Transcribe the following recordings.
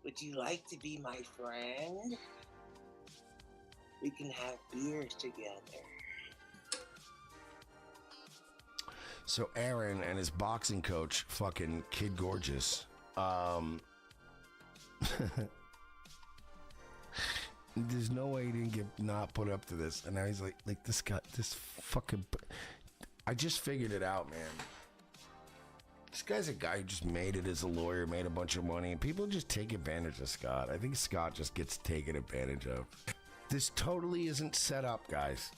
Would you like to be my friend? We can have beers together. So Aaron and his boxing coach, fucking Kid Gorgeous, there's no way he didn't get not put up to this. And now he's like this guy, this fucking. I just figured it out, man. This guy's a guy who just made it as a lawyer, made a bunch of money, and people just take advantage of Scott. I think Scott just gets taken advantage of. This totally isn't set up, guys.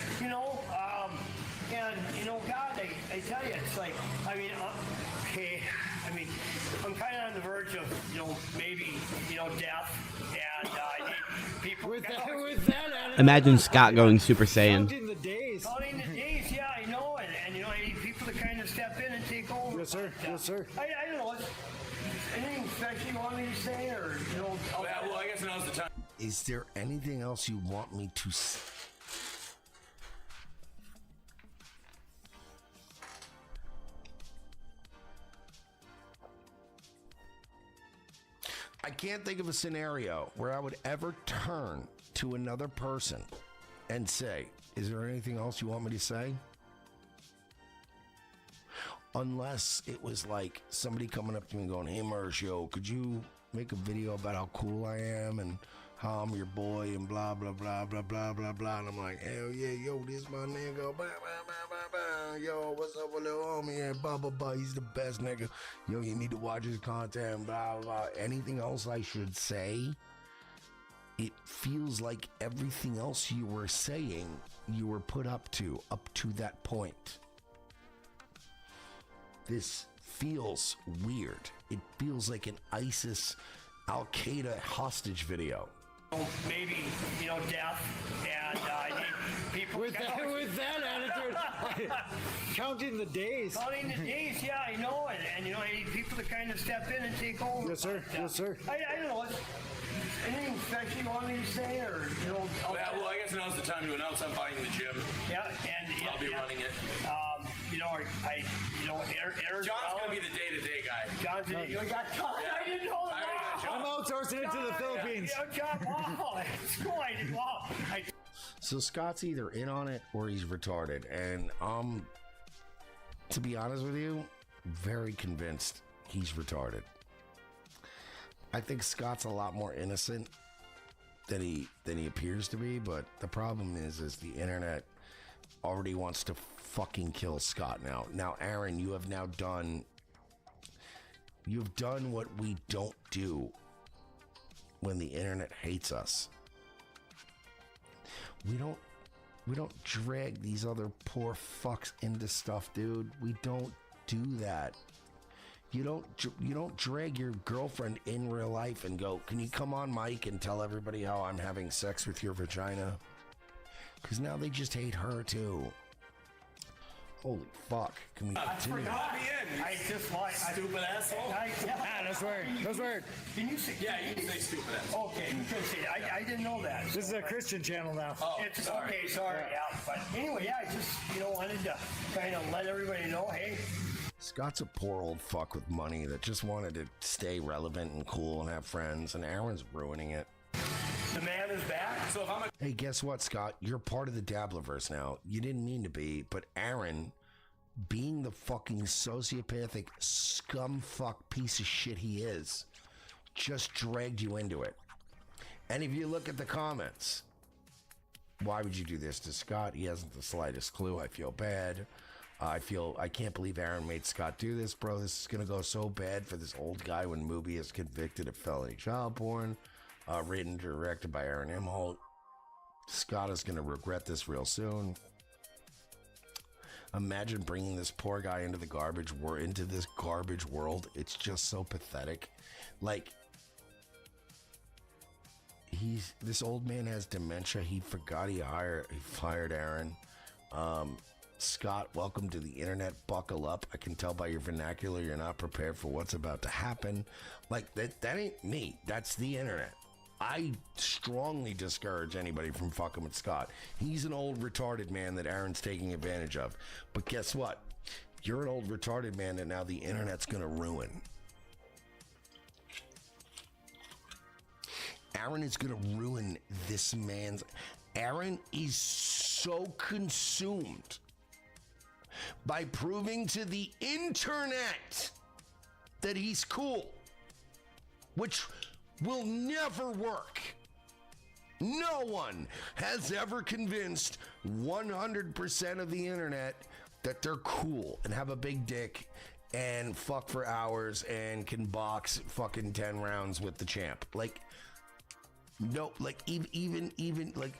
And God, I tell you, it's like, I'm kind of on the verge of, maybe, death, and people. With that attitude, Imagine Scott going Super Saiyan. Counting the days, yeah, I know, and I need people to kind of step in and take over. Yes, sir. Yes, sir. I don't know. Anything special you want me to say, or Well, I guess now's the time. Is there anything else you want me to say? I can't think of a scenario where I would ever turn to another person and say, is there anything else you want me to say? Unless it was like somebody coming up to me and going, hey, Mersh, yo, could you make a video about how cool I am and how I'm your boy and blah, blah, blah, blah, blah, blah, blah. And I'm like, hell yeah, yo, this my nigga. Blah, blah, blah, blah, blah. Yo, what's up with little homie? Yeah, blah, blah, blah. He's the best nigga. Yo, you need to watch his content, blah, blah. Anything else I should say? It feels like everything else you were saying, you were put up to that point. This feels weird. It feels like an ISIS Al-Qaeda hostage video. Maybe, death, and I need people. With that attitude, counting the days. Counting the days, yeah, I know, and I need people to kind of step in and take over. Yes, sir. Yes, sir. I don't know. Anything special you want me to say, or Well, I guess now's the time to announce I'm buying the gym. Yeah, and I'll be running it. Aaron. John's gonna be the day-to-day guy. You got John. I didn't know that. I'm outsourcing it to the Philippines. John, wow, it's cool. Wow. So Scott's either in on it or he's retarded, and to be honest with you, very convinced he's retarded. I think Scott's a lot more innocent than he appears to be, but the problem is the internet already wants to fucking kill Scott now. Now, Aaron, you've done what we don't do when the internet hates us. We don't drag these other poor fucks into stuff, dude. We don't do that. You don't drag your girlfriend in real life and go, can you come on mic and tell everybody how I'm having sex with your vagina? Because now they just hate her too. Holy fuck. Can we continue? I just like Stupid asshole. That's weird. That's weird. Can you say? Yeah, you can say stupid asshole. Okay, you can say that. I didn't know that. This is a Christian channel now. Oh, It's sorry. okay, sorry. Yeah, but anyway, I just wanted to kind of let everybody know, hey. Scott's a poor old fuck with money that just wanted to stay relevant and cool and have friends, and Aaron's ruining it. The man is back. So if I'm a Hey, guess what, Scott? You're part of the Dabblerverse now. You didn't mean to be, but Aaron, being the fucking sociopathic scumfuck piece of shit he is, just dragged you into it. And if you look at the comments, why would you do this to Scott? He hasn't the slightest clue. I feel bad. I can't believe Aaron made Scott do this, bro. This is going to go so bad for this old guy when Mubi is convicted of felony child porn. Written and directed by Aaron Imholt. Scott is going to regret this real soon. Imagine bringing this poor guy into this garbage world. It's just so pathetic. Like, this old man has dementia. He forgot he fired Aaron. Scott, welcome to the internet. Buckle up. I can tell by your vernacular you're not prepared for what's about to happen. Like, that ain't me. That's the internet. I strongly discourage anybody from fucking with Scott. He's an old retarded man that Aaron's taking advantage of. But guess what? You're an old retarded man that now the internet's gonna ruin. Aaron is going to ruin this man's... Aaron is so consumed by proving to the internet that he's cool, which will never work. No one has ever convinced 100% of the internet that they're cool and have a big dick and fuck for hours and can box fucking 10 rounds with the champ. Like, no, like even like,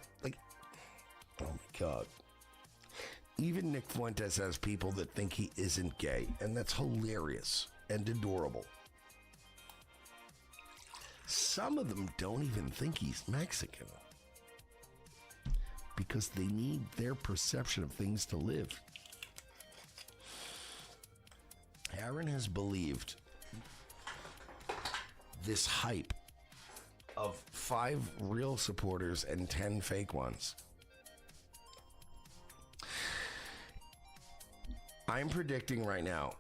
oh my God. Even Nick Fuentes has people that think he isn't gay, and that's hilarious and adorable. Some of them don't even think he's Mexican because they need their perception of things to live. Aaron has believed this hype of 5 real supporters and 10 fake ones. I'm predicting right now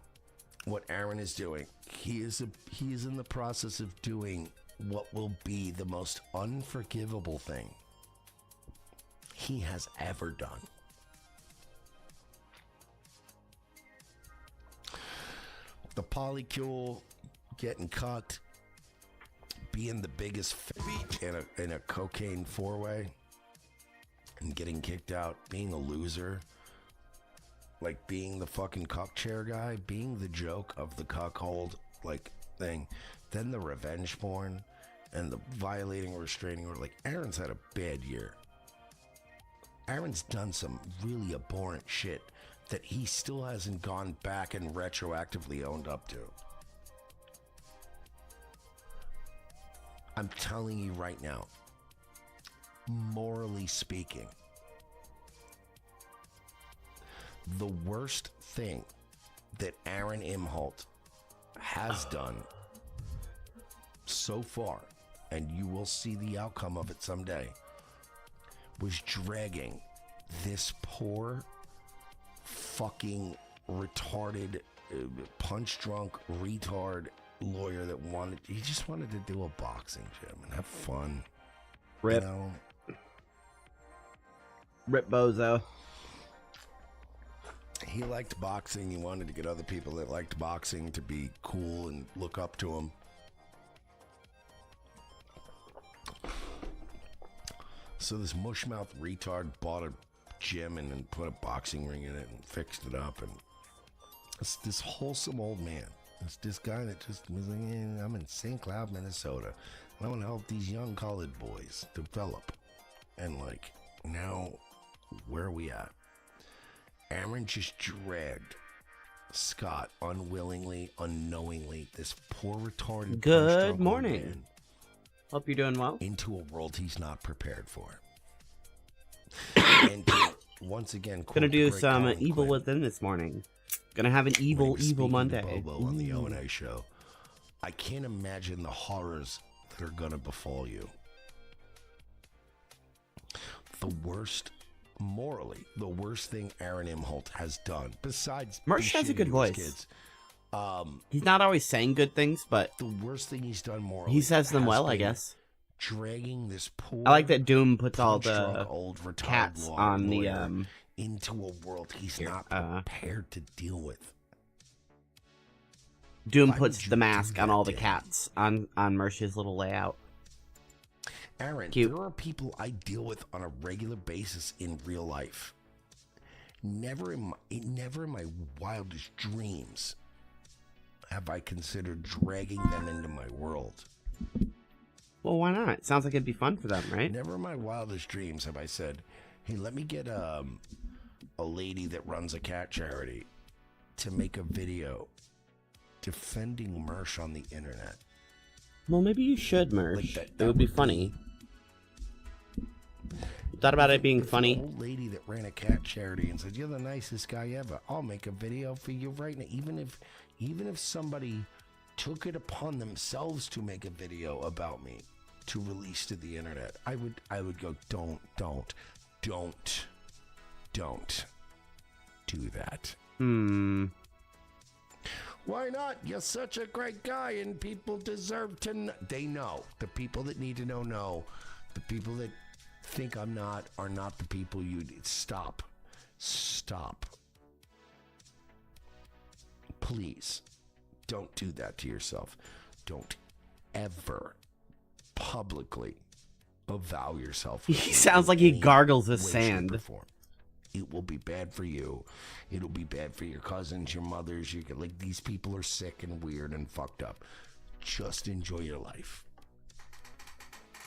what Aaron is doing. He is in the process of doing what will be the most unforgivable thing he has ever done. The polycule, getting cucked, being the biggest in a cocaine 4-way, and getting kicked out, being a loser, like being the fucking cuck chair guy, being the joke of the cuckold like thing, then the revenge porn and the violating restraining order. Like, Aaron's had a bad year. Aaron's done some really abhorrent shit that he still hasn't gone back and retroactively owned up to. I'm telling you right now, morally speaking, the worst thing that Aaron Imholt has done so far, and you will see the outcome of it someday, was dragging this poor fucking retarded punch-drunk retard lawyer that he just wanted to do a boxing gym and have fun. Rip. You know? Rip Bozo. He liked boxing. He wanted to get other people that liked boxing to be cool and look up to him. So this mushmouth retard bought a gym and then put a boxing ring in it and fixed it up. And it's this wholesome old man. It's this guy that just was like, I'm in St. Cloud, Minnesota. And I want to help these young college boys develop. And like, now, where are we at? Aaron just dragged Scott unwillingly, unknowingly, this poor retarded. Good morning. Hope you're doing well. Into a world he's not prepared for. And to, once again, gonna do some Evil Within this morning. Gonna have an evil Monday. Bobo on the O&A show. I can't imagine the horrors that are gonna befall you. The worst, morally, the worst thing Aaron Imholt has done, besides Mersh has a good voice. Kids, he's not always saying good things, but the worst thing he's done morally, he says them well, I guess. Dragging this poor, I like that Doom puts all the old cats on the into a world he's not prepared to deal with. Doom puts the mask on all the cats on Mersh's little layout. Aaron, Cute. There are people I deal with on a regular basis in real life. Never in my wildest dreams have I considered dragging them into my world. Well, why not? It sounds like it'd be fun for them, right? Never in my wildest dreams have I said, hey, let me get a lady that runs a cat charity to make a video defending Mersh on the internet. Well, maybe you should, Mersh. Like it would be funny. You thought about it being funny? An old lady that ran a cat charity and said, you're the nicest guy ever. I'll make a video for you right now. Even if somebody took it upon themselves to make a video about me to release to the internet, I would go, don't do that. Why not? You're such a great guy and people deserve to know. They know. The people that need to know. The people that think I'm not are not the people you need. Stop. Please, don't do that to yourself. Don't ever publicly avow yourself. He sounds like he gargles with way, sand. shape, or form. It will be bad for you. It'll be bad for your cousins, your mothers. Like, these people are sick and weird and fucked up. Just enjoy your life.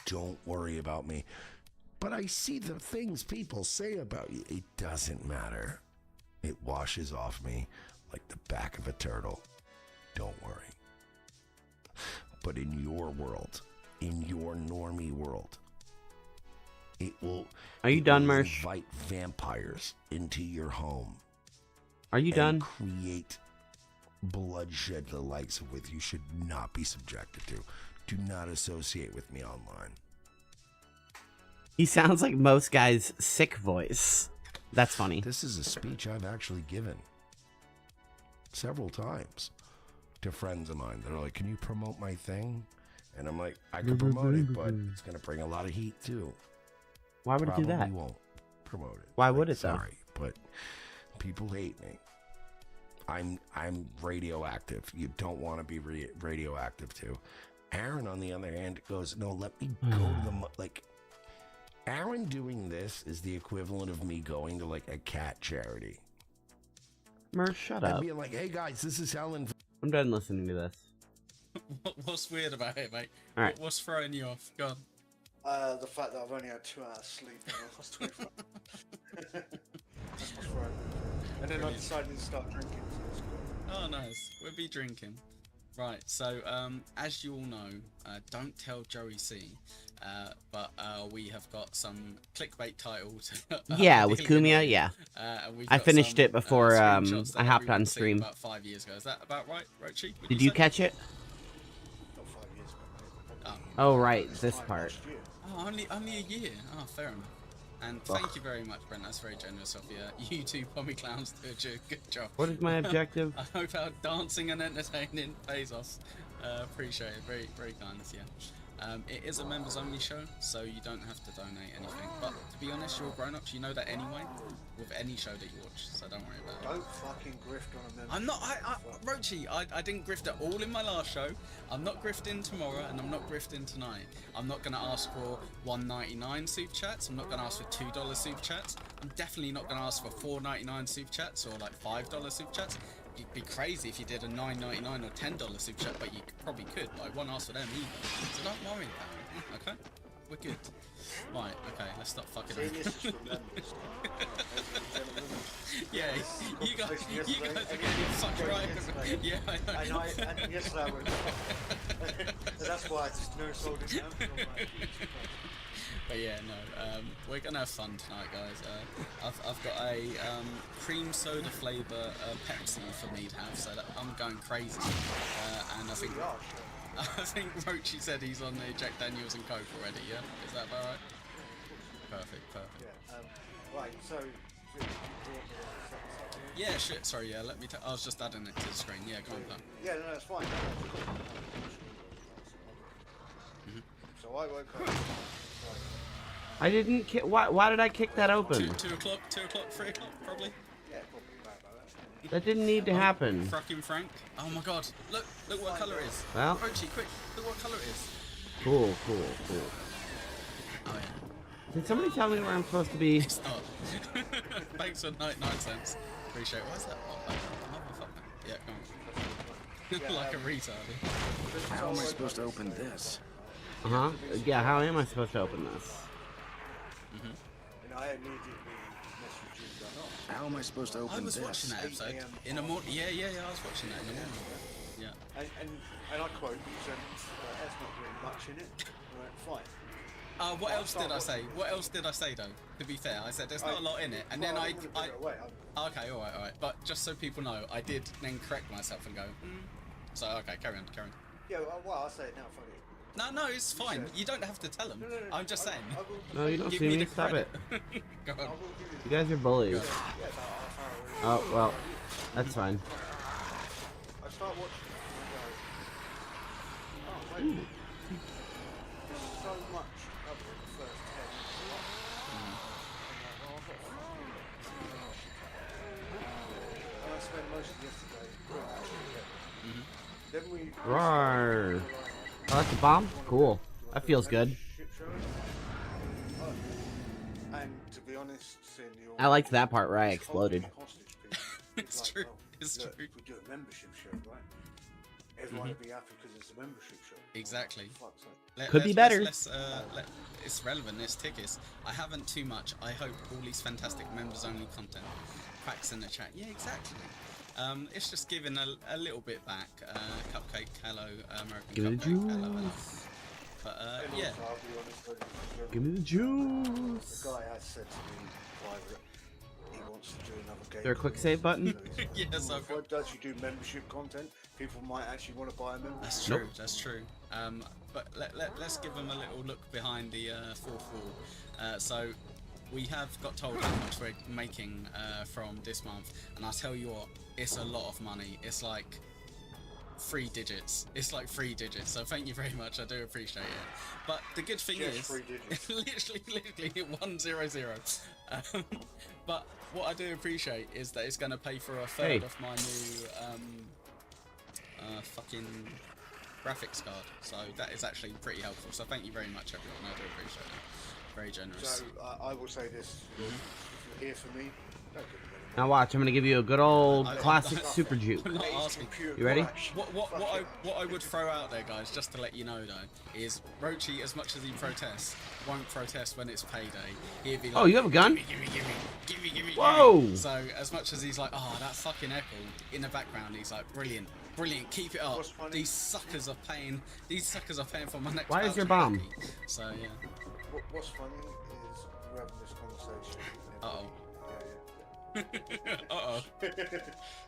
Don't worry about me. But I see the things people say about you. It doesn't matter. It washes off me like the back of a turtle. Don't worry. But in your world, in your normie world, it will. Are you done, Mersh? Invite vampires into your home. Are you done? Create bloodshed the likes of which you should not be subjected to. Do not associate with me online. He sounds like most guys' sick voice. That's funny. This is a speech I've actually given several times to friends of mine. They're like, "Can you promote my thing?" And I'm like, "I can promote it, but it's going to bring a lot of heat too." Why would it do that? Probably won't promote it. Why would it though? Sorry, but people hate me. I'm radioactive. You don't want to be radioactive too. Aaron, on the other hand, goes, "No, let me go to the like." Aaron doing this is the equivalent of me going to like a cat charity. Mersh, shut And up. being like, "Hey guys, this is Helen." I'm done listening to this. What's weird about it, mate? All right. What's throwing you off? Go on. The fact that I've only had 2 hours sleep in the last 24 hours. That's what's right. And then I decided to start drinking, so it's good. Oh, nice. We'll be drinking. Right, so as you all know, don't tell Joey C, but we have got some clickbait titles. Yeah, with Kumia, yeah. And we've I got finished some, it before screenshots that I hopped on everyone's seen stream. about 5 years ago. Is that about right, Rochi? Did you catch it? Not 5 years ago, mate. Oh, right, this part. Oh, only a year. Oh, fair enough. And thank you very much, Brent. That's very generous of you. You two pommy clowns do a good job. What is my objective? I hope our dancing and entertaining pays off. Appreciate it. Very, very kind. Yeah. It is a members only show, so you don't have to donate anything. But to be honest, you're grown-ups. You know that anyway, with any show that you watch. So don't worry about it. Don't fucking grift on a member. I'm not. Rochi, I didn't grift at all in my last show. I'm not grifting tomorrow, and I'm not grifting tonight. I'm not gonna ask for $1.99 super chats. I'm not gonna ask for $2 super chats. I'm definitely not gonna ask for $4.99 super chats or like $5 super chats. You'd be crazy if you did a $9.99 or $10 super chat, but you probably could. But I won't ask for them either. So don't worry about it. Okay, we're good. Right. Okay. Let's stop fucking See, around. this is for members. Yeah, you guys are getting fucked right. Yeah, I know. And yesterday I went. So that's why I just noticed all this down. But yeah, no, we're gonna have fun tonight, guys. I've got a cream soda flavour Pepsi for me to have, so that I'm going crazy. And I think Rochi said he's on the Jack Daniels and Coke already. Yeah, is that about right? Perfect. Yeah. Right. So. Yeah, shit. Sorry. Yeah, let me. I was just adding it to the screen. Yeah, go on. Yeah, no, that's fine. So I woke up. I didn't kick. Why did I kick that open? 2 o'clock, 3 o'clock, probably. Yeah, probably about that. That didn't need to happen. Fracking Frank. Oh my god. Look what colour it is. Well. Rochi, quick. Look what colour it is. Cool. Oh yeah. Did somebody tell me where I'm supposed to be? It's not. Thanks for 99 cents. Appreciate it. Why is that? Oh, motherfucker. Yeah, come on. Like a retard. How am I supposed to open this? Yeah, how am I supposed to open this? And I immediately messaged you and gone, How am I supposed to open I was this? watching that episode 8 a.m. in the morning. Yeah, I was watching that in the morning. Yeah. and I quote, you said, there's not really much in it. I went, fine. What else did I say? What else did I say though? To be fair, I said there's not a lot in it, and then I okay, all right. But just so people know, I did then correct myself and go. So okay, carry on. Yeah, well, I'll say it now, fuck it. No, it's fine. You don't have to tell them. No. I'm just saying. No, you don't Give see me me. the Stop it. credit. Go on. You guys are bullies. Yeah, about half hour. Oh well, that's fine. I just start watching it and I go, oh wait, there's so much of it in the first 10 minutes. I'm like, oh, I've got to and I spent most of yesterday doing that. Then we Roar. Oh, that's a bomb? Cool. That feels good. And to be honest, seeing the I liked that part where I exploded. It's true. It's look, true. if we do a membership show, right? Everyone would be happy because it's a membership show. Exactly. Fuck's sake. Could be better. It's relevant. It's tickets. I haven't too much. I hope all these fantastic members-only content. Cracks in the chat. Yeah, exactly. It's just giving a little bit back. Cupcake, hello, American Give me the Cupcake, hello, hello. juice. But And yeah. also, I'll be honest with you, Give me the juice. the guy has said to me private, he wants to do another game. Is there a quick save button? Yes, I've If I actually do membership content, people might actually want to buy a membership. That's true. That's true. But let's give them a little look behind the fourth wall. So we have got told how much we're making from this month, and I tell you what, it's a lot of money. It's like 3 digits. It's like 3 digits. So thank you very much. I do appreciate it. But the good thing Just is, 3 digits. literally 100. But what I do appreciate is that it's going to pay for a third of my new fucking graphics card. So that is actually pretty helpful. So thank you very much, everyone. I do appreciate it. Very generous. So I will say this: if you're here for me, don't give me any Now watch, I'm gonna give you a good old classic I- super juke. I'm not money. asking. You ready? What I would throw out there, guys, just to let you know though, is Rochi, as much as he protests, won't protest when it's payday. He'd be like, Oh, you have a gun? Give me. Whoa! So as much as he's like, oh, that fucking echo, in the background he's like, brilliant, keep it up. What's funny? These suckers are paying for my next. Why is pouch your of bomb? whiskey." So yeah. What's funny is we're having this conversation. Uh-oh. Yeah. Uh-oh.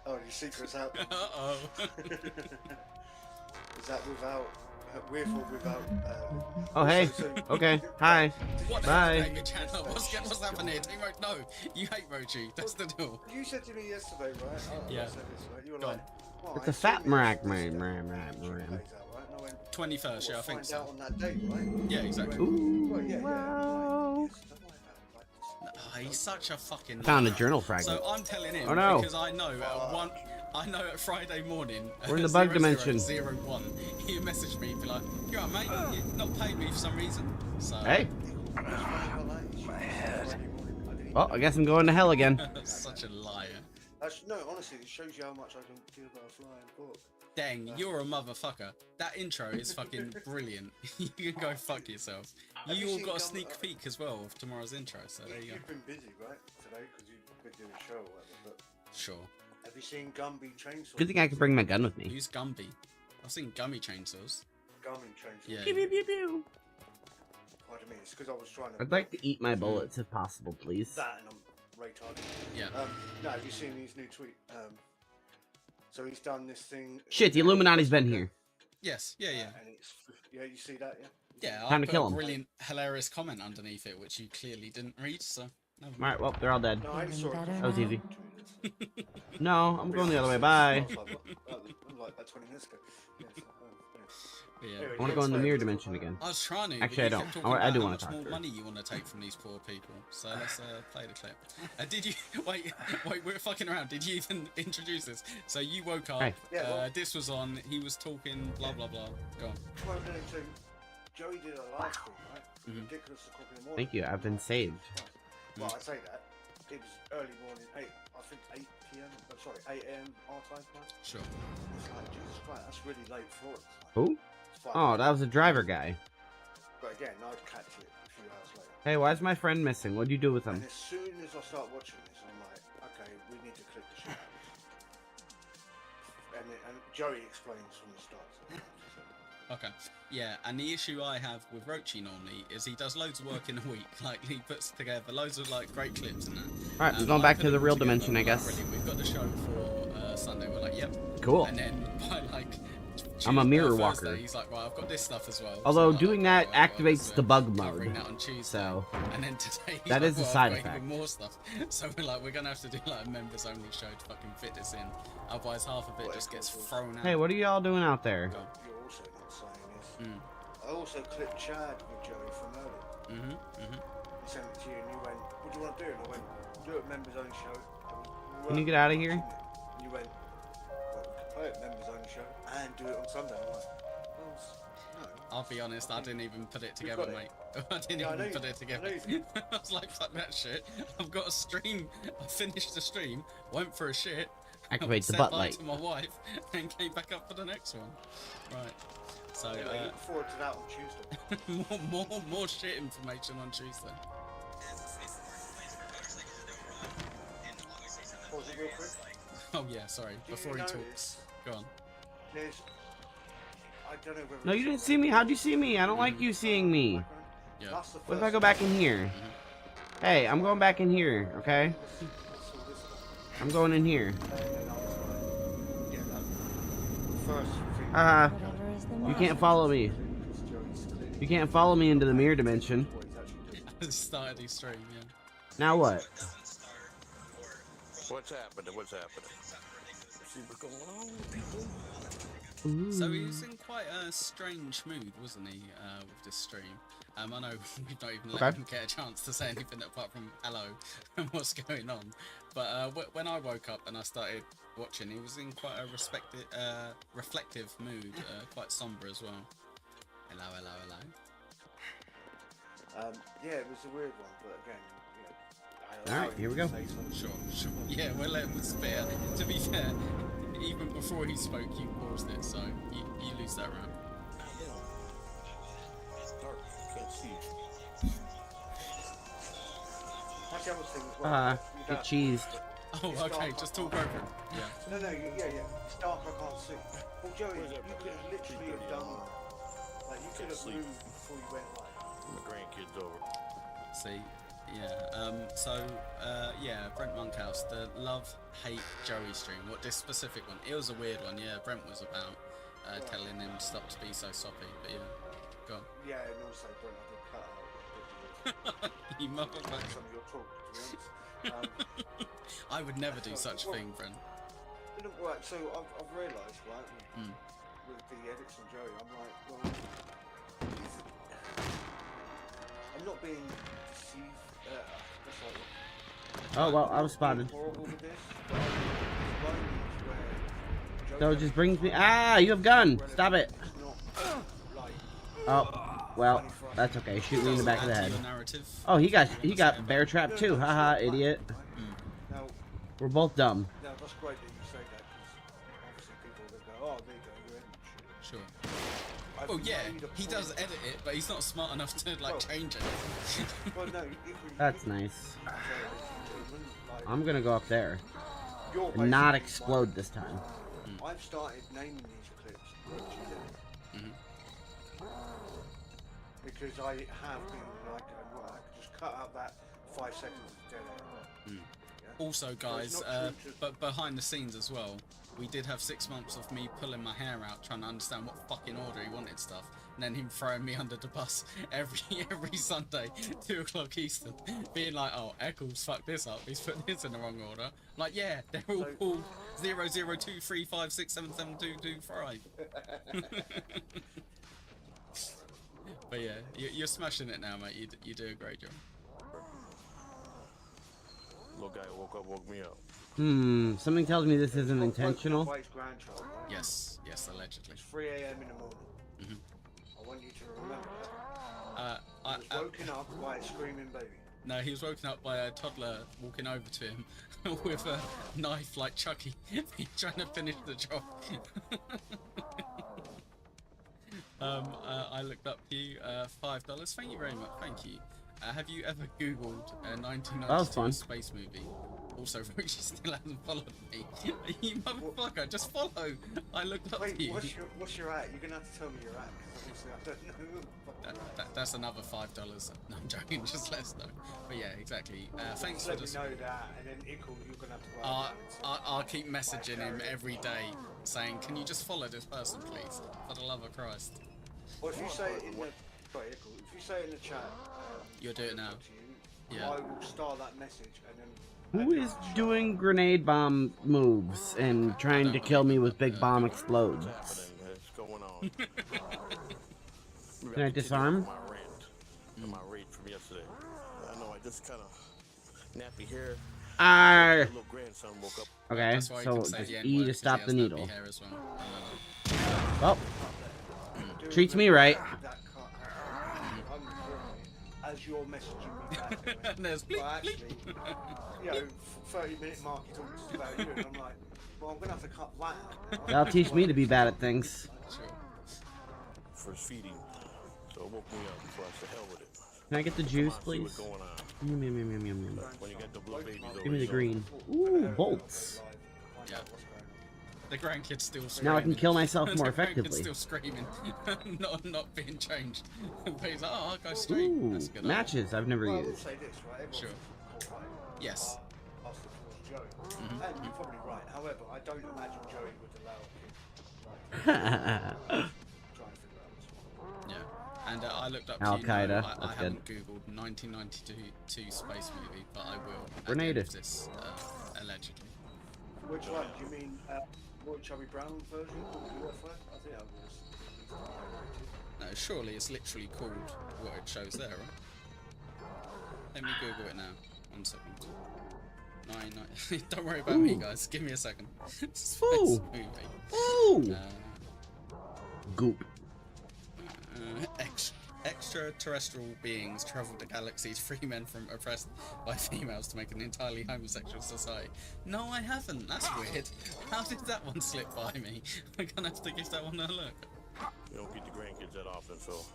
Oh, your secret's out. Uh-oh. Is that without? With or without? Oh hey. Okay. Hi. What Bye. the channel? What's happening here? No, you hate Rochi. That's the deal. You said to me yesterday, right? Oh, Yeah. I said this, right? You were Go like, well, It's I a fat assume mrack, this man, day man, the man, membership man. pays out, right? And I went, 21st, yeah, I we'll think find so. out on that date, right? Yeah, exactly. Ooh, Well, yeah. wow. Yes, don't worry about it. Oh, he's such a fucking. Found a liar. journal fragment. So I'm telling him Oh, no. because I know at Friday morning. We're in the bug dimension. 0001. He messaged me, be like, "You alright, mate? You've not paid me for some reason." So. Hey. My head. Well, I guess I'm going to hell again. Such a liar. No, honestly, it shows you how much I can feel about a flying book. Dang, you're a motherfucker. That intro is fucking brilliant. You can go fuck yourself. Have You you all seen got a Gum- sneak peek as well of tomorrow's intro, so there you go. You've been busy, right, today, because you've been doing a show or whatever, but Sure. have you seen Gumby Chainsaw? Good thing I can bring my gun with me. Who's Gumby? I've seen Gummy chainsaws. Gummy Chainsaw. Yeah. Pew, pew, pew, pew. Pardon me, it's because I was trying to... I'd like to eat my bullets if possible, please. That and I'm retarded. Yeah. No, have you seen his new tweet? So he's done this thing... Shit, the Illuminati's been here. Yes. Yeah. And it's... Yeah, you see that, yeah? Yeah, I Time to put kill a 'em. brilliant, hilarious comment underneath it, which you clearly didn't read, so... never mind. Alright, well, they're all dead. No, I only saw it. That was easy. No, I'm going the other way. Bye. Like that 20 minutes ago. Yeah, so, But yeah. I want to go in the mirror dimension again. I was trying to. Actually, I but you don't. kept talking I about do how wanna much talk more to her. money you want to take from these poor people. So let's play the clip. Did you wait? We're fucking around. Did you even introduce this? So you woke up. Hey. Yeah, well- this was on. He was talking. Blah blah blah. Go on. well, no, so Joey did a live stream, right? Mhm. Ridiculous o'clock in the morning. Thank you, I've been saved. Well, I say that. It was early morning, I think 8 p.m. Oh, sorry, 8 a.m. our time. Sure. It's like, Jesus Christ, that's really late for us. Who? It's fine. Oh, that was a driver guy. But again, I'd catch it a few hours later. Hey, why is my friend missing? What'd you do with him? And as soon as I start watching this, I'm like, okay, we need to clip the shit out of this. And Joey explains from the start. So, Okay. Yeah, and the issue I have with Rochi normally is he does loads of work in a week. Like he puts together loads of like great clips and that. Alright, we're And going I back put to the them real together, dimension, I like, guess. brilliant, we've got the show for Sunday. We're like, yep. Cool. And then by like I'm a mirror Thursday, walker. He's like, right, I've got this stuff as well. Although So I'm doing like, that right, activates well, the bug covering mode. that on Tuesday. So and then today he's that like, is a well, side I've got effect. even more stuff. So we're gonna have to do like a members only show to fucking fit this in. Otherwise, half of it just gets thrown out. Hey, what are y'all doing out there? Go on. You're also not saying is, I also clipped Chad with Joey from earlier. He sent it to you and you went, what do you want to do? And I went, do it members only show. Can you get out of here? And you went, well, we could play it members only show and do it on Sunday. I'm like, well, no. I'll be honest, I didn't even put it together, got it. mate. I didn't Yeah, I even know put you- it together. I know I was like, fuck that shit. I've got a stream. I finished the stream, went for a shit. Activate the said butt bye light. to my wife, and came back up for the next one. Right. So, Anyway, look forward to that on Tuesday. more shit information on Tuesday. Pause it real quick. Oh yeah, sorry. Do you Before he notice talks, go on. There's, I don't know whether No, you it's didn't on see me. How'd you see me? I don't like you seeing me. background. Yeah. That's the What if I first go back in here? Hey, I'm going back in here, okay? thing. That's all this is. I'm going in here. And then I was like, yeah, that's the first thing. Haha. Whatever is the You can't follow me. Because Joey's clearly You can't follow me into the mirror dimension. what he's actually doing. I started his stream, yeah. Now what? What's happening? What's happening? See what's going on? So he was in quite a strange mood, wasn't he, with this stream? I know we've not even let Okay. him get a chance to say anything apart from hello and what's going on. But when I woke up and I started watching, he was in quite a reflective mood, quite somber as well. Hello, hello, hello. Yeah, it was a weird one, but again, you know, I All right, here we go. say something. Sure. Yeah, we'll let him spare. To be fair, even before he spoke, you paused it, so you lose that round. It's dark. Can't see. That's the other thing as well. You Get don't- cheesed. Oh, okay, just talk over it. Yeah. No, yeah. It's dark, I can't see. Well, Joey, you could have literally have done that. Like, you could have sleep. moved before you went like. My grandkids over. See, yeah. Brent Monkhouse, the love hate Joey stream. What this specific one? It was a weird one. Yeah, Brent was about telling him to stop to be so soppy. But yeah, go on. Yeah, and also, Brent, I did cut out You some motherfucker. of your talk, to be honest. I would never do such a thing, Brent. Right, so I've realised, right, with the edits on Joey, I'm like, well, I'm not being deceived. That's like, Oh, well, I was spotted. horrible with this, but there's moments where So it Joey just brings me. Ah, you have gun. Stop it. it's not like Oh, well, that's okay. Shoot me in the back of the Add to head. your narrative. Oh, he got bear trapped too. Haha, idiot. now. We're both dumb. Now that's great that you say that because obviously people will go, oh, there you go, you're in. Sure. I've Oh yeah, made a he point- does edit it, but he's not smart enough to like Well- change it. Well, no, That's nice. Like, I'm gonna go up there you're and not basically explode this time. like, I've started naming these clips because I have been like, well, I could just cut out that 5 seconds of dead air. Yeah? Also, guys, not true to- but behind the scenes as well, we did have 6 months of me pulling my hair out, trying to understand what fucking order he wanted stuff, and then him throwing me under the bus every Sunday, 2 o'clock Eastern, being like, "Oh, Eccles fucked this up. He's putting this in the wrong order." I'm like, yeah, they're all So- called 00235677225. But yeah, you're smashing it now, mate. You do a great job. Little guy woke me up. Something tells me this isn't Got intentional. by his grandchild, right? Yes, allegedly. It's 3 a.m. in the morning. I want you to remember that. He was woken up by a screaming baby. No, he was woken up by a toddler walking over to him with a knife like Chucky, trying to finish the job. I looked up you $5. Thank you very much. Thank you. Have you ever Googled a That was fun. 1992 space movie? Also, Roach still hasn't followed me. You motherfucker, just follow. I looked up Wait, to you. what's your at? You're gonna have to tell me your at, because obviously I don't know. That's another $5. No, I'm joking. Just let us know. But yeah, exactly. Thanks for Let me just. know that, and then Ickle, you're gonna have to. I'll keep messaging him every day, saying, "Can you just follow this person, please? For the love of Christ." Or if you say it in the, sorry, Ickle, if you say it in the chat, You'll do it now. to you, Yeah. I will star that message, and then. Who is doing grenade bomb moves and trying to kill me with big bomb explodes? What's happening? What's going on? Can I disarm? My rant. My rage from yesterday. I know I just kind of nappy hair. Arr! Little grandson woke up. Okay, That's why you so can say just the E N-word, to 'cause stop he the has nappy needle. hair as well. Well, treats me right. As you're messaging me back, anyway. And there's bleep, But actually, you know, 30-minute mark he talks about you, and I'm like, well, I'm gonna have to cut that out now. That'll teach me to be bad at things. Sure. First feeding. So it woke me up before I said hell with it. Can I get the Come juice, on, see please? what's going on. Yum, yum, yum, yum, yum, yum. When you got the blue babies over Give me the you know, green. Ooh, bolts. Yeah. The grandkid's still screaming. Now I can kill myself more The grandkid's effectively. still screaming, not being changed. But he's like, oh, I'll go straight. Ooh, That's a good. matches I've never Well, I will used. say this, right? Everyone's Sure. caught, right? Yes. Us towards Joey. And you're probably right. However, I don't imagine Joey would allow a kid like, try and figure out what's wrong. Yeah. And I looked up. Al you know, Qaeda, I that's haven't googled 1992 space movie, but I will. at the Grenade. end of this, allegedly. Which one? Do you mean Roy Chubby Brown version called UFO? I think that was. No, surely it's literally called what it shows there, right? Let me Google it now. 1 second. Don't worry about me, Ooh. guys. Give me a second. Space Ooh. movie. Ooh! Goop. Extraterrestrial beings travel the galaxies, free men from oppressed by females to make an entirely homosexual society. No, I haven't. That's weird. How did that one slip by me? I'm gonna have to give that one a look. You don't get the grandkids that often, so.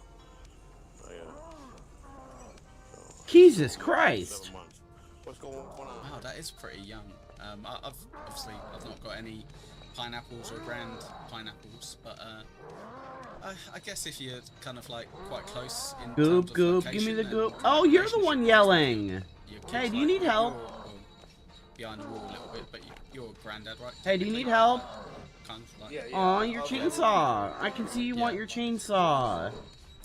Jesus Christ! 7 months. What's going on? Wow, that is pretty young. I've not got any pineapples or grand pineapples, but I guess if you're kind of like quite close in Goop, terms of goop, give location me the and goop. Oh, you're the one yelling! you're Hey, close, do you like, need help? you're behind the wall a little bit, but you're granddad, right? Hey, do you need help? Kind of like, Yeah, yeah. Aw, your Okay. chainsaw! I can see you want your chainsaw.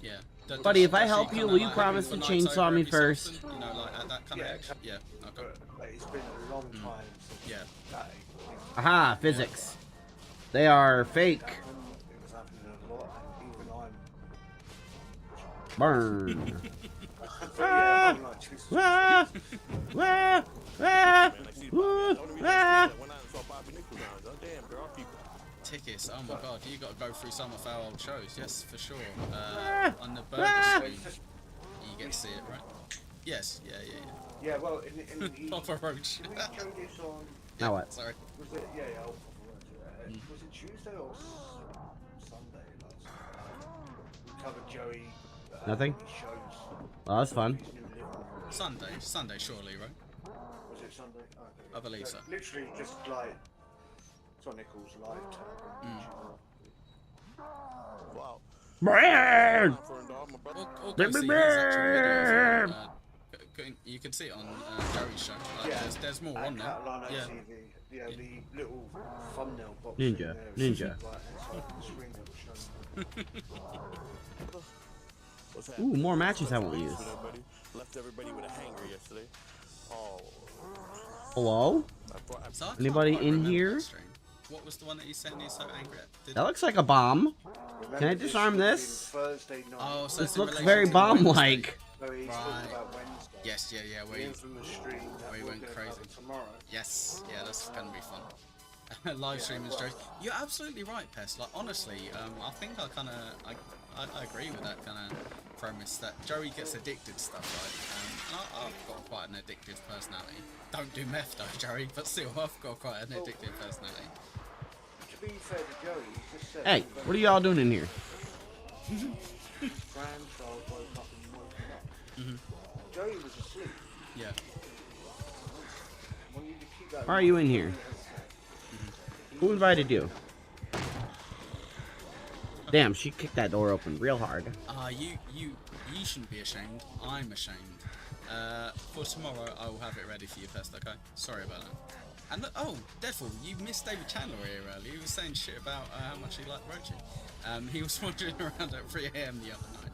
yeah. Buddy, if I Does she help you, kinda will you like promise have to the nights chainsaw over me every so first? often? You know, like at that kind Yeah, of age? Yeah, okay. But it's been a long time since Yeah. that. Aha, physics. They are fake. It was happening a lot, and even I'm. Burn. But yeah, I'm like, Jesus. Ah! Ah! Ah! Man, I see Bobby. Woo! The only reason I Ah! said that when I saw Bobby Nichols down, I was like, damn, girl, people. Tickets, oh my god, you gotta go through some of our old shows, yes, for sure. On the Ah! burger stream, you get to see it, right? Yes, yeah. Yeah, well, in the. Papa Roach. Did we show this on? Now what? Sorry. Was it? Yeah, yeah. Was it Tuesday or Sunday last night? We covered Joey. Nothing? His shows. Well, that's fun. His new living room. Sunday surely, right? Was it Sunday? Oh, okay. I believe so. Literally just like John Nichols live tag. Wow. Burn! For a dog, my brother. Or go see his actual videos on, you can see it on Joey's show. Like, Yeah. there's more And on there. Catalano Yeah. TV. Yeah, the little thumbnail box. Ninja, in there is ninja. Right inside the screen that was shown. What's Ooh, happening? more matches I won't use. Left everybody with a hanger yesterday. Oh. Hello? So I can't Anybody quite in remember here? that stream. What was the one that you sent me so angry at? That looks like a bomb. Remember, Can I disarm was this? in Thursday night. Oh, so This it's in looks relation very to bomb-like. So he's Right. talking about Wednesday. Yes, yeah, The where you, infamous stream that where you we're went gonna crazy. cover tomorrow. yes, yeah, that's gonna be fun. Live streaming Joey. You're absolutely right, Pest. Like honestly, I think I agree with that kind of premise that Joey gets addicted to stuff, right? I've got quite an addictive personality. Don't do meth though, Joey, but still, I've got quite an addictive personality. To be fair to Joey, he just said. Hey, what are y'all doing in here? Grandchild woke up and woke him up. Joey was asleep. Yeah. When you Why are you in here? Who invited you? Damn, she kicked that door open real hard. You shouldn't be ashamed. I'm ashamed. For tomorrow, I will have it ready for you, Pest. Okay. Sorry about that. And look, oh, Devil, you missed David Chandler here earlier. He was saying shit about how much he liked Rochi. He was wandering around at 3 AM the other night.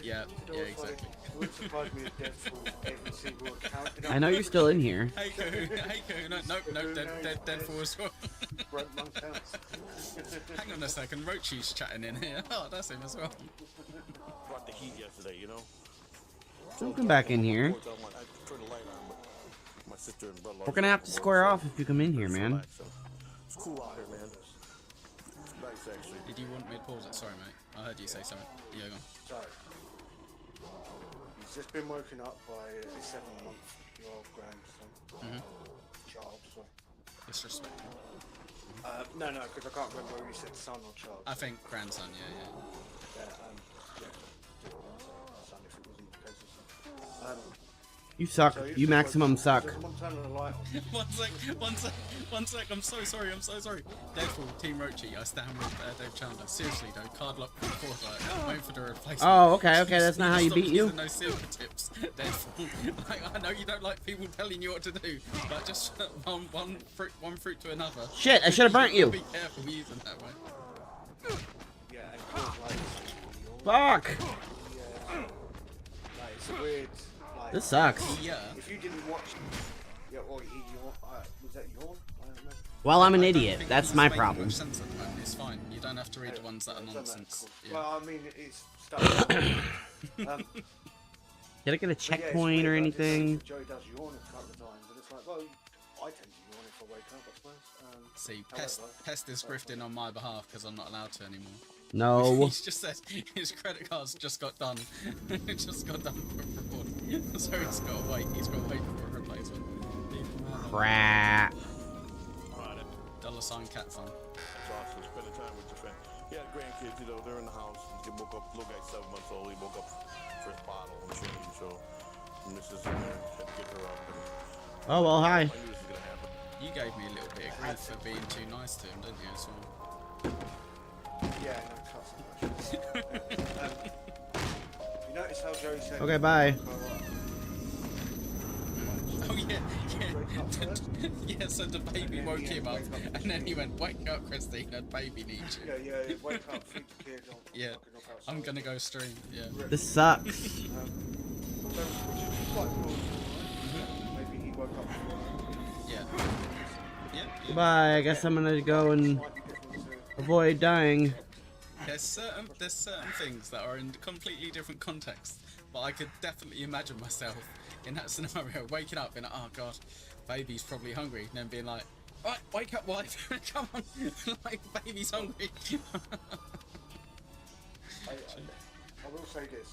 Yeah, exactly. It would surprise me if Deadpool every single account. I know you're still in here. Hey, Coo. No, Deadpool as well. Hang on a second, Rochi's chatting in here. Oh, that's him as well. Brought the heat yesterday, you know. Don't come back in here. I turned the light on, but my sister and brother. We're gonna have to square off if you come in here, man. It's cool out here, man. It's nice, actually. Did you want me to pause it? Sorry, mate. I heard you say something. Yeah, go on. Sorry. He's just been woken up by a 7-month-old grandson. Child, sorry. Disrespect. No, because I can't remember whether you said son or child. I think grandson, yeah. Yeah, son if it wasn't the case of son. You suck. So You maximum suck. Someone turn the light on. One sec. I'm so sorry. Deadpool, Team Rochi, I stand with Dave Chandler. Seriously though, card lock for the forward, waiting for the replacement. Oh, okay, that's not how you beat you. No silver tips, Deadpool. I know you don't like people telling you what to do, but just one fruit to another. Shit, I should have burnt you. Be careful using that way. Yeah, and Paul's like, Fuck. yeah. Like, it's a weird. Like, This sucks. Yeah. if you didn't watch. Yeah, or he was that yawn? I don't know. Well, I'm an I don't idiot. think That's it's my making problem. much sense at the moment. It's fine. You don't have to read the ones that are nonsense. Yeah. Well, I mean, it's stuff. Did I get a checkpoint or anything? Joey does yawn a couple of times, and it's like, well, I tend to yawn if I wake up, I suppose. See, however, Pest is grifting on my behalf because I'm not allowed to anymore. No. He's just said his credit card's just got done. It just got done for fraud. So he's got to wait. He's got to wait for a replacement. Crap. $sign cat phone. It's awesome. Spending time with your friend. He had grandkids, you know, they're in the house. He woke up, little guy's 7 months old. He woke up for his bottle and change. So Mrs. in there had to get her up. And Oh, well, hi. I knew this was gonna happen. You gave me a little bit of grief for being too nice to him, didn't you? So yeah, no, can't say much. You notice how Joey said. Okay, bye. oh yeah. Yeah, so the baby woke him up, and then he went, "Wake up, Christina, baby needs you." Yeah, wake up, feed the kid. Yeah, I'm gonna go stream. Yeah. This sucks. Which is quite cool. Maybe he woke up before. Yeah. Goodbye. I guess I'm gonna go and avoid dying. There's certain things that are in completely different contexts, but I could definitely imagine myself in that scenario, waking up being like, "Oh God, baby's probably hungry," and then being like, "Right, wake up, wife, come on, like baby's hungry." I will say this.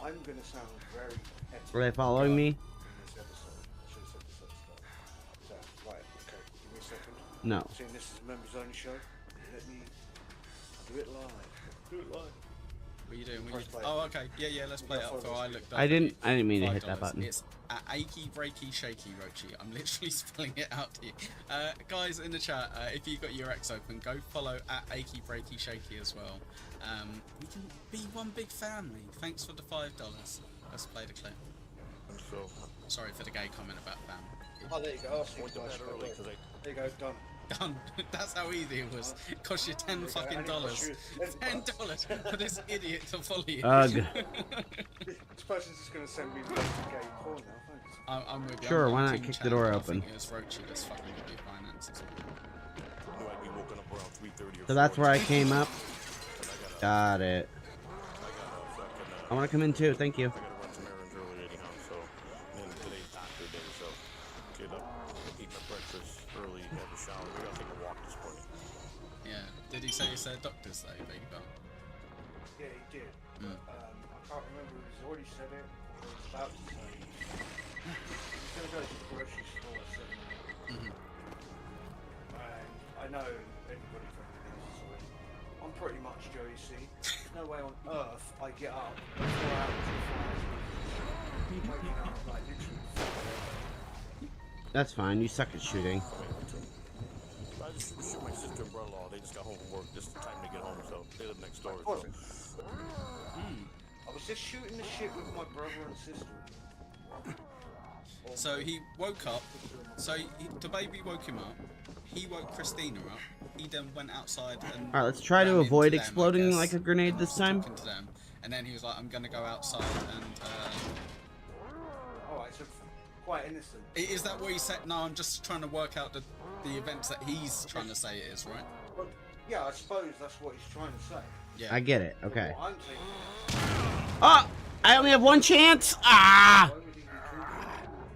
I'm gonna sound very petty Are they following me? in this episode. I should have said this at the start. So, right, okay, give me a second. No. Seeing this is a members only show, let me do it live. What are you doing? Press play. Oh, okay. Yeah, let's play it up before I looked up. I didn't mean to hit that $5. button. It's achy breaky shaky Rochi. I'm literally spelling it out to you. Guys in the chat, if you got your X open, go follow achy breaky shaky as well. We can be one big family. Thanks for the $5. Let's play the clip. So Sorry for the gay comment about family. Oh, there you go. I went to bed early because There you go, done. Done. That's how easy it was. It cost you $10 fucking dollars. $10 for this idiot to follow you. Ugh. This person's just gonna send me the gay porn now, thanks. I'm with you. Sure, I'm why on not Team kick the Chat. door I open? think it was Rochi that's fucking with your finances. I knew I'd be woken up around 3:30 or So that's 4. where I came up. And Got it. I want to come in too. Thank you. I gotta run some errands early anyhow, so then today's doctor day, so get up, eat my breakfast early, have a shower. We gotta take a walk this morning. Yeah. Did he say it's a doctor's day, baby bell? Yeah, he did. Mm. I can't remember if he's already said it or he's about to say it. He's gonna go to the grocery store at 7 a.m. And I know everybody fucking knows this already. I'm pretty much Joey C. There's no way on earth I get up 4 hours before I waking up like literally 4 hours. That's fine. You suck at shooting. I just shoot my sister and brother-in-law. They just got home from work. Just time to get home, so they live next door. Was So. it? I was just shooting the shit with my brother and sister. So he woke up. So the baby woke him up. He woke Christina up. He then went outside and. All right, let's try to ran avoid into them, I exploding guess, like a grenade and this was time. talking to them. And then he was like, "I'm gonna go outside and." Alright, so quite innocent. Is that what he said? No, I'm just trying to work out the events that he's trying to say it is, right? Well, yeah, I suppose that's what he's trying to say. Yeah. I get it. Okay. What I'm thinking Oh, I only have one chance. Ah. why would he be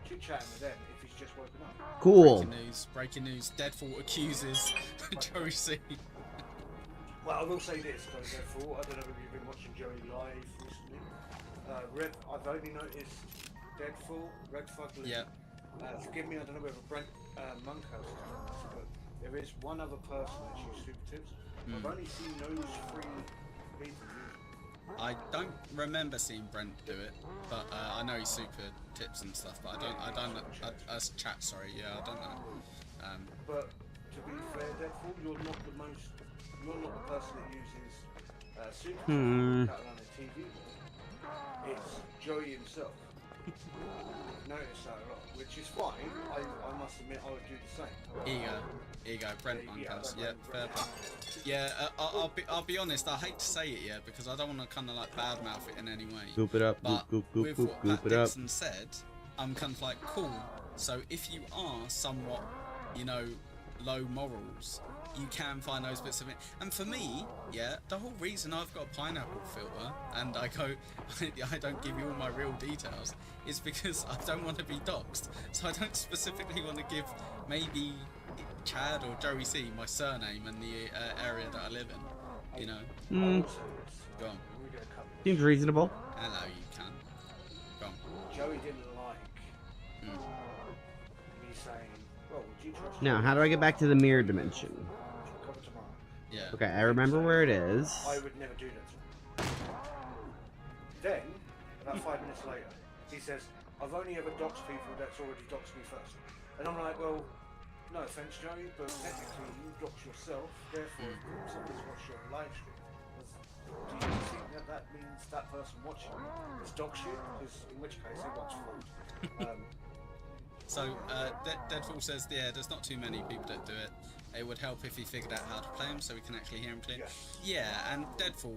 chit-chatting with them if he's just woken up? Cool. Breaking news. Deadfall accuses Joey C. Well, I will say this, though, therefore, I don't know if you've been watching Joey live recently. I've only noticed Deadfall, Red Fugly. Yeah. Forgive me, I don't know whether Brent Monkhouse has done this, but there is one other person that's used super tips. I've only seen those 3 people use it. I don't remember seeing Brent do it, but I know he's super tips and stuff. But I don't. As chat, sorry, yeah, I don't know. But to be fair, Deadfall, you're not the person that uses super tips on a TV. It's Joey himself. I've noticed that a lot, which is fine. I must admit, I would do the same. Ego, Brent Monkhouse. Yeah, fair play. Yeah, I'll be honest. I hate to say it, yeah, because I don't want to kind of like badmouth it in any way. Goop it up. But Goop, goop, with goop, what goop Pat it up. Dixon said, I'm kind of like, cool. So if you are somewhat, you know, low morals, you can find those bits of it. And for me, yeah, the whole reason I've got a pineapple filter and I go, I don't give you all my real details, is because I don't want to be doxxed. So I don't specifically want to give maybe Chad or Joey C my surname and the area that I live in. You know. Go on. Seems reasonable. Hello, you can. Go on. Joey didn't like me saying, well, would you trust Now, how do I get back to the mirror dimension? cover tomorrow? Yeah. Okay, I remember where it is. I would never do that to him. Then, about 5 minutes later, he says, I've only ever doxed people that's already doxed me first. And I'm like, well, no offense, Joey, but technically you dox yourself, therefore if somebody's watched your live stream, do you think that means that person watching has doxed you? Because in which case it was fraud. So, Deadfall says, yeah, there's not too many people that do it. It would help if he figured out how to play him so we can actually hear him clear. Yes. Yeah, and Deadfall,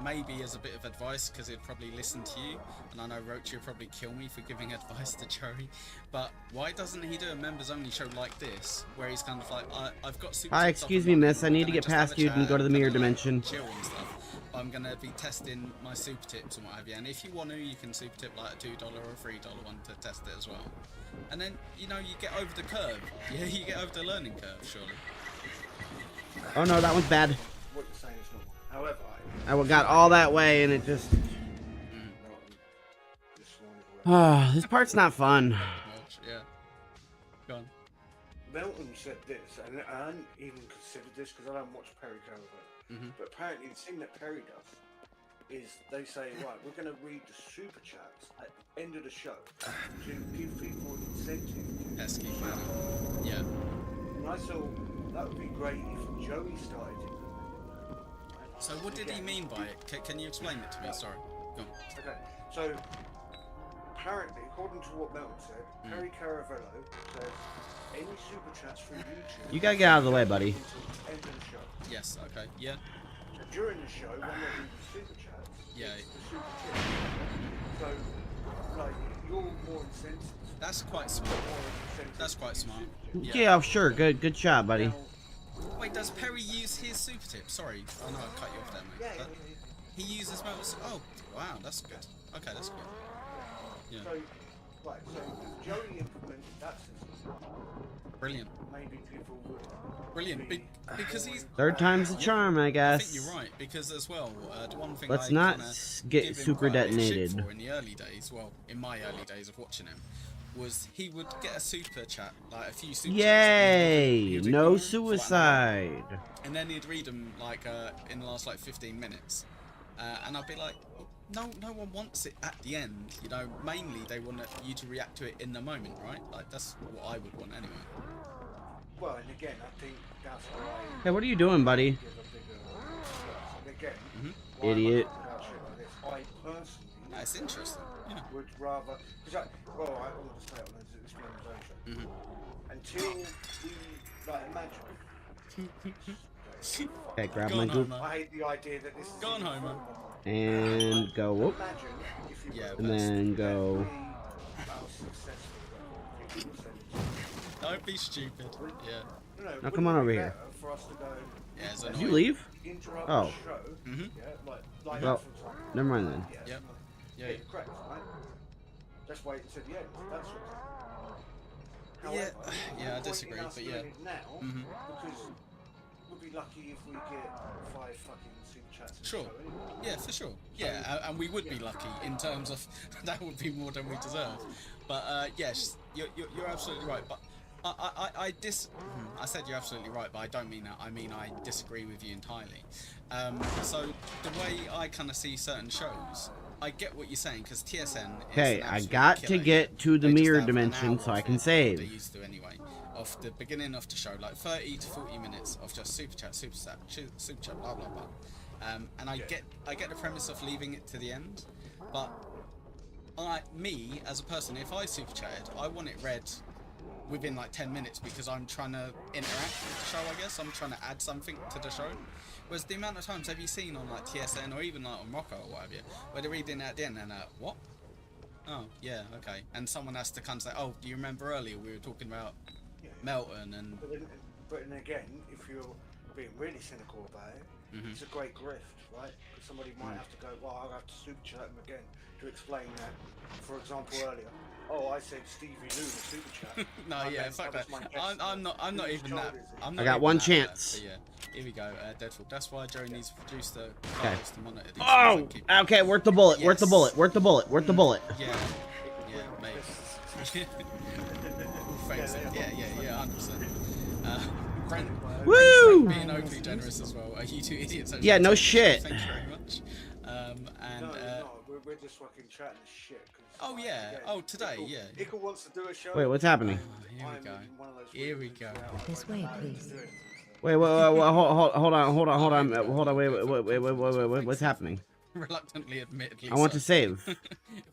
maybe as a bit of advice, because he'd probably listen to you, and I know Roach would probably kill me for giving advice to Joey, but why doesn't he do a members only show like this, where he's kind of like, I've got super Hi, tips excuse off me, and miss. I I'm need to gonna get just have past a you and chat, go to the kinda mirror like dimension. chill and stuff. I'm gonna be testing my super tips and what have you, and if you want to, you can super tip like a $2 or a $3 one to test it as well. And then, you know, you get over the curve. Yeah, you get over the learning curve, surely. Oh no, that one's bad. What you're saying is normal. However, I got all that way and it just... this one is where This part's not fun. Watch, yeah. Go on. Melton said this, and I hadn't even considered this because I don't watch Perry Caravan. But apparently, the thing that Perry does is they say, right, we're going to read the super chats at the end of the show to give people an incentive. Pesky man. Yeah. And I thought that would be great if Joey started it. So what did he mean by it? Can you explain it to me? Sorry. Go on. Okay, so apparently, according to what Melton said, Perry Caravello says any super chats from YouTube. You gotta get out of the way, buddy. Until the end of the show. Yes, okay. Yeah. So during the show, when they do the super chats, Yeah. it's the super chats. So, like, you're more insensitive. That's quite smart. That's quite smart. Yeah, sure. Good job, buddy. Now, Wait, does Perry use his super tip? Sorry, I know I cut you off there, mate. yeah, But he uses most. Oh, wow, that's good. Okay, that's good. Yeah. So, right, so if Joey implemented that system, Brilliant. maybe people would. Brilliant. Because he's. Third time's the charm, I I guess. think you're right, because as well, the one thing Let's I not kinda get give him super quite a bit of shit detonated. for in the early days, well, in my early days of watching him, was he would get a super chat, like a few super chats. Yay! He'd No ignore 'em for like an hour, suicide. and then he'd read them like in the last like 15 minutes, and I'd be like, no one wants it at the end. You know, mainly they want you to react to it in the moment, right? Like that's what I would want anyway. Well, and again, I think that's why. Hey, what are you doing, buddy? Give a bigger. And again, Mm-hmm. why Idiot. I'm about shit like this, I personally That's interesting. Yeah. would rather, because I always say on this Men's Own show, Mm-hmm. until we like imagine. Okay, grab Go my on, goop. Homer. I hate the idea that this is Go on, Homer. And go whoop. Imagine if you Yeah, were And then go. successful. Don't be stupid. Yeah. Now come on over here. For us to go Yeah, it's Did annoying. you leave? interrupt Oh. the show. Mm-hmm. Yeah, like Well, that, for example. never mind then. Yeah, Yep. yeah, Yeah. you're correct, right? Just wait until the end. That's what. Yeah, However, yeah, I the point disagree, in us but doing yeah. it now, Mhm. because we'll be lucky if we get 5 fucking super chats. in the Sure. show anyway. Yeah, for sure. Yeah, and we would be lucky in terms of that would be more than we deserve. But yes, you're absolutely right. But I said you're absolutely right, but I don't mean that. I mean I disagree with you entirely. So the way I kind of see certain shows, I get what you're saying because TSN. Is Okay, an I absolute got to killer. get to the They just mirror have an dimension hour so I of can it, save. They used to anyway. Of the beginning of the show, like 30 to 40 minutes of just super chat, blah blah blah. And I get the premise of leaving it to the end, but me as a person, if I super chatted, I want it read within like 10 minutes because I'm trying to interact with the show. I guess I'm trying to add something to the show. Whereas the amount of times have you seen on like TSN or even like on Rocco or whatever, where they're reading at the end and what? Oh yeah, okay. And someone has to kind of say, oh, do you remember earlier we were talking about Melton and But then again, if you're being really cynical about it, it's a great grift, right? Because somebody might have to go, well, I'll have to super chat them again to explain that. For example, earlier, oh, I said Stevie Lou in a super chat. no, And yeah, then fuck was that. my guess I'm not Whose even that. child is it? I'm not I got even one that chance. bad, but yeah, here we go. Deadpool. That's why Joe needs to produce the Okay. files to monitor these Oh, things and keep- okay, worth the bullet, worth the Yes. bullet, worth the bullet, worth the bullet. Yeah, mate. Thanks. Yeah, 100%. Brent, Woo! being overly generous as well. Are you two idiots? Actually? Yeah, no shit. Thank you very much. And No, we're just fucking chatting shit. 'Cause, oh yeah, again, oh today, Ickle- yeah. Ickle wants to do a show. Wait, what's happening? Here we I'm go. in one of those Here we weeks go. where I This don't way, know how to please. do it. Wait, hold on, wait, what's happening? Reluctantly, admittedly. I want to so. save.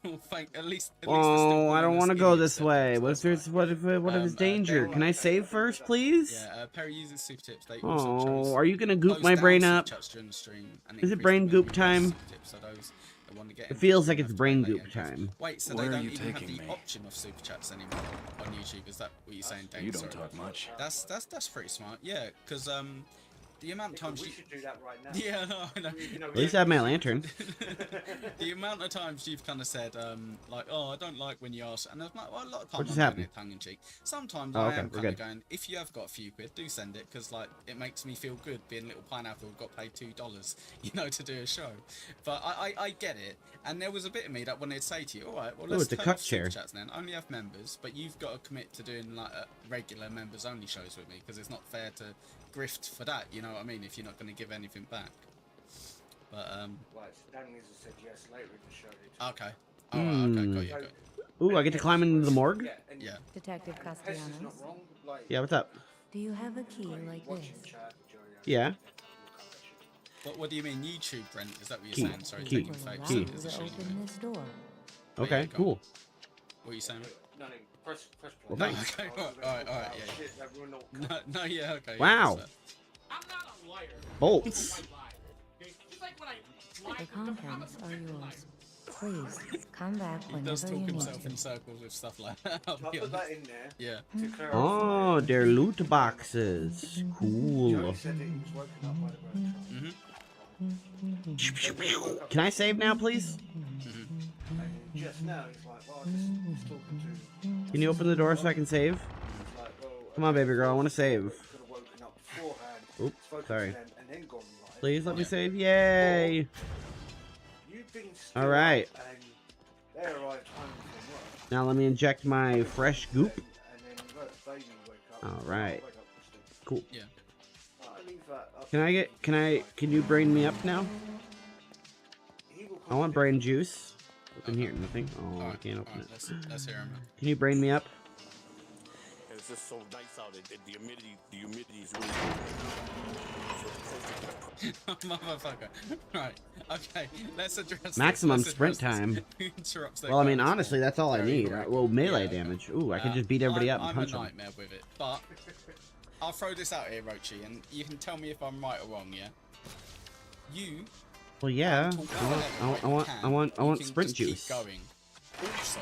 Well, at least Oh, I don't want to go this way. What What if there's, what if there's danger? Can I save first, please? Yeah, Perry uses super tips. They Oh, are you gonna goop my brain up? Is it brain goop time? It feels like it's brain goop time. Wait, so Where they are don't you even have taking the me? option of super chats anymore on YouTube? Is that what you're saying, Dave? You don't Sorry. talk much. That's pretty smart. Yeah, because the amount of times We you should do that right now. yeah, no, I know. You know, At least I have my lantern. The amount of times you've kind of said, like, oh, I don't like when you ask, and there's like, well, a lot of times What just I'm happened? doing it tongue in cheek. Sometimes Oh, I okay, am we're kind of good. going, if you have got a few quid, do send it, because like it makes me feel good being a little pineapple who got paid $2, you know, to do a show. But I get it, and there was a bit of me that wanted to say to you, all right, well, let's it's a turn cuck off super chair. chats then. Only have members, but you've got to commit to doing like regular members only shows with me, because it's not fair to grift for that, you know what I mean, if you're not going to give anything back. But Right, Dan Lisa said yes later in the show. okay, alright, okay, got you. Ooh, I get to climb into the morgue? Yeah, and Yeah. Detective Hess is Castellanos, not wrong. Like, Yeah, what's up? do you have a key like watching this? chat, Joey, Yeah. What do you mean YouTube, Brent? Is that what you're Key, saying? Sorry, key, taking Will fake. allow key. you to open this door. Okay, you go. cool. What are you saying? No, press play. Well, No, thanks. okay, alright, yeah. Shit, that we're not- No, yeah, okay. Wow. Yeah, I'm not a liar. Bolts. White lie. Okay? Just like when I lied The to them, contents I'm are a liar. yours. Please, come back he does whenever talk you need himself to. in circles with stuff like that. I'll I be put honest. that in there Yeah. to clarify. Oh, they're loot boxes. Cool. Joey said that he was woken up by the grandchild. Can I save now, please? And just now he's like, well, I just was talking to. Can you open the door so I can save? He's like, well, Come on, baby girl, I want to save. could have woken up beforehand. Oops, spoken sorry. to them, and then gone live. Please let me save. Yay! You've been still All right. up and they arrived home from work. Now let me inject my fresh goop. And then let the baby wake up. All right. Wake up and sleep. Cool. Yeah. I'll leave that up Can to I you. get? Can you brain me up now? He will I want brain juice. What's in here? Nothing. Oh, I can't open it. Let's hear him. Can you brain me up? And it's just so nice out. The humidity is really Motherfucker. Right. Okay. Let's address Maximum this. sprint time. Who interrupts their Well, I mean, guns honestly, that's all I very need. correct. Well, melee Yeah. damage. Ooh, I can just beat everybody up and punch I'm a them. nightmare with it, but I'll throw this out here, Rochi, and you can tell me if I'm right or wrong. Yeah. You. Well, yeah. I want sprint just keep juice. going. Also,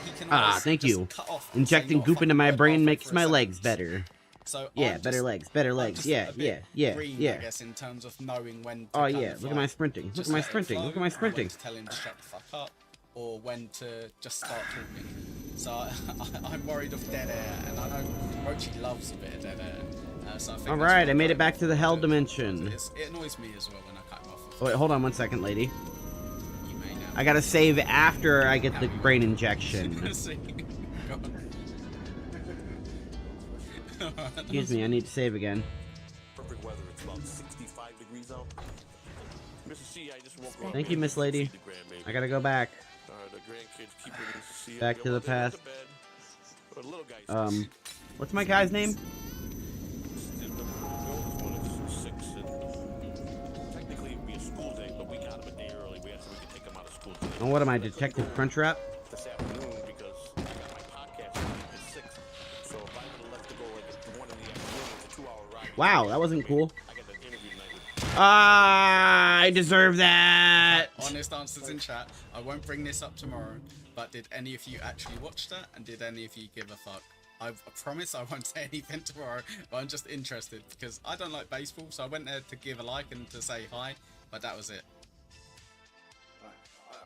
he can Thank just you. cut off and Injecting say, "Not goop into my fucking brain worth it makes for a my second." legs better. So Yeah, I'm better just- legs, better I'm legs. just Yeah, a bit yeah, green, yeah. I guess in terms of knowing when. To Oh kind yeah, of, look at my sprinting. Look just at my let it sprinting. flow, Look at my or sprinting. when to tell him to shut the fuck up, or when to just start talking. So I'm worried of dead air, and I know Rochi loves a bit of dead air. So I think All that's right, why I made don't it back to the hell dimension. It annoys me as well when I cut him off. Oh, wait, hold on one second, lady. You may now. I gotta save after I get the brain injection. See? Go on. Excuse me, I need to save again. perfect weather. It's about 65 degrees out. Mrs. C, I just woke up. Thank you, Miss Lady. I gotta go back. The grandkids keep it in Mrs. C. Back to the past. The little guys. What's my guy's name? The oldest one is 6, and technically it'd be a school day, but we got him a day early. We asked if we could take him out of school today. And what am I, Detective Crunchwrap? This afternoon because I got my podcast at 6. So if I would have left to go like at 1 in the afternoon, it's a 2-hour ride. Wow, that wasn't cool. I got an interview tonight with I deserve that. Honest answers in chat. I won't bring this up tomorrow, but did any of you actually watch that? And did any of you give a fuck? I promise I won't say anything tomorrow, but I'm just interested because I don't like baseball, so I went there to give a like and to say hi, but that was it.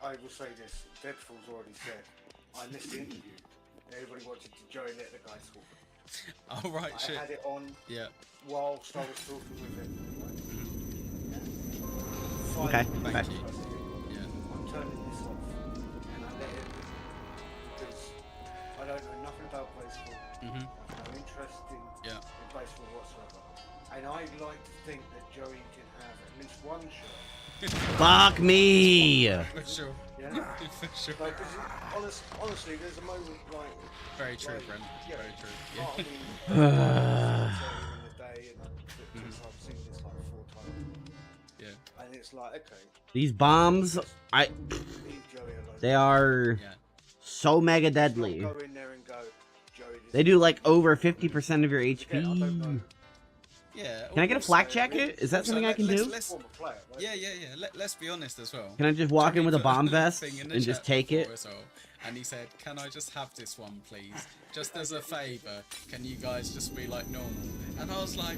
I will say this. Deadfall's already said. I missed the interview. Everybody wanted to Joey let the guy talk. Oh, right, shit. I had it on Yeah. whilst I was talking with him. Okay, Thank back. you. Yeah. I'm turning this off. And I let him because I don't know nothing about baseball. No interest in baseball whatsoever. And I like to think that Joey can have at least one show. Fuck me. For sure. Yeah. For sure. Like, honestly, there's a moment like. Very true, like, Brent. Yeah. Very true. Part of Yeah. me, in the day, and I've seen this like 4 times. Yeah. And it's like, okay. These bombs, leave Joey alone. they are so mega deadly. Go in there and go, Joey. They do like over 50% of your HP. Yeah. Can I get a flak jacket? Is that something I can do? Yeah. Let's be honest as well. Can I just walk in with a Johnny bomb put a vest thing in the and just chat take it? before as well, and he said, "Can I just have this one, please? Just as a favor. Can you guys just be like normal?" And I was like,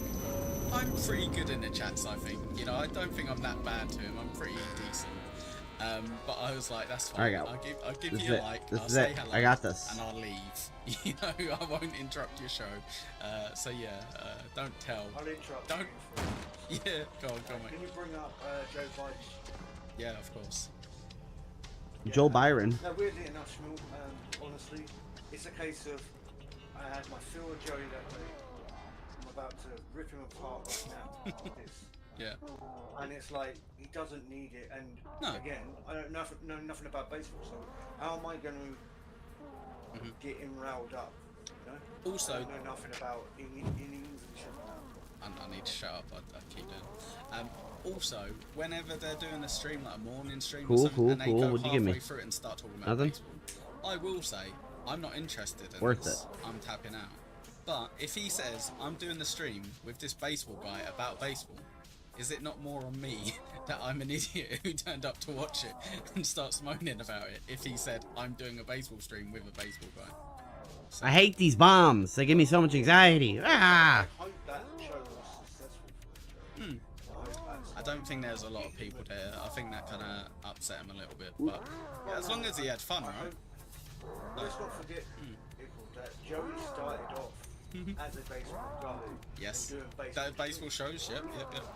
"I'm pretty good in the chats, I think. You know, I don't think I'm that bad to him. I'm pretty decent." But I was like, "That's fine. Alright, I'll give this you is a like. This I'll is say it. hello. I got this. And I'll leave. You know, I won't interrupt your show. So yeah, don't tell. I'll interrupt. Don't. Yeah, go on, mate. Can you bring up Joe Biden? Yeah, of course. Joel Byron. No, weirdly enough, Shmuel, honestly, it's a case of I had my fill of Joey that day. I'm about to rip him apart right now. Like this. Yeah. And it's like he doesn't need it. And again, I don't know nothing about baseball, so how am I going to get him riled up? You know? Also, I don't know nothing about innings and shit like that. I need to shut up. I keep doing. Also, whenever they're doing a stream, like a morning stream or something, and they go What'd you give me? halfway through it and start talking about Nothing? baseball, I will say I'm not interested in Worth this. it. I'm tapping out. But if he says I'm doing the stream with this baseball guy about baseball, is it not more on me that I'm an idiot who turned up to watch it and starts moaning about it? If he said I'm doing a baseball stream with a baseball guy. So, I hate these bombs. They give me so much anxiety. Ah! I hope that show was successful for him. I don't think there's a lot of people there. I think that kind of upset him a little bit. But yeah, as long as he had fun, right? Let's not forget, people, that Joey started off as a baseball guy. Yes. And doing Baseball shows, yep.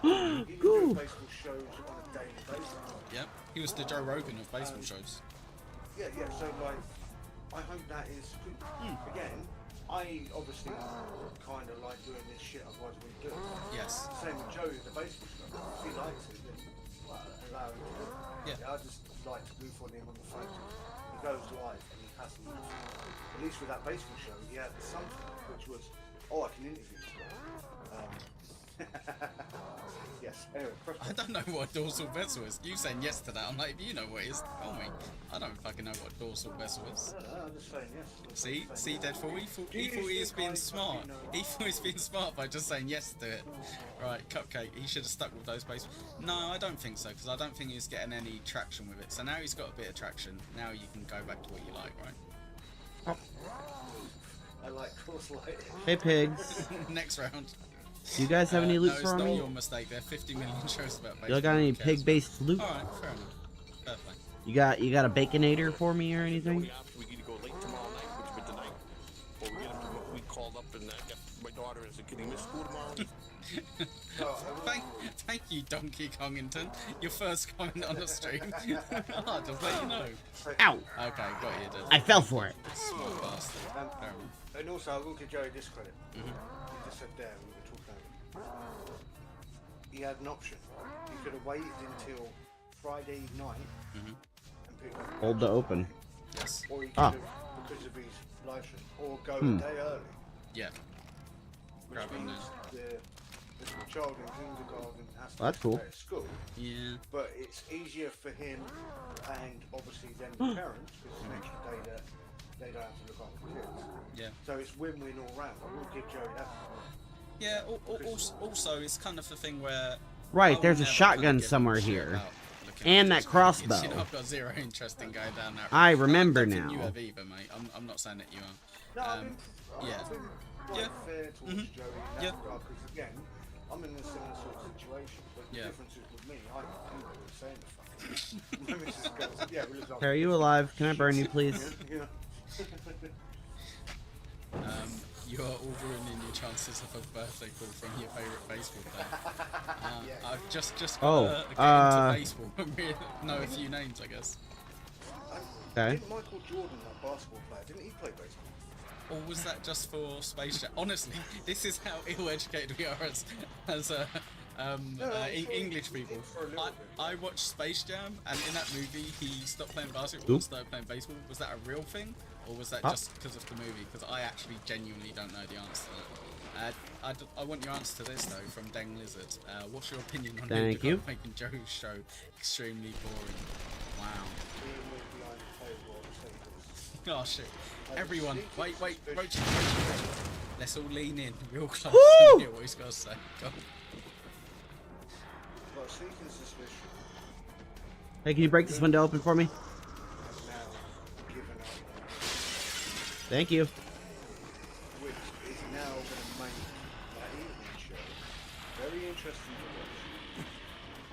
He was doing baseball shows on a daily basis. Yep. He was the Joe Rogan of baseball shows. Yeah, so like, I hope that is good. Again, I obviously kind of like doing this shit, otherwise we do it. Yes. Same with Joey, the baseball show. If he likes it, then allow him to do it. Yeah. I just like to goof on him on the phone. He goes live and he has to. At least with that baseball show, he had something which was, oh, I can interview this guy. Yes. Anyway, I don't know what a dorsal vessel is. You saying yes to that? I'm like, if you know what it is, tell me. I don't fucking know what a dorsal vessel is. I don't know, I'm just saying yes. See, Deadfall. He thought he was being smart. He thought he was being smart by just saying yes to it. Right, Cupcake. He should have stuck with those base. No, I don't think so, because I don't think he was getting any traction with it. So now he's got a bit of traction. Now you can go back to what you like, right? I like cross lighting. Hey, pigs. Next round. Do you guys have any loot no, for it's me? not your mistake. There are 50 million shows about baseball. You got any pig-based loot? Alright, fair enough. Fair play. You got a baconator for me or anything? We either go late tomorrow night, which will be tonight, or we get him to, we called up and got my daughter and said, can he miss school tomorrow? Thank you, Donkey Kongington. Your first comment on the stream. Hard to let you know. Ow! Okay, got you, dude. I fell for it. Small bastard. Fair enough. And also, I will give Joey this credit. Mm-hmm. He just said there, we were talking about. He had an option. He could have waited until Friday night and picked up. Hold the open. Yes. Or he could have, because of his live stream, or go a day early. Yeah. Which Grab him means the child in kindergarten has to That's cool. stay at school. Yeah. But it's easier for him and obviously then the parents, because it's an extra day that they don't have to look after the kids. Yeah. So it's win-win all round. I will give Joey that. Yeah, also, it's kind of the thing where... Right, I there's would a never shotgun kind of give somewhere a shit here. about looking And at that kids. crossbow. You know, I've got zero interest in going down that route. I remember don't think now. you have either, mate. I'm not saying that you are. No, I've been yeah. fair towards Joey in that regard, because again, I'm in a similar sort of situation, but the difference is with me, I don't know what I'm saying the fucking my missus goes, yeah, we live on. Hey, are you alive? Can I burn you, please? Yeah. You are all ruining your chances of a birthday call from your favourite baseball player. I've just got to get into baseball and know a few names, I guess. Okay. Didn't Michael Jordan, that basketball player, didn't he play baseball? Or was that just for Space Jam? Honestly, this is how ill-educated we are as English people. I watched Space Jam, and in that movie, he stopped playing basketball and started playing baseball. Was that a real thing, or was that just because of the movie? Because I actually genuinely don't know the answer to that. I want your answer to this, though, from Dang Lizard. What's your opinion on making Joe's show extremely boring? Wow. Oh, shit. Everyone, wait, Roach. Let's all lean in real close and hear what he's got to say. Go on. Hey, can you break this window open for me? Thank you. Which is now going to make that evening show very interesting to watch.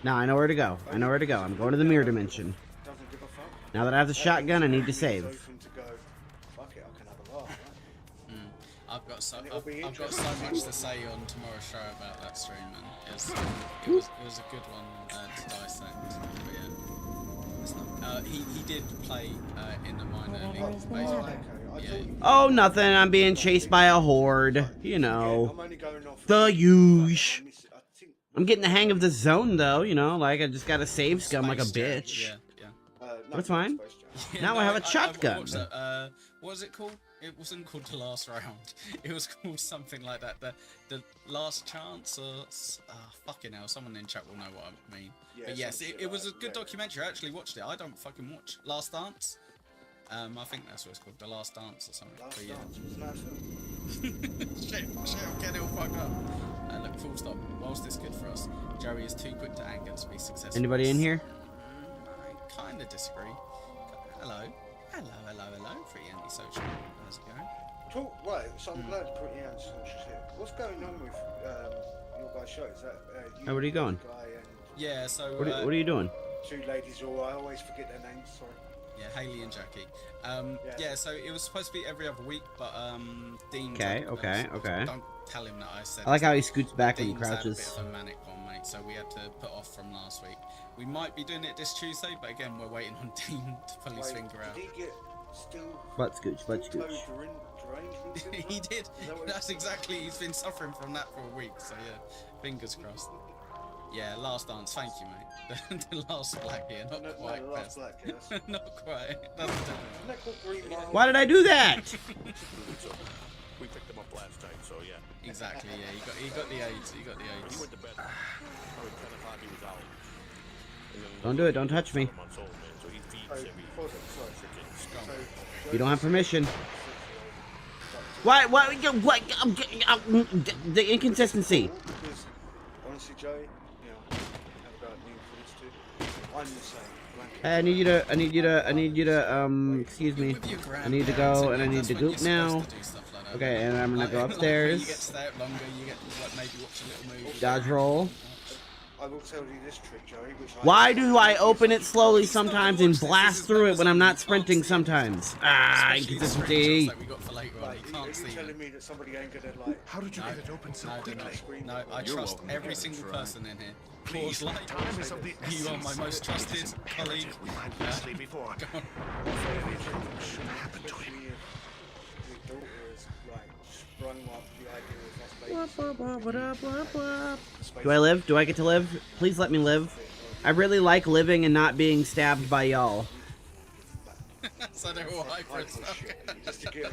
Now I know where to go. I'm going to the mirror dimension. Doesn't give a fuck. Now that I have the shotgun, I need to save. I've got so much to say on tomorrow's show about that stream, and it was a good one to dissect. But yeah, it's not, he did play in the minor league baseball. Yeah. Oh, nothing. I'm being chased by a horde. You know, the huge. I'm getting the hang of the zone, though. You know, like I just gotta save scum like a bitch. Yeah. But it's fine. Now I have a shotgun. What was it called? It wasn't called The Last Round. It was called something like that. The Last Chance, or fucking hell, someone in chat will know what I mean. Yeah, but yes, it was a good documentary. I actually watched it. I don't fucking watch Last Dance. I think that's what it's called, The Last Dance or something. But yeah. shit, I'm getting all fucked up. Look, full stop. Whilst it's good for us, Joey is too quick to anger to be successful. Anybody in here? I kind of disagree. Hello, pretty antisocial. How's it going? Right, so I'm glad pretty antisocial here. What's going on with your guys' show? Is that you? Where are you going? Yeah, so what are you doing? Two ladies, or I always forget their names. Sorry. Yeah, Haley and Jackie. Yeah, so it was supposed to be every other week, but Dean. Okay. Don't tell him that I said. I like how he scoots back and Dean's crouches. had a bit of a manic one, mate, so we had to put off from last week. We might be doing it this Tuesday, but again, we're waiting on Dean to pull his finger out. Did he get still? Butt scooch. He did. That's exactly. He's been suffering from that for a week. So yeah, fingers crossed. Yeah, last dance. Thank you, mate. The last black here, not quite. No, the last black, yes. Not quite. That's Isn't that called Green Mile? Why did I do that? We picked him up last night, so yeah. exactly. Yeah, he got the AIDS. He got the He AIDS. went to bed. Probably 10 o'clock he was out. And then Don't do it. Don't touch me. 7 months old, man, so he feeds every You don't have permission. What? The inconsistency. Because, honestly, Joey, you know, have about new foods too. I'm the same. Hey, I need you to, excuse me. I need to go and I need to goop now. Okay, and I'm gonna go upstairs. You get to stay up longer, you get to like, maybe watch a little movie. Dodge roll. I will tell you this trick, Joey, which Why do I open it slowly sometimes and blast through it when I'm not sprinting sometimes? Ah, inconsistency. Like we got for later on. You can't see. telling me that somebody ain't gonna like. How did you get it open so quickly? No, I trust every single person in here. Please, like, you are my most trusted colleague. We might be asleep before. Go on. Should happen to him. Your daughter has like sprung up the idea of us babies. Do I live? Do I get to live? Please let me live. I really like living and not being stabbed by y'all. So they're all hybrids. Just to get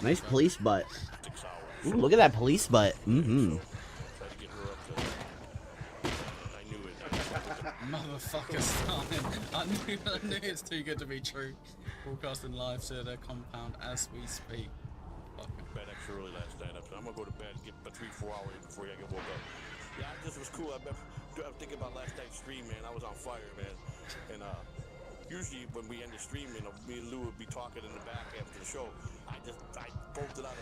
Nice police butt. Ooh, look at that police butt. Mm-hmm. Motherfucker starting. I knew it's too good to be true. Broadcasting live to the compound as we speak. Bed extra early last night. I'm gonna go to bed, get about 3-4 hours before I get woke up. Yeah, this was cool. I'm thinking about last night's stream, man. I was on fire, man. And usually when we end the stream, you know, me and Lou would be talking in the back after the show. I bolted out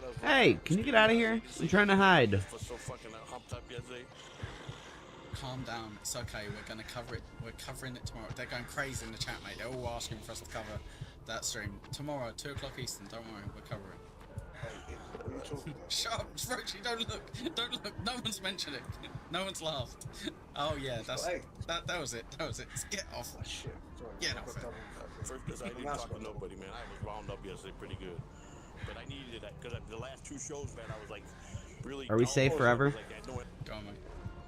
of. Hey, can you get out of here? I'm trying to hide. I was so fucking humped up yesterday. Calm down. It's okay. We're gonna cover it. We're covering it tomorrow. They're going crazy in the chat, mate. They're all asking for us to cover that stream tomorrow, 2 o'clock Eastern. Don't worry, we're covering. Shut up, Roachie, don't look. Don't look. No one's mentioned it. No one's laughed. Oh yeah, that was it. That was it. Get off. Get off. First, because I didn't talk to nobody, man. I was wound up yesterday pretty good. But I needed that because the last 2 shows, man, I was like really. Are we safe forever? Go on, mate.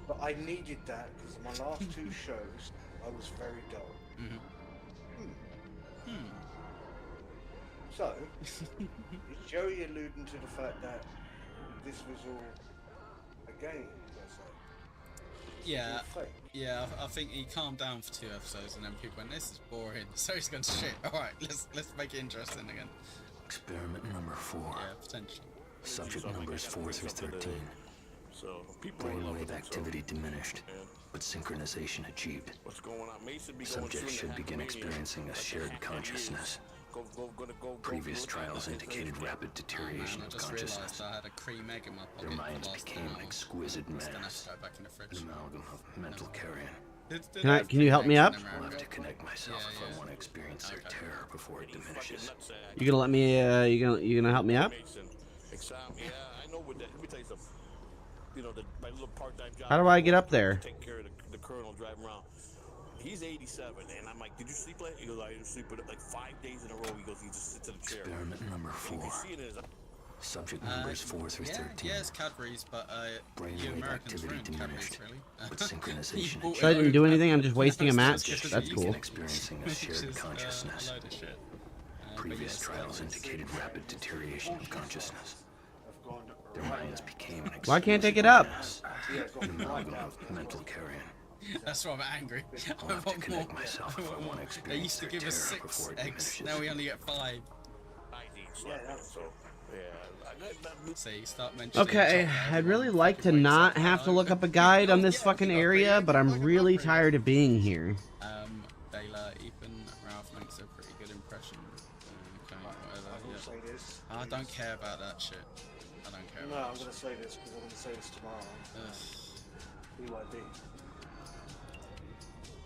But I needed that because my last 2 shows, I was very dull. So, is Joey alluding to the fact that this was all a game, let's say? Yeah, Fake? yeah. I think he calmed down for 2 episodes, and then people went, "This is boring." So he's gone, "Shit. All right, let's make it interesting again." Experiment number 4. Yeah, potentially. Subject numbers 4 through 13. So Brainwave activity diminished, but synchronization achieved. What's going on? Mason be Subject should begin experiencing a shared consciousness. Previous trials indicated rapid deterioration I of just consciousness. realised I had a cream egg in my pocket. Their minds last became an hour. exquisite I'm just gonna have mass, to go back in the fridge. an amalgam of mental carrion. Can you help me up? I'll have to connect myself if I want to experience their terror before it diminishes. You gonna let me? You gonna help me up? Yeah, I know what that. Let me tell you something. You know, my little part-time job. How do I get up there? Take care of the colonel driving around. He's 87, and I'm like, "Did you sleep late?" He goes, "I didn't sleep for like 5 days in a row." He goes, "He just sits in a chair." Experiment number 4. Subject numbers 4 through 13. Yeah, it's Cadbury's, but you Brainwave Americans activity ruined diminished, Cadbury's, really. but synchronization bought So I didn't do anything. I'm just wasting a That's match. just That's you cool. begin experiencing a Which shared is, consciousness. a load of shit. Previous trials indicated rapid deterioration of consciousness. Their minds became an Why can't they get up? mass, an amalgam of mental carrion. That's why I'm angry. I'll have to connect myself if I want to They experience used to their give us terror 6 before it eggs, diminishes. now we only get 5. Yeah, See, start mentioning Okay, chocolate, I'd really everyone like to fucking not wakes up, have to hello. look up a guide on this Yeah, fucking we got area, green, but I'm fucking really got green. tired of being here. Dayla, Ethan, Ralph makes a pretty good impression. Okay, whatever. I will say Yeah. this. I don't care about that shit. I don't care No, about I'm that gonna say this because I'm gonna say this tomorrow. shit. BYD.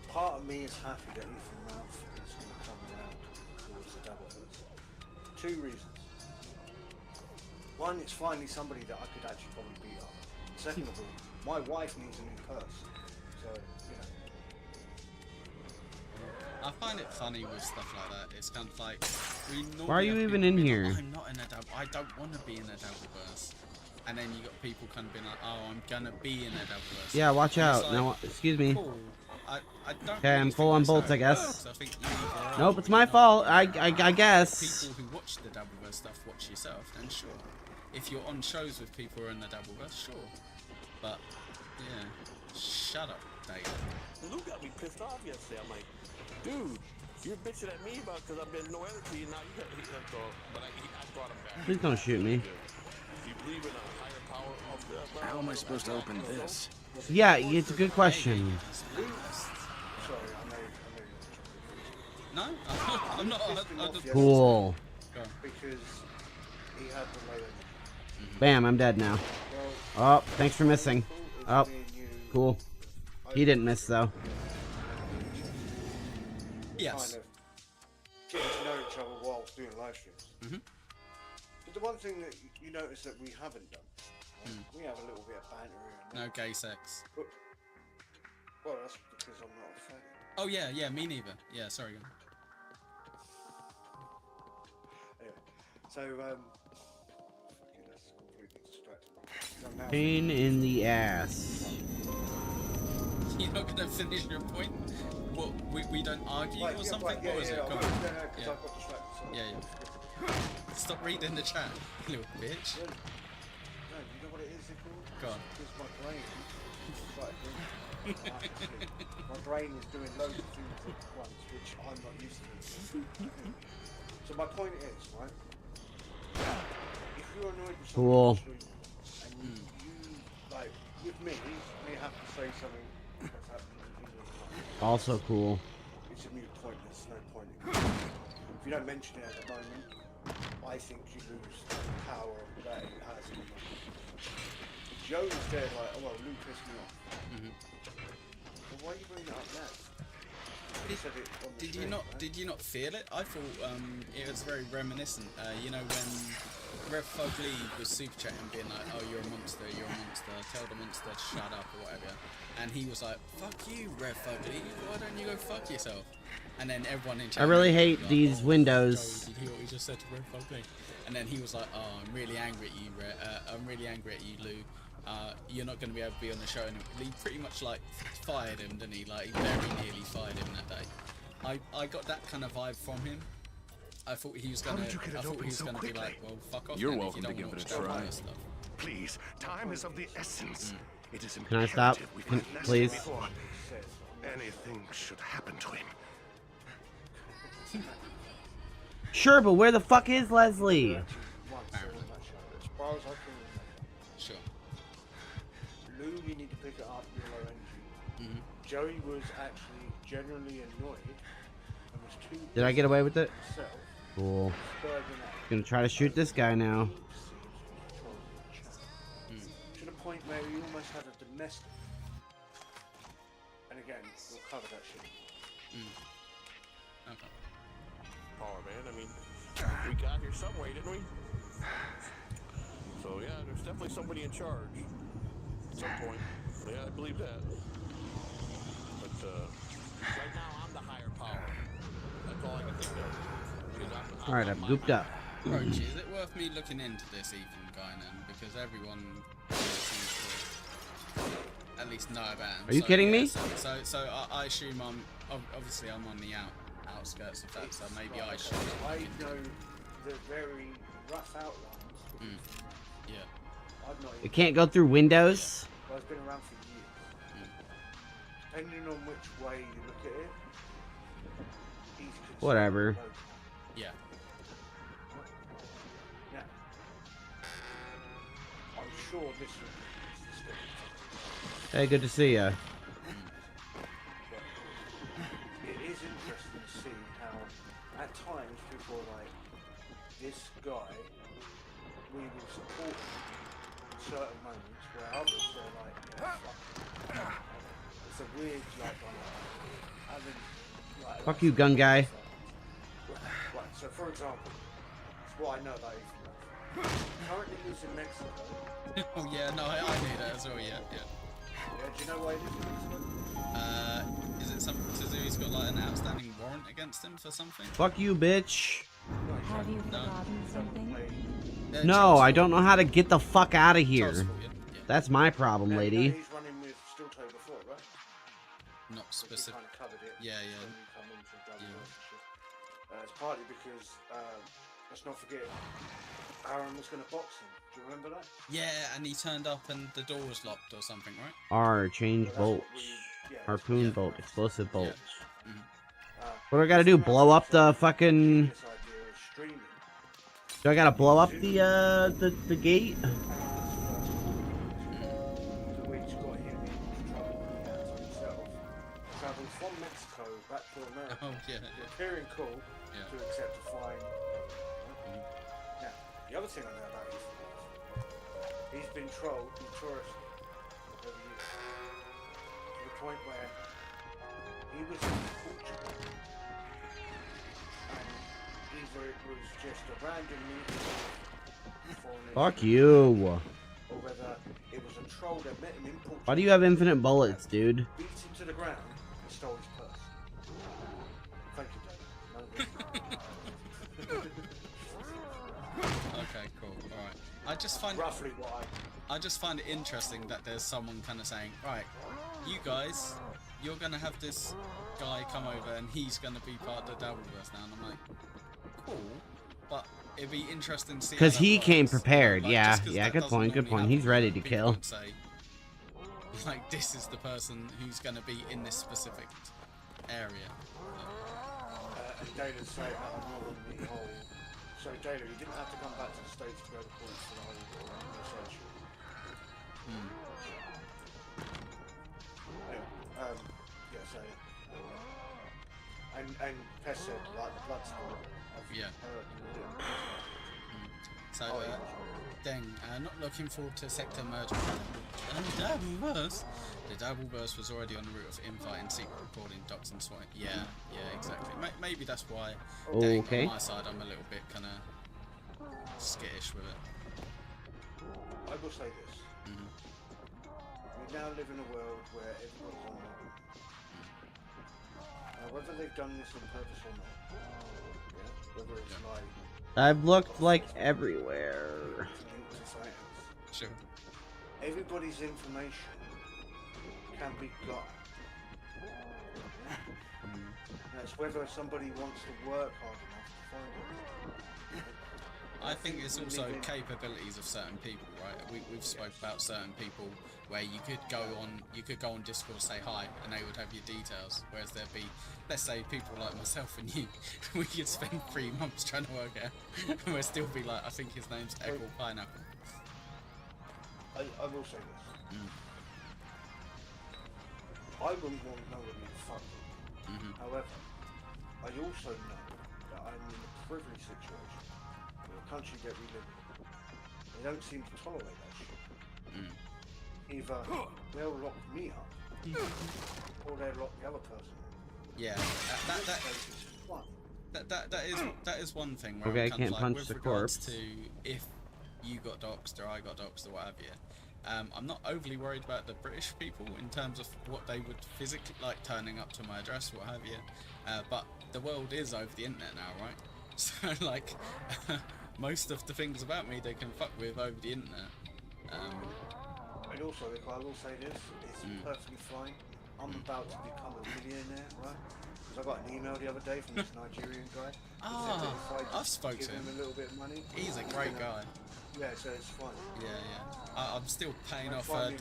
Part of me is happy that Ethan Ralph is gonna come around towards the Dabbleverse. 2 reasons. One, it's finally somebody that I could actually probably beat up. Second of all, my wife needs a new purse. So, you know. I find it funny with stuff like that. It's kind of like we normally Why are you have even people in be here? like, I'm not in a double. I don't want to be in a double verse. and then you got people kind of being like, oh, I'm gonna be in a Dabbleverse. Yeah, watch And it's out. like, Now, excuse me. cool. I don't Okay, really I'm think full on that's bolts, how I it guess. works. I think you either are Nope, it's or my you're not. fault. I guess. People who watch the Dabbleverse stuff watch yourself, then sure. If you're on shows with people who are in the Dabbleverse, sure. But, yeah. Shut up, Dave. Lou got me pissed off yesterday. I'm like, dude, you're bitching at me about because I've been no energy, and now you got but I brought him back. Please don't shoot me. Do you believe in a higher power of the... How am I supposed to open this? Yeah, it's a good question. Sorry, I know. No? I'm not. I don't- Cool. Because he had the low energy. Bam, I'm dead now. Oh, thanks for missing. Oh, cool. He didn't miss though. Yes. Kind of getting to know each other while doing live streams. But the one thing that you notice that we haven't done, we have a little bit of banter here and No gay sex. But, well, that's because I'm not a fan. Oh, yeah, me neither. Yeah, sorry. Anyway, so, fucking that's completely distracting. Pain in the ass. You're not gonna finish your point? What, we don't argue or something? What was it? Come on. Yeah. Stop reading the chat, you little bitch. No, you know what it is, Nicole? Go on. Because my brain is like, my brain is doing loads of things at once, which I'm not used to. So my point is, right? If you're annoyed with something Cool. and you, like, with me, may have to say something that's happening in the Also cool. It's a mute point, there's no point in it. If you don't mention it at the moment, I think you lose the power that it has in the moment. Joe's there like, oh well, Lou pissed me off. Well, why are you bringing that up now? You said it on the Did you stream, not? right? Did you not feel it? I thought it was very reminiscent. You know when Rev Fugly was super chatting, being like, "Oh, you're a monster. You're a monster. Tell the monster to shut up or whatever." And he was like, "Fuck you, Rev Fugly. Why don't you go fuck yourself?" And then everyone in chat. I really hate like, these windows. Joey, did you hear what he just said to Rev Fugly? And then he was like, "Oh, I'm really angry at you, I'm really angry at you, Lou. You're not going to be able to be on the show." And he pretty much like fired him, didn't he? Like he very nearly fired him that day. I got that kind of vibe from him. I thought he was gonna. Be like, "Well, fuck off." You're then, welcome if to you give don't it a watch try. that stuff. Please, time is of the essence. It is Can I stop? imperative we find lessons Please. before anything should happen to him. Sure, but where the fuck is Leslie? As far as I can remember. Sure. Lou, you need to pick it up with low energy. Joey was actually generally annoyed and was too. Did I get away with it? himself, Cool. spurring out. Gonna try to shoot this guy now. To the point where he almost had a domestic. And again, we'll cover that shit. Okay. Power, man. I mean, we got here some way, didn't we? So, yeah, there's definitely somebody in charge at some point. Yeah, I believe that. But, right now, I'm the higher power. That's all I can think of. Because Alright, I'm gooped up. Roach, is it worth me looking into this Ethan guy then? Because everyone seems to at least know about him. Are you kidding me? So I assume obviously I'm on the outskirts of that, so maybe I should. I know the very rough outlines. Yeah. I've not It even, can't go through windows. but it's been around for years. Depending on which way you look at it, he's considered Whatever. local. Yeah. Yeah. I'm sure this will be Hey, good to see ya. it is interesting to see how at times people are like, this guy, we will support him in certain moments, where others are like, yeah, fuck him. It's a weird like having like Fuck you, gun guy. Right, so for example, it's what I know about Ethan. Currently lives in Mexico. Oh yeah, no, I knew that as well. Yeah. Yeah, do you know why he lives in Mexico? Is it something to do? He's got like an outstanding warrant against him for something. Fuck you, bitch. Have you forgotten something? No, I don't know how to get the fuck out of Charles' here. fault, yeah? Yeah. That's my problem, Now, you know lady. he's running with steel toe before, right? Not We specific. kind of covered it. Yeah, yeah. When you come into double Yeah. relationship. It's partly because, let's not forget, Aaron was going to box him. Do you remember that? Yeah, and he turned up and the door was locked or something, right? R, change That's bolts. what yeah, Harpoon Yeah. bolt, explosive Yeah. bolts. Mhm. What do I gotta do? Blow up the fucking... this idea of streaming. Do I gotta blow up the gate? The way he's got him in trouble he has himself. Traveled from Mexico back to America. Oh, yeah. Appearing cool Yeah. to accept a fine. Now, the other thing I know about is he's been trolled, notorious over years, to the point where he was in Portugal, and either it was just a random meeting with foreigners, Fuck you. or whether it was a troll that met him in Portugal. Why do you have infinite bullets, dude? Beat him to the ground and stole his purse. Thank you, David. Okay, cool. All right. I just find Roughly what I just find it interesting that there's someone kind of saying, right, you guys, you're gonna have this guy come over and he's gonna be part of the Dabbleverse now, and I'm like, cool, but it'd be interesting to see. Because how that he came works. prepared. Like, Yeah, just 'cause yeah, that good doesn't point, good normally point. happen, He's ready to people kill. would say, like, this is the person who's gonna be in this specific area. and Dana's saying that I'm not on the whole. So Dana, you didn't have to come back to the States to go to points for the whole research. Anyway, yeah, so and Pest said like the blood sport. Yeah. So, Oh, Deng, not looking forward to sector merger. And Dabbleverse. The Dabbleverse was already on the route of infighting, secret recording, docs and swine. Yeah, exactly. Maybe that's why. Deng, Okay. on my side, I'm a little bit kind of skittish with it. I will say this. We now live in a world where everyone's on mobile. Now, whether they've done this on purpose or not, yeah, whether it's like I've looked like everywhere. linked to something else, Sure. everybody's information can be got. That's whether somebody wants to work hard enough to find it. I think it's also capabilities of certain people, right? We've spoke about certain people where you could go on Discord, say hi, and they would have your details. Whereas there'd be, let's say, people like myself and you, we could spend 3 months trying to work out, and we'd still be like, I think his name's Egg or Pineapple. I will say this. I wouldn't want nobody to fuck me. However, I also know that I'm in a privileged situation in the country that we live in. They don't seem to tolerate that shit. Either they'll lock me up, or they'll lock the other person up. Yeah, that is one thing. Where Okay, it comes can't like, punch with the regards corpse. to if you got doxed or I got doxed or what have you. I'm not overly worried about the British people in terms of what they would physically, like turning up to my address, what have you. But the world is over the internet now, right? So like, most of the things about me they can fuck with over the internet. And also, if I will say this, it's perfectly fine. I'm about to become a millionaire, right? Because I got an email the other day from this Nigerian guy. Oh, He said that if I I've just spoke give to him. a little bit of money. He's a great guy. Yeah, so it's fine. Yeah. I'm still paying off. I'm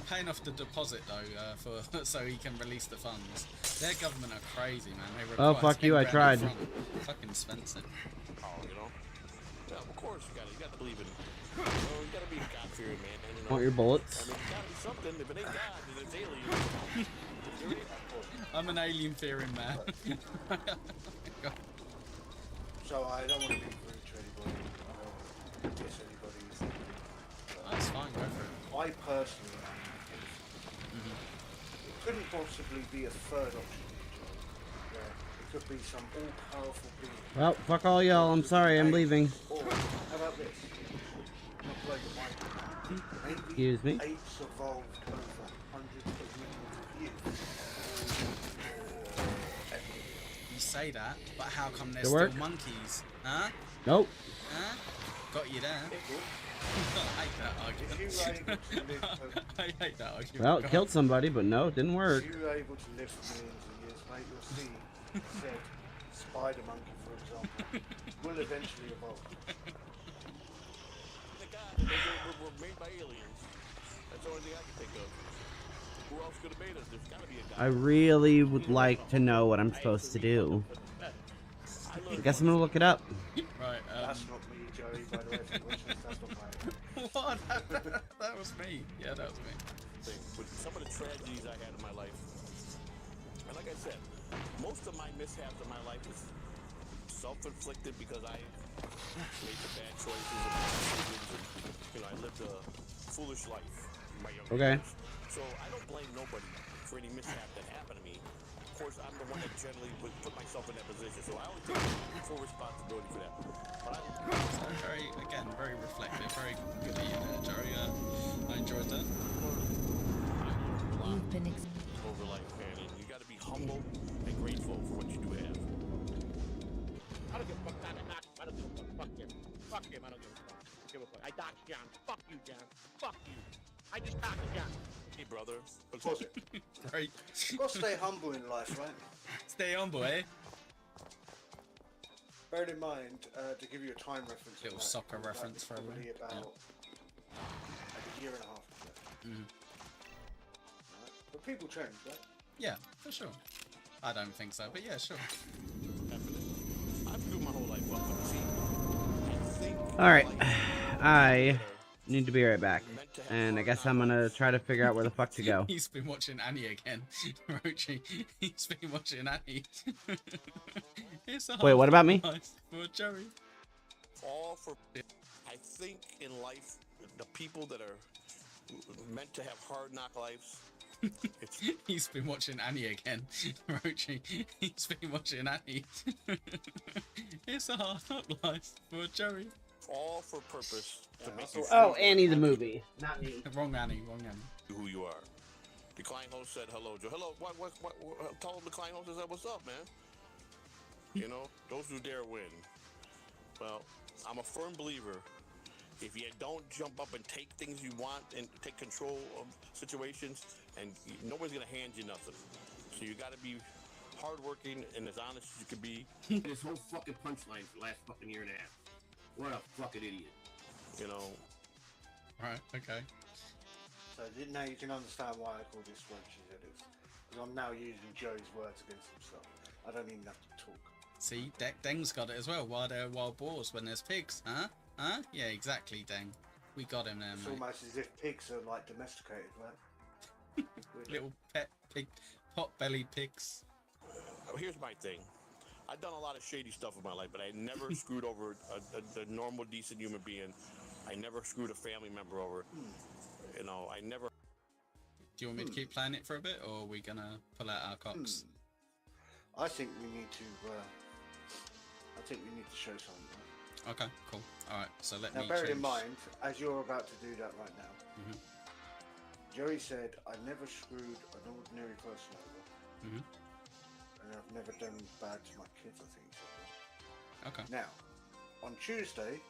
paying off the deposit though, for so he can release the funds. Their government are crazy, man. They Oh, require fuck you, I 10 grand tried. upfront. Fucking expensive. Oh, you know? Yeah, of course you gotta believe in. You gotta be a God-fearing man. You know? Want your bullets? I mean, it's gotta be something. If it ain't God, then it's alien. I'm an alien fearing man. So I don't want to be rude to anybody. I don't diss anybody. That's fine, go for it. I personally am. It couldn't possibly be a third option. Where it could be some all-powerful being. Well, fuck all y'all. I'm sorry, I'm leaving. Or how about this? I'm gonna blow your mind. Maybe Excuse me? apes evolved over hundreds of millions of years. You say that, but how come there's It still work? monkeys? Huh? Nope. Huh? Got you there. I hate that argument. If you were able to live for, I hate that argument. Well, it killed somebody, but no, it didn't work. if you were able to live for millions of years, mate, you'll see said spider monkey, for example, will eventually evolve. The guy were made by aliens. That's the only thing I can think of. Who else could have made us? There's gotta be a guy. I really would like to know what I'm supposed to do. I guess I'm gonna look it up. Right. That's not me, Joey, by the way, if you're watching this, that's not mine. What? That was me. Yeah, that was me. With some of the tragedies I had in my life, and like I said, most of my mishaps in my life is self-inflicted because I made some bad choices and bad decisions, and you know, I lived a foolish life in my younger years. So I don't blame nobody for any mishap that happened to me. Of course, I'm the one that generally would put myself in that position, so I always take full responsibility for that. But So very, again, very reflective, very good of you there, Jerry. I enjoyed that. You've been over life, man, and you got to be humble and grateful for what you do have. I don't give a fuck. I don't give a fuck. Fuck him. Fuck him. I don't give a fuck. I doxed John. Fuck you, John. Fuck you. I just doxed John. Hey, brother. Pause it. Right. You've got to stay humble in life, right? Stay humble, eh? Bear in mind, to give you a time reference. Little soccer reference for everyone. Probably about a year and a half ago. Right? But people change, right? Yeah, for sure. I don't think so, but yeah, sure. I've been my whole life welcome. See, Alright, I need to be right back. And I guess I'm gonna try to figure out where the fuck to go. He's been watching Annie again. Rochi, he's been watching Annie. It's a Wait, what about me? life for Joey. All for. I think in life, the people that are meant to have hard knock lives. He's been watching Annie again. Rochi, he's been watching Annie. It's a hard knock life for Joey. All for purpose to make you Oh, Annie the movie, not me. Wrong Annie, wrong Annie. who you are. The client host said hello, Joe. Hello, what told the client host, I said, what's up, man? You know, those who dare win. Well, I'm a firm believer. If you don't jump up and take things you want and take control of situations, and nobody's gonna hand you nothing. So you gotta be hardworking and as honest as you can be. This whole fucking punchline for the last fucking year and a half. What a fucking idiot. You know. Right, okay. So now you can understand why I call this one as it is. Because I'm now using Joey's words against himself. I don't even have to talk. See, Deng's got it as well. Why there are wild boars when there's pigs, huh? Huh? Yeah, exactly, Deng. We got him there, It's mate. almost as if pigs are like domesticated, right? Little pet pig, pot-bellied pigs. Here's my thing. I've done a lot of shady stuff in my life, but I never screwed over a normal, decent human being. I never screwed a family member over. You know, I never... Do you want me to keep playing it for a bit, or are we gonna pull out our cocks? I think we need to. Show something. Right? Okay, cool. All right, so let me. Now, bear change. in mind, as you're about to do that right now, Joey said, "I never screwed an ordinary person over, and I've never done bad to my kids." I think he said that. Okay. Now, on Tuesday,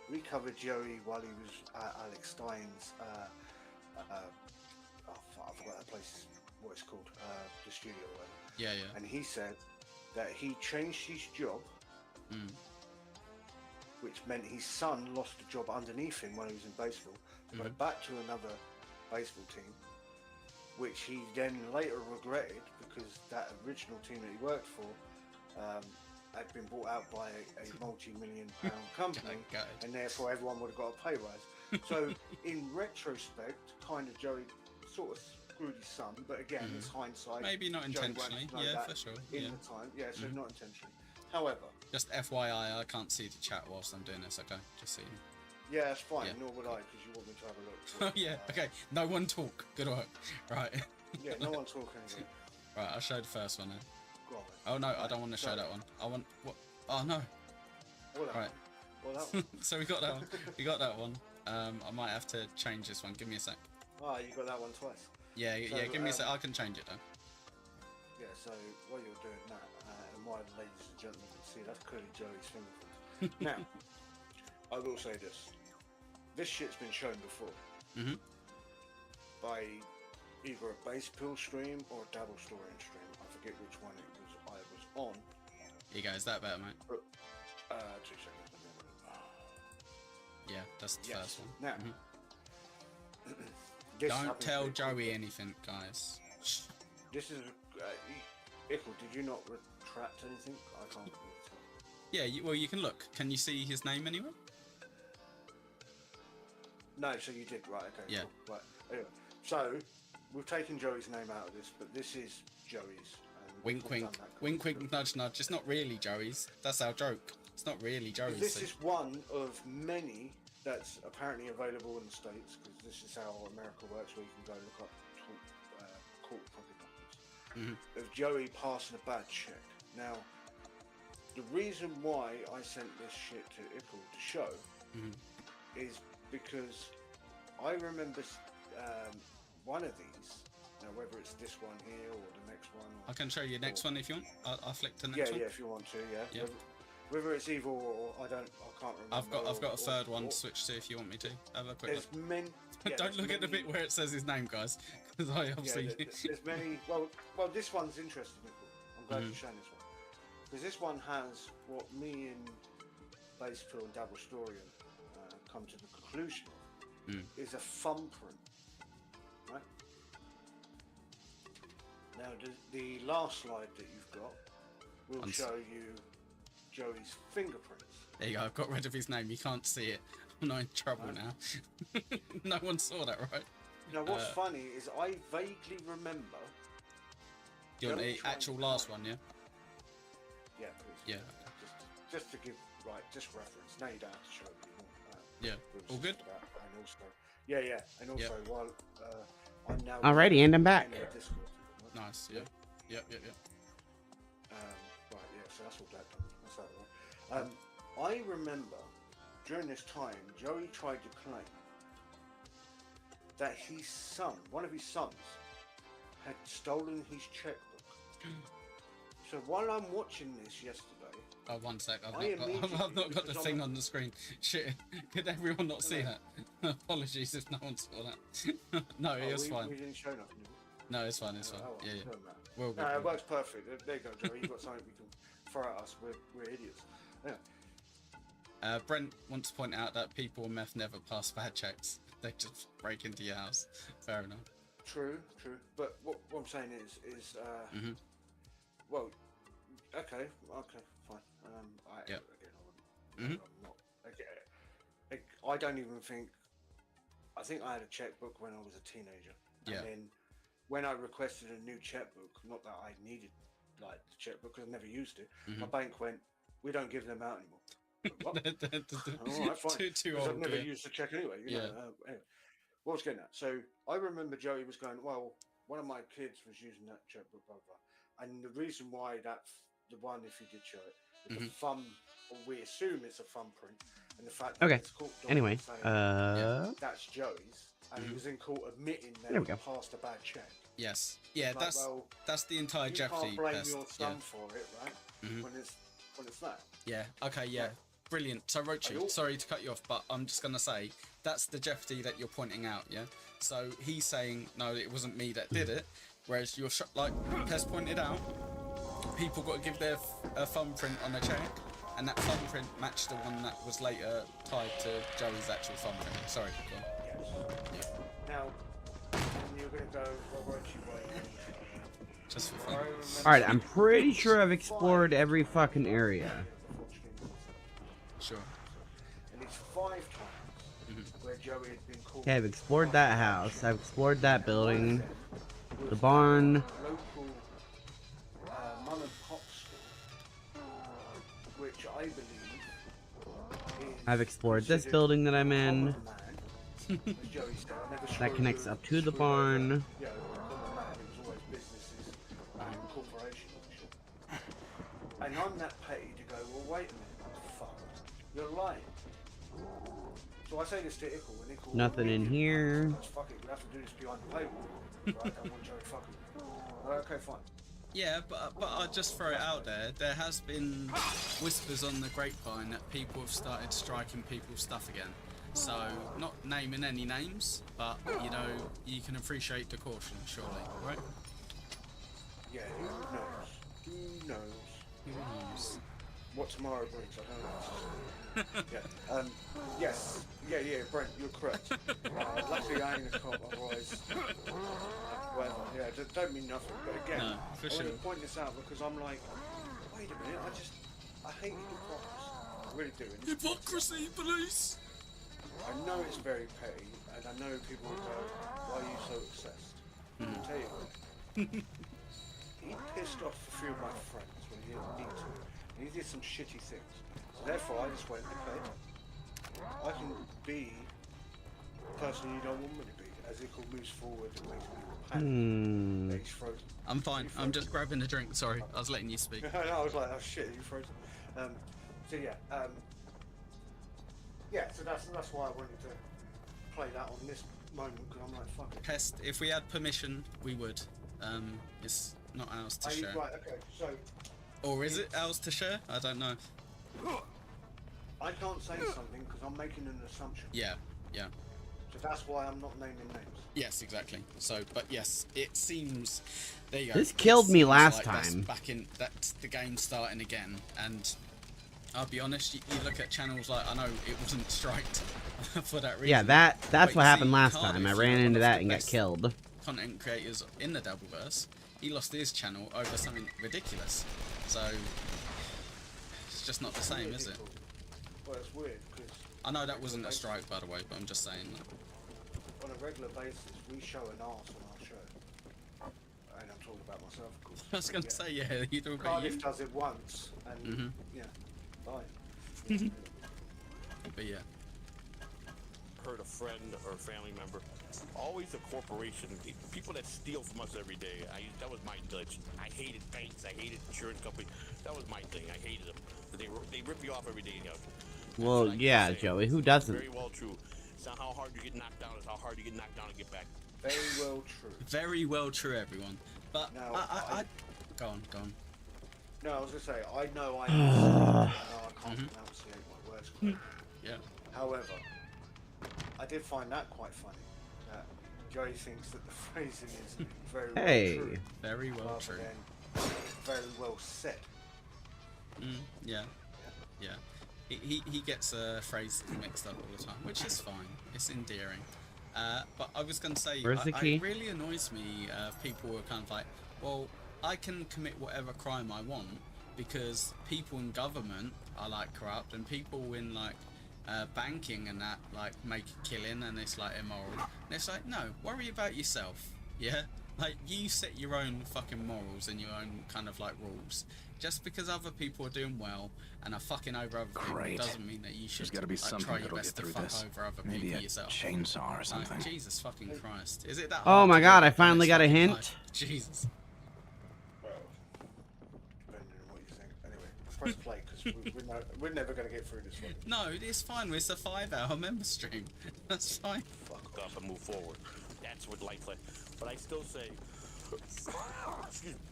we covered Joey while he was at Alex Stein's. I forgot that place. What it's called, the studio. Or whatever. Yeah, yeah. And he said that he changed his job, which meant his son lost a job underneath him when he was in baseball, went back to another baseball team, which he then later regretted because that original team that he worked for had been bought out by a multi-million-pound company, and therefore everyone would have got a pay rise. So, in retrospect, kind of Joey sort of screwed his son, but again, it's hindsight. Maybe not Joey intentionally, won't know yeah, that for sure. In Yeah. the time, yeah, so not intentionally. However, just FYI, I can't see the chat whilst I'm doing this. Okay, just so you know. yeah, that's fine. Yeah. Nor would I, because you want me to have a look. Oh yeah. Okay. No one talk. Good work. Right. Yeah, no one talk anyway. Right. I'll show the first one then. Go on, Oh no, I don't want to show that one. I want what? Oh no. Well, Right. Well, that one. So we got that one. We got that one. I might have to change this one. Give me a sec. Ah, you got that one twice. Yeah, So, yeah. Give me a sec. I can change it though. Yeah, so while you're doing that, and while ladies and gentlemen can see, that's clearly Joey's fingerprint. Now, I will say this. This shit's been shown before. Mm-hmm. By either a base pill stream or a double story stream. I forget which one I was on. Here you go, is that better, mate? But, 2 seconds. Yeah, that's the first one. Now, don't tell Joey anything, guys. Shh. This is... Ickle, did you not retract anything? I can't really tell. Yeah, well, you can look. Can you see his name anywhere? No, so you did, right, okay. Yeah. Cool. Right, anyway. So, we've taken Joey's name out of this, but this is Joey's. Wink, wink. Wink, wink, nudge, nudge. It's not really Joey's. That's our joke. It's not really Joey's. This is one of many that's apparently available in the States, because this is how America works, where you can go look up court fucking numbers. Of Joey passing a bad check. Now, the reason why I sent this shit to Ickle to show is because I remember one of these. Now, whether it's this one here or the next one. I can show you the next one if you want. I'll flick to the next one. Yeah, if you want to, yeah. Whether it's either or, I can't remember. I've got a third one to switch to if you want me to. Have a quick look. Don't look at the bit where it says his name, guys, because I obviously. Yeah, there's many. Well, this one's interesting. I'm glad you're showing this one, because this one has what me and Basefield and Double Story come to the conclusion of is a thumbprint, right? Now, the last slide that you've got will show you Joey's fingerprints. There you go, I've got rid of his name. You can't see it. I'm not in trouble now. No one saw that, right? Now, what's funny is I vaguely remember... You want the actual last one, yeah? Yeah, please. Yeah. Just to give, just reference. Now you don't have to show it. Yeah. All good? And also, and also while I'm now... Alrighty, and I'm back. Nice, yeah. Yep. Right, yeah, so that's all that done. That's that right. I remember during this time, Joey tried to claim that his son, one of his sons, had stolen his checkbook. So while I'm watching this yesterday... Oh, 1 sec. I've not got the thing on the screen. Shit. Could everyone not see that? Apologies if no one saw that. No, it was fine. We didn't show nothing. No, it's fine. It's fine. Yeah. Well, no, it works perfect. There you go, Joey. You've got something we can throw at us. We're idiots. Yeah. Brent wants to point out that people with meth never pass bad checks. They just break into your house. Fair enough. True. But what I'm saying is well, okay, fine. I don't even think. I think I had a checkbook when I was a teenager. Yeah. And then when I requested a new checkbook, not that I needed the checkbook because I never used it, my bank went, "We don't give them out anymore." What? All right, fine. Too old. I've never used the check anyway. You know, anyway, what I was getting at? So I remember Joey was going, well, one of my kids was using that checkbook, blah blah, and the reason why that's the one, if you did show it, is a thumb, or we assume it's a thumbprint, and the fact that it's caught. Anyway, that's Joey's, and he was in court admitting that he passed a bad check. Yes. Yeah, like, that's the entire Jeopardy. You can't blame your son for it, right? When it's that. Yeah. Okay. Yeah. Brilliant. So Rochi, sorry to cut you off, but I'm just gonna say that's the Jeopardy that you're pointing out. Yeah. So he's saying no, it wasn't me that did it, whereas you're like Pez pointed out, people got to give their thumbprint on a check, and that thumbprint matched the one that was later tied to Joey's actual thumbprint. Sorry. Yes. Yeah. Now, you're gonna go Rochi way. Just for fun. Alright, I'm pretty sure I've explored every fucking area. Sure. And it's 5 times where Joey had been called. Okay, I've explored that house. I've explored that building. The barn. Local mum and pop store, which I believe is I've explored this building that I'm in. That connects up to the barn. Yeah, common man, it was always businesses and corporations and shit. And I'm that petty to go, well, wait a minute, fuck, you're lying. So I say this to Ickle, and Ickle... Nothing in here. Fuck it, we have to do this behind the paywall. Right, I don't want Joey fucking... Okay, fine. Yeah, but I'll just throw it out there. There has been whispers on the grapevine that people have started striking people's stuff again. So, not naming any names, but, you know, you can appreciate the caution, surely, right? Yeah, who knows? Who knows? Who knows? What tomorrow brings, I don't know. Yeah. Yes. Yeah, Brent, you're correct. Luckily I ain't a cop, otherwise... Whatever, yeah, don't mean nothing. But again, No, for I sure. want to point this out because I'm like, wait a minute, I hate hypocrisy. I really do. And Hypocrisy, police! I know it's very petty, and I know people will go, why are you so obsessed? I'll tell you what. He pissed off a few of my friends when he didn't need to. And he did some shitty things. So therefore I just went, okay, I can be the person you don't want me to be. As Ickle moves forward and makes me panic. That he's frozen. I'm fine. I'm just grabbing a drink. Sorry, I was letting you speak. I was like, oh shit, you frozen. So yeah, yeah. So that's why I wanted to play that on this moment because I'm like, fuck it. Pest, if we had permission, we would. It's not ours to share. Right, okay, so... Or is it ours to share? I don't know. I can't say something because I'm making an assumption. Yeah, yeah. So that's why I'm not naming names. Yes, exactly. So, but yes, it seems... There you go. This killed me last that's time. Back in... That's the game starting again. And I'll be honest, you look at channels like... I know it wasn't striked for that reason. Yeah, that's but what you happened see, last Cardiff, time. I you know, ran one into of that the and got best killed. Content creators in the Doubleverse, he lost his channel over something ridiculous. So it's just not the same, is it? Well, it's weird because I know that wasn't a strike, by the way, but I'm just saying that. on a regular basis we show an arse on our show, and I'm talking about myself, of course. I was gonna say, yeah, you do about you. Cardiff does it once, and yeah, bye. But yeah. Hurt a friend or a family member. Always a corporation. People that steal from us every day. That was my glitch. I hated banks. I hated insurance companies. That was my thing. I hated them. They rip you off every day. Well, yeah, Joey, who doesn't? Very well true. It's not how hard you get knocked down. It's how hard you get knocked down and get back. Very well true. Very well true, everyone. But now, I go on. No, I was gonna say I know I can't enunciate my words correctly. Yeah. However, I did find that quite funny. That Joey thinks that the phrasing is very well true. Very well true. Than very well said. Yeah. He gets phrases mixed up all the time, which is fine. It's endearing. But I was going to say, it really annoys me. People are kind of like, well, I can commit whatever crime I want because people in government are like corrupt, and people in like banking and that like make a killing, and it's like immoral. And it's like, no, worry about yourself. Yeah, like you set your own fucking morals and your own kind of like rules. Just because other people are doing well and are fucking over other people doesn't mean that you should. There's got to be something try your that'll best get through to fuck this. over other Maybe people a yourself. chainsaw or something. Like, Jesus fucking Christ! Is it that? Oh hard my to God! get I finally got a fucking hint. life? Jesus. Well, depending on what you think. Anyway, press play because we're never going to get through this one. No, it's fine. It's a 5-hour member stream. That's fine. Fuck up and move forward. That's what life's like. But I still say.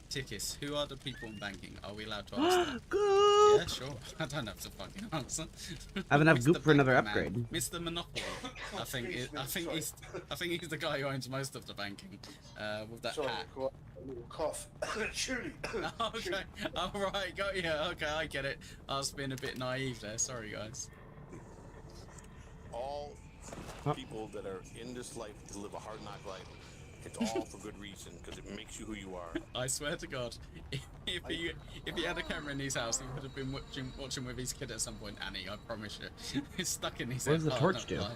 Tikis, who are the people in banking? Are we allowed to ask that? Yeah, sure. I don't have to fucking answer. I have enough Mr. goop for another Banking upgrade. Man. Mr. Monopoly. I think he's the guy who owns most of the banking. With that hat. A little cough. Surely. Okay. Alright, got you. Okay, I get it. I was being a bit naive there. Sorry, guys. All people that are in this life to live a hard knock life, it's all for good reason, because it makes you who you are. I swear to God, if he had a camera in his house, he would have been watching with his kid at some point. Annie, I promise you, it's stuck in his head. What does the torch do? Well,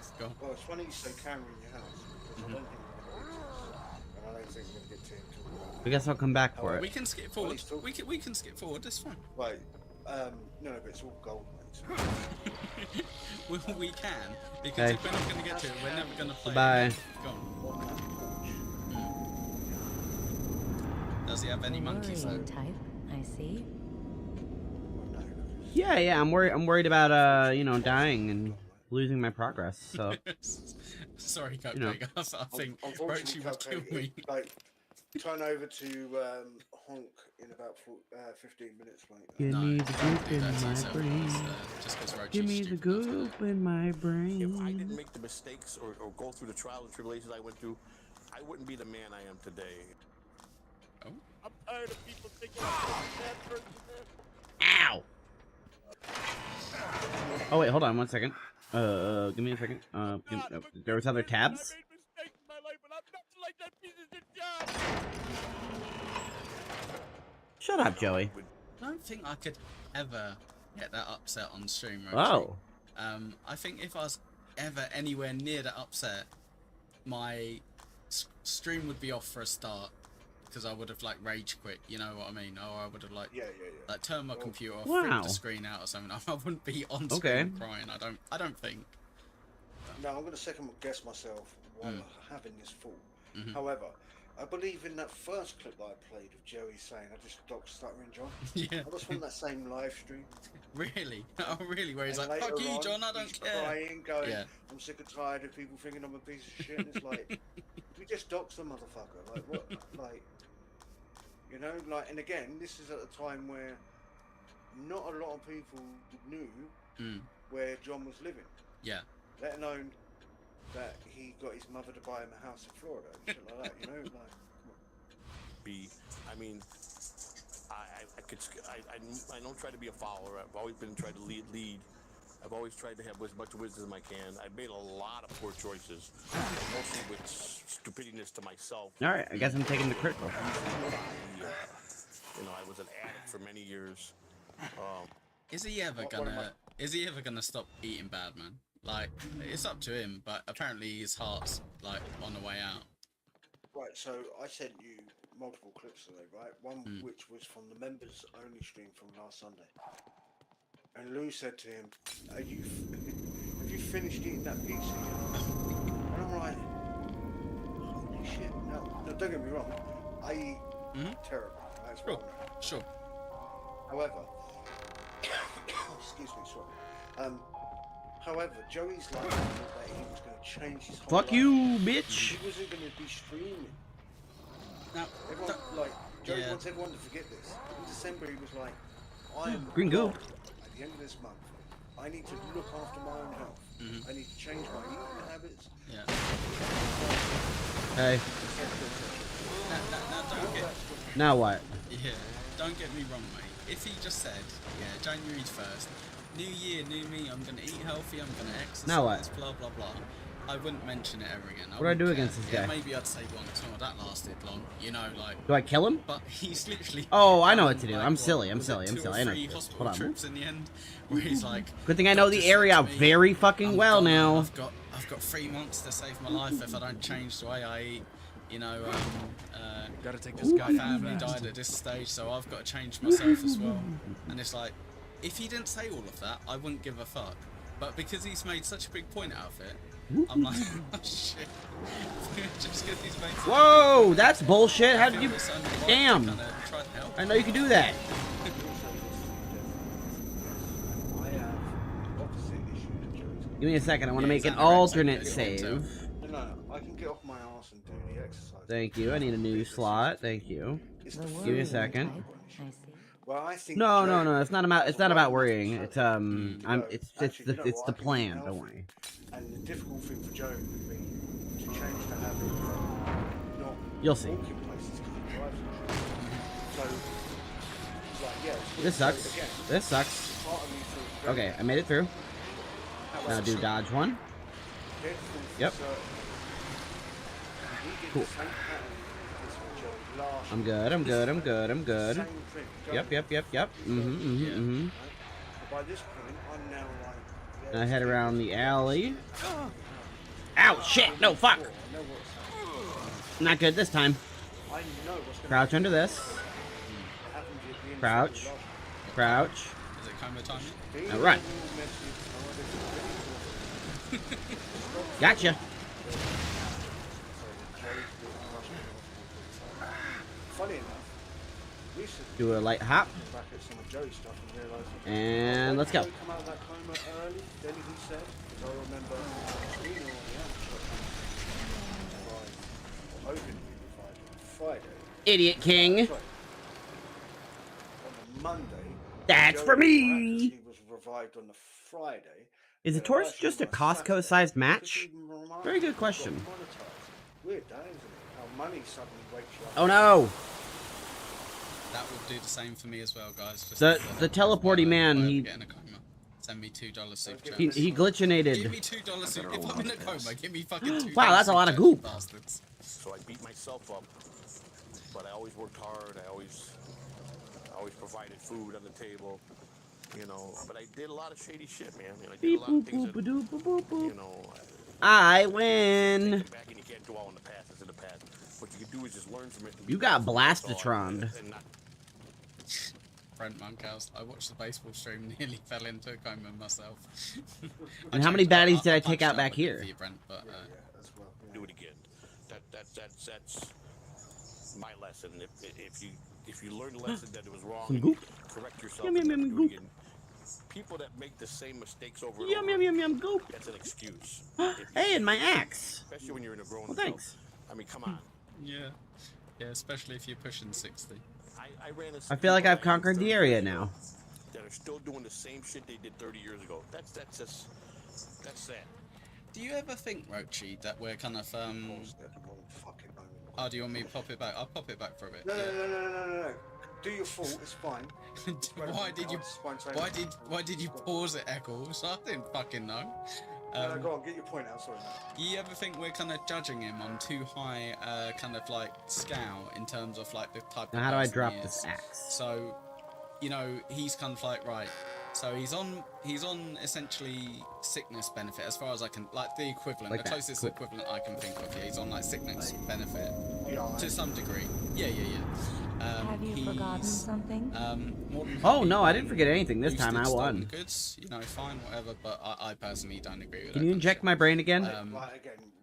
it's funny you say camera in your house because I don't think we're going to get to this, and I don't think we're going to get to it until I guess I'll come back for it. We can skip forward. We can skip forward. That's fine. Right. No, but it's all gold, mate. we can because if we're not going to get to it, we're never going to play. Bye. Go on. Does he have any monkeys though? Type, I see. Yeah. I'm worried about you know, dying and losing my progress. So. Sorry, You know. Cupcake. I think Roachy would kill me. Like, turn over to Honk in about 15 minutes, mate. Give me the goop in my brain. Give me the goop in my brain. If I didn't make the mistakes or go through the trials and tribulations I went through, I wouldn't be the man I am today. I'm tired of people thinking I'm a bad person. Ow! Oh wait, hold on 1 second. Give me a second. There was other tabs? Shut up, Joey. I don't think I could ever get that upset on stream. Oh. I think if I was ever anywhere near that upset, my stream would be off for a start. Because I would have like rage quit, you know what I mean? Or I would have like like turned my computer off, ripped the screen out or something. I wouldn't be on screen crying. I don't think. No, I'm going to second guess myself while having this thought. However, I believe in that first clip that I played of Joey saying, "I just stopped stuttering, John." Yeah. I just want that same live stream. Really? Oh, really? Where he's like, "Fuck you, John. I don't care." Crying, going, "I'm sick and tired of people thinking I'm a piece of shit." And it's like, you just doxed the motherfucker. Like what? Like. You know, like, and again, this is at a time where not a lot of people knew where John was living. Yeah. Let alone that he got his mother to buy him a house in Florida and shit like that. You know, like. I mean, I don't try to be a follower. I've always been trying to lead. I've always tried to have as much wisdom as I can. I've made a lot of poor choices, mostly with stupidness to myself. All right, I guess I'm taking the critical. You know, I was an addict for many years. Is he ever gonna stop eating bad, man? Like, it's up to him, but apparently his heart's like on the way out. Right, so I sent you multiple clips today, right? One which was from the members only stream from last Sunday. And Lou said to him, have you finished eating that pizza yet? And I'm like, holy shit. No, don't get me wrong. I eat terribly. That's Sure. However, excuse me, sorry. However, Joey's like that he was going to change his whole Fuck life. you, bitch. He wasn't going to be streaming. Now, everyone, like, Joey wants everyone to forget this. In December, he was like, I am green goop. At the end of this month, I need to look after my own health. I need to change my eating habits. Yeah. Hey. Now what? Yeah. Don't get me wrong, mate. If he just said, January 1st, new year, new me, I'm gonna eat healthy, I'm gonna exercise, now what? blah blah blah, I wouldn't mention it ever again. What do I do against this guy? Maybe I'd say once. Oh, that lasted long. You know, like. Do I kill him? But he's literally. Oh, I know what to do. Like, I'm silly. I know. Two or three Hold hospital on. trips in the end, where he's like. Good thing I know the area very fucking well now. I've got 3 months to save my life if I don't change the way I eat. You know, gotta take this guy. My family died at this stage, so I've got to change myself as well. And it's like, if he didn't say all of that, I wouldn't give a fuck. But because he's made such a big point out of it, I'm like, oh shit. Just because he's made. Whoa, that's bullshit. How did you? Damn. I know you can do that. Give me a second. I want to make an alternate save. No, I can get off my ass and do the exercise. Thank you. I need a new slot. Thank you. Give me a second. Well, I think No. It's not about. It's not about worrying. It's It's the plan. Don't worry. And the difficult thing for Joe would be to change the habit of not You'll see. walking places because he drives and shit. So, it's like, yeah. This sucks. This sucks. Okay, I made it through. Now do dodge one. Yep. Cool. I'm good. Yep. By this point, I'm now like. Now head around the alley. Ow! Shit! No, fuck! Not good this time. Crouch under this. Crouch. Crouch. Is it combo timing? Now run. Gotcha. Funny enough, do a light hop. And let's go. Friday. Idiot King. Sorry. On the Monday. That's for me. He was revived on the Friday. Is the Taurus just a Costco-sized match? Very good question. Weird, that, isn't it? How money suddenly wakes you up. Oh no! That would do the same for me as well, guys. Just The teleporting man, he send me $2 super chat. he glitchinated. Give me $2 super. If I'm in a coma, give me fucking $2. Wow, that's a lot of goop. Bastards. So I beat myself up, but I always worked hard. I always provided food on the table, you know. But I did a lot of shady shit, man. I did a lot of things that, you know. I win. Back and you can't dwell on the past. It's in the past. What you can do is just learn from it. You got blastatroned. Brent Monkhouse, I watched the baseball stream, nearly fell into a coma myself. And how many baddies did I take out back here? You, Brent, but, do it again. That's my lesson. If you learn the lesson that it was wrong, correct yourself. And never do it again. People that make the same mistakes over and over, yum, goop. that's an excuse. Hey, and my axe. Especially when you're in a grown adult. Thanks. I mean, come on. Yeah, especially if you're pushing 60. I feel like I've conquered the area now. That are still doing the same shit they did 30 years ago. That's sad. Do you ever think, Rochi, that we're kind of Oh, do you want me to pop it back? I'll pop it back for a bit. No. Do your fault. It's fine. Why did you pause it, Eccles? I didn't fucking know. No, go on, get your point out. Sorry. Do you ever think we're kind of judging him on too high, kind of like scale in terms of like the type? Now, of how do I person drop he is? this axe? So, you know, he's kind of like right. So he's on essentially sickness benefit as far as I can, like the equivalent, Like the that. closest Cool. equivalent I can think of. Yeah, he's on like sickness benefit to some degree. Yeah. Have you forgotten something? Oh no, I didn't forget anything this time. I Boosted won. stolen goods, you know, fine, whatever. But I personally don't agree with Can that you kind of inject shit. my brain again?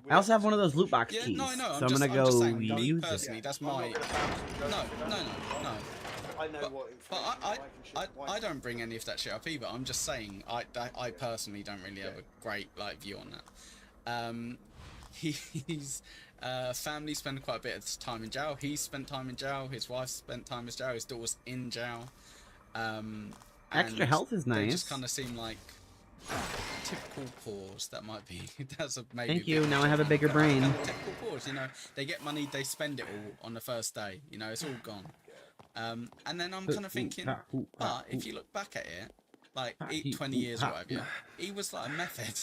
I also have one of those loot box Yeah, keys, no, so I'm gonna just go saying, me use personally, it. that's my. No. I know what. But I don't bring any of that shit up either. I'm just saying I personally don't really have a great like view on that. He's family spend quite a bit of time in jail. He spent time in jail. His wife spent time in jail. His daughter's in jail. Extra health is They nice. just kind of seem like typical pause. That might be. That's a maybe. Thank you. Now I have a bigger brain. Typical pause. You know, they get money, they spend it all on the first day. You know, it's all gone. And then I'm kind of thinking, but if you look back at it, like 20 years or whatever, he was like a method.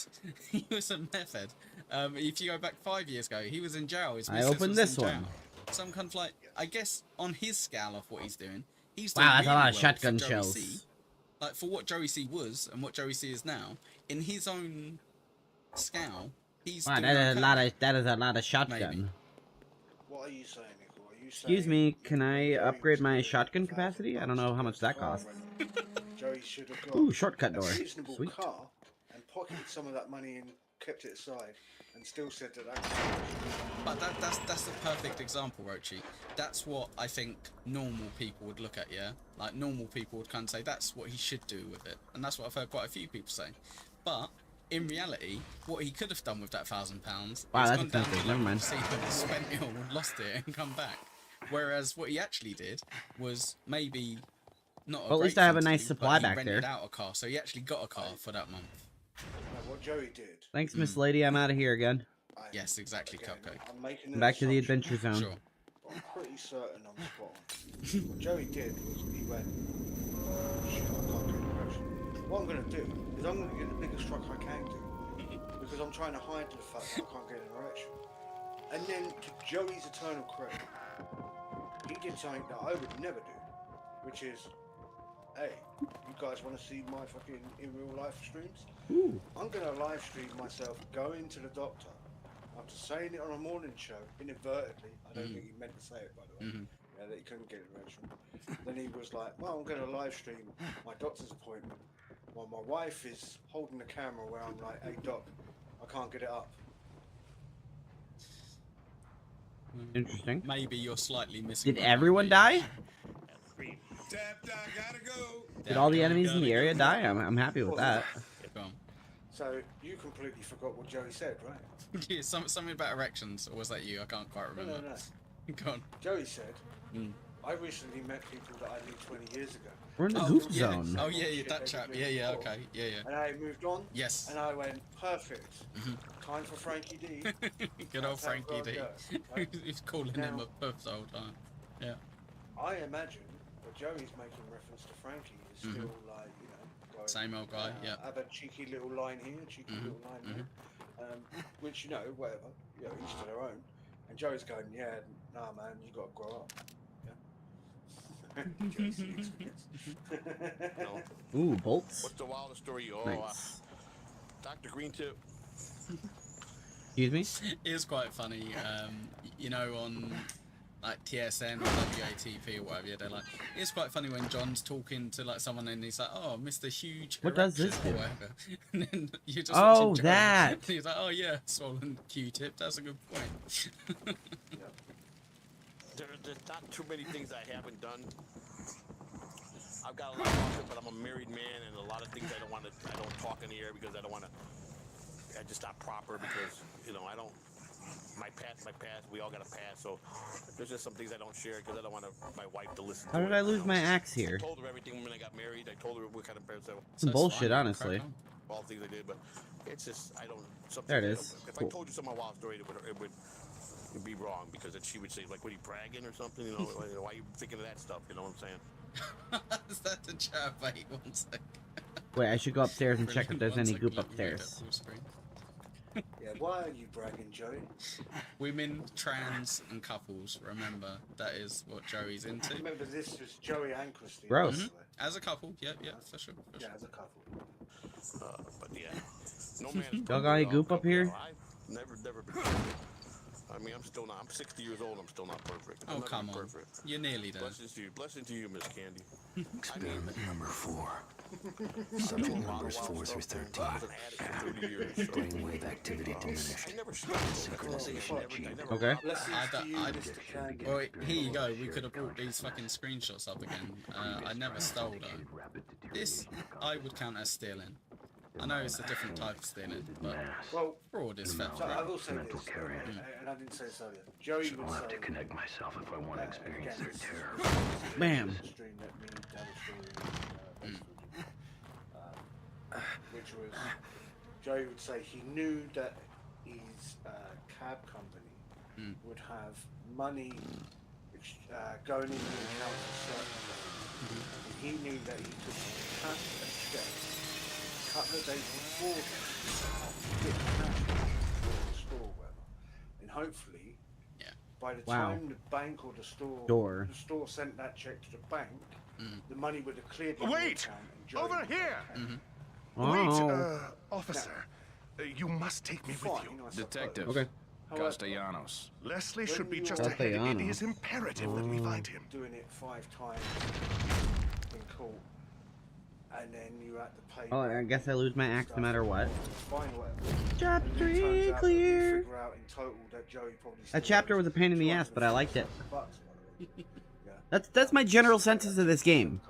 He was a method. If you go back 5 years ago, he was in jail. His I missus opened was this in jail. one. So I'm kind of like, I guess on his scale of what he's doing, he's doing Wow, that's a really lot of well shotgun for Joey shells. C. Like for what Joey C was and what Joey C is now, in his own scale, he's Wow, doing that is okay. that is a lot of shotgun. Maybe. What are you saying, Nicole? Are you Excuse me, can I upgrade my shotgun capacity? I don't know how much that costs. Joey should have got Ooh, shortcut door. a reasonable Sweet. car and pocketed some of that money and kept it aside, and still said that. But that's the perfect example, Rochi. That's what I think normal people would look at, yeah? Like, normal people would kind of say, that's what he should do with it. And that's what I've heard quite a few people say. But, in reality, what he could have done with that £1,000... Wow, is that's gone down expensive. the Never local mind. scene and spent it all, lost it, and come back. Whereas what he actually did was maybe not a Well, at great least I have thing a to nice do, supply but he back rented there. out a car, so he actually got a car for that month. What Joey did. Thanks, Miss Lady. I'm out of here again. Yes, exactly, Cupcake. I'm making I'm back to the adventure zone. Sure. I'm pretty certain I'm spot on. What Joey did was he went, shit, I can't get an erection. What I'm going to do is I'm going to get the biggest truck I can do, because I'm trying to hide the fact that I can't get an erection. And then, to Joey's eternal credit, he did something that I would never do, which is, hey, you guys want to see my fucking in real life streams? Ooh. I'm going to live stream myself going to the doctor after saying it on a morning show inadvertently. I don't think he meant to say it, by the way. Yeah, that he couldn't get an erection. Then he was like, well, I'm going to live stream my doctor's appointment while my wife is holding the camera where I'm like, hey doc, I can't get it up. Interesting. Maybe you're slightly missing. Did everyone die? Gotta go. Did all the enemies in the area die? I'm happy with that. So you completely forgot what Joey said, right? Yeah, something about erections, or was that you? I can't quite remember. No. Go on. Joey said, I recently met people that I knew 20 years ago. We're in the goof Yeah. zone. Oh yeah, that chap. Yeah, okay. Yeah. And I moved on. Yes. And I went, perfect. Time for Frankie D. Good old That's how Frankie D. God goes, right? He's calling him a puff the whole time. Yeah. I imagine that Joey's making reference to Frankie is still like, you know, going, Same old guy, yeah. Have a cheeky little line here, cheeky little line there. Which, you know, whatever, you know, each to their own. And Joey's going, yeah, nah, man, you got to grow up. Ooh, bolts. What's the wildest story? Oh, Nice. Dr. Green Tip. Excuse me? It is quite funny, you know, on like TSN or WATP or whatever, yeah, they're like, it's quite funny when John's talking to like someone and he's like, oh, Mr. Huge What does this Erection," do? or whatever. And then you just Oh, watching John, that. and he's like, oh yeah, swollen Q-tip, that's a good point. There's not too many things I haven't done. I've got a lot of it, but I'm a married man, and a lot of things I don't talk in the air because I don't want to. I just not proper because you know I don't. My past. We all got a past, so there's just some things I don't share because I don't want my wife to listen. How to did it, I lose you know? my axe here? I told her everything when I got married. I told her what kind of parents I was. Some bullshit, honestly. All the things I did, but it's just I don't. There it is. If Cool. I told you some of my wild story, it would be wrong because then she would say like, "What are you bragging or something?" You know, why are you thinking of that stuff? You know what I'm saying? Is that the chat? Wait, 1 second. Wait, I should go upstairs and check if there's 1 any second, goop let me read upstairs. that full screen. Yeah, why are you bragging, Joey? Women, trans, and couples. Remember, that is what Joey's into. Remember, this was Joey and Christine. Gross. by the way. As a couple, yeah, for sure. Yeah, as a couple. But yeah, no man. is Y'all got any perfect, goop up here? I've never been perfect. I mean, I'm still not. I'm 60 years old. I'm still not perfect. Oh, come on. Perfect. You're nearly there. Blessings to you, Miss Candy. Experiment number 4. Subject numbers 4 through 13. Brainwave activity diminished. Synchronization achieved. Okay. Well, here you go. We could have brought these fucking screenshots up again. I never stole her. This I would count as stealing. I know it's a different type of stealing, but fraud is theft. So I will say Mental this, carrion. and I didn't say this earlier. Joey would I'll have to say, connect myself if I want to experience their terror. Bam. stream that me, Dallas, which was Joey would say he knew that his cab company would have money going into the account for certain. He knew that he could cash a check a couple of days before get cash for the store, whatever. And hopefully, by the time the bank or the store sent that check to the bank, the money would have cleared the Wait! account. And Joey Over would here! Oh. Wait, officer. You must take me with you. Detective. Okay. Castellanos. Leslie should be just ahead. It is imperative that we find him. Doing it 5 times in court, and then you had to pay. Oh, I guess I lose my axe no matter what. Fine, whatever. Chapter 3 clear. That chapter was a pain in the ass, but I liked it. That's my general census of this game.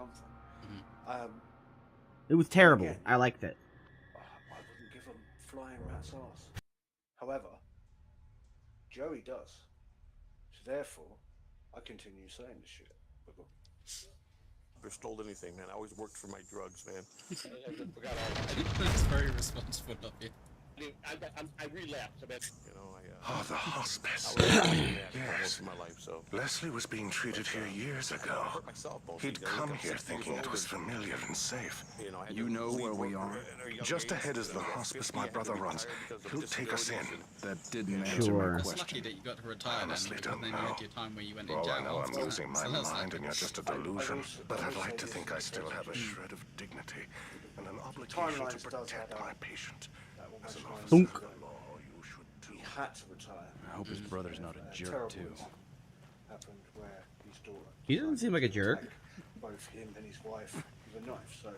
It was terrible. I liked it. I wouldn't give a flying rat's ass. However, Joey does. So therefore, I continue saying this shit. Never stole anything, man. I always worked for my drugs, man. That's very responsible of you. I relapsed a bit. You know, Oh, the hospice. Yes. My life, so. Leslie was being treated here years ago. He'd come here thinking it was familiar and safe. You know where we are? Just ahead is the hospice my brother runs. He'll take us in. That didn't answer my It's lucky question. that you got to retire then, Honestly because don't then you know. had your time where you went in Well, jail I know I'm after that. losing my So that's mind like- and you're just a delusion, but I'd like to think I still have a shred of dignity and an obligation to protect my patient. As an officer of the law, you should too. He had to retire. I hope his brother's not a jerk, Terrible too. incident happened where his daughter. He doesn't seem like a jerk. Both him and his wife with a knife. So,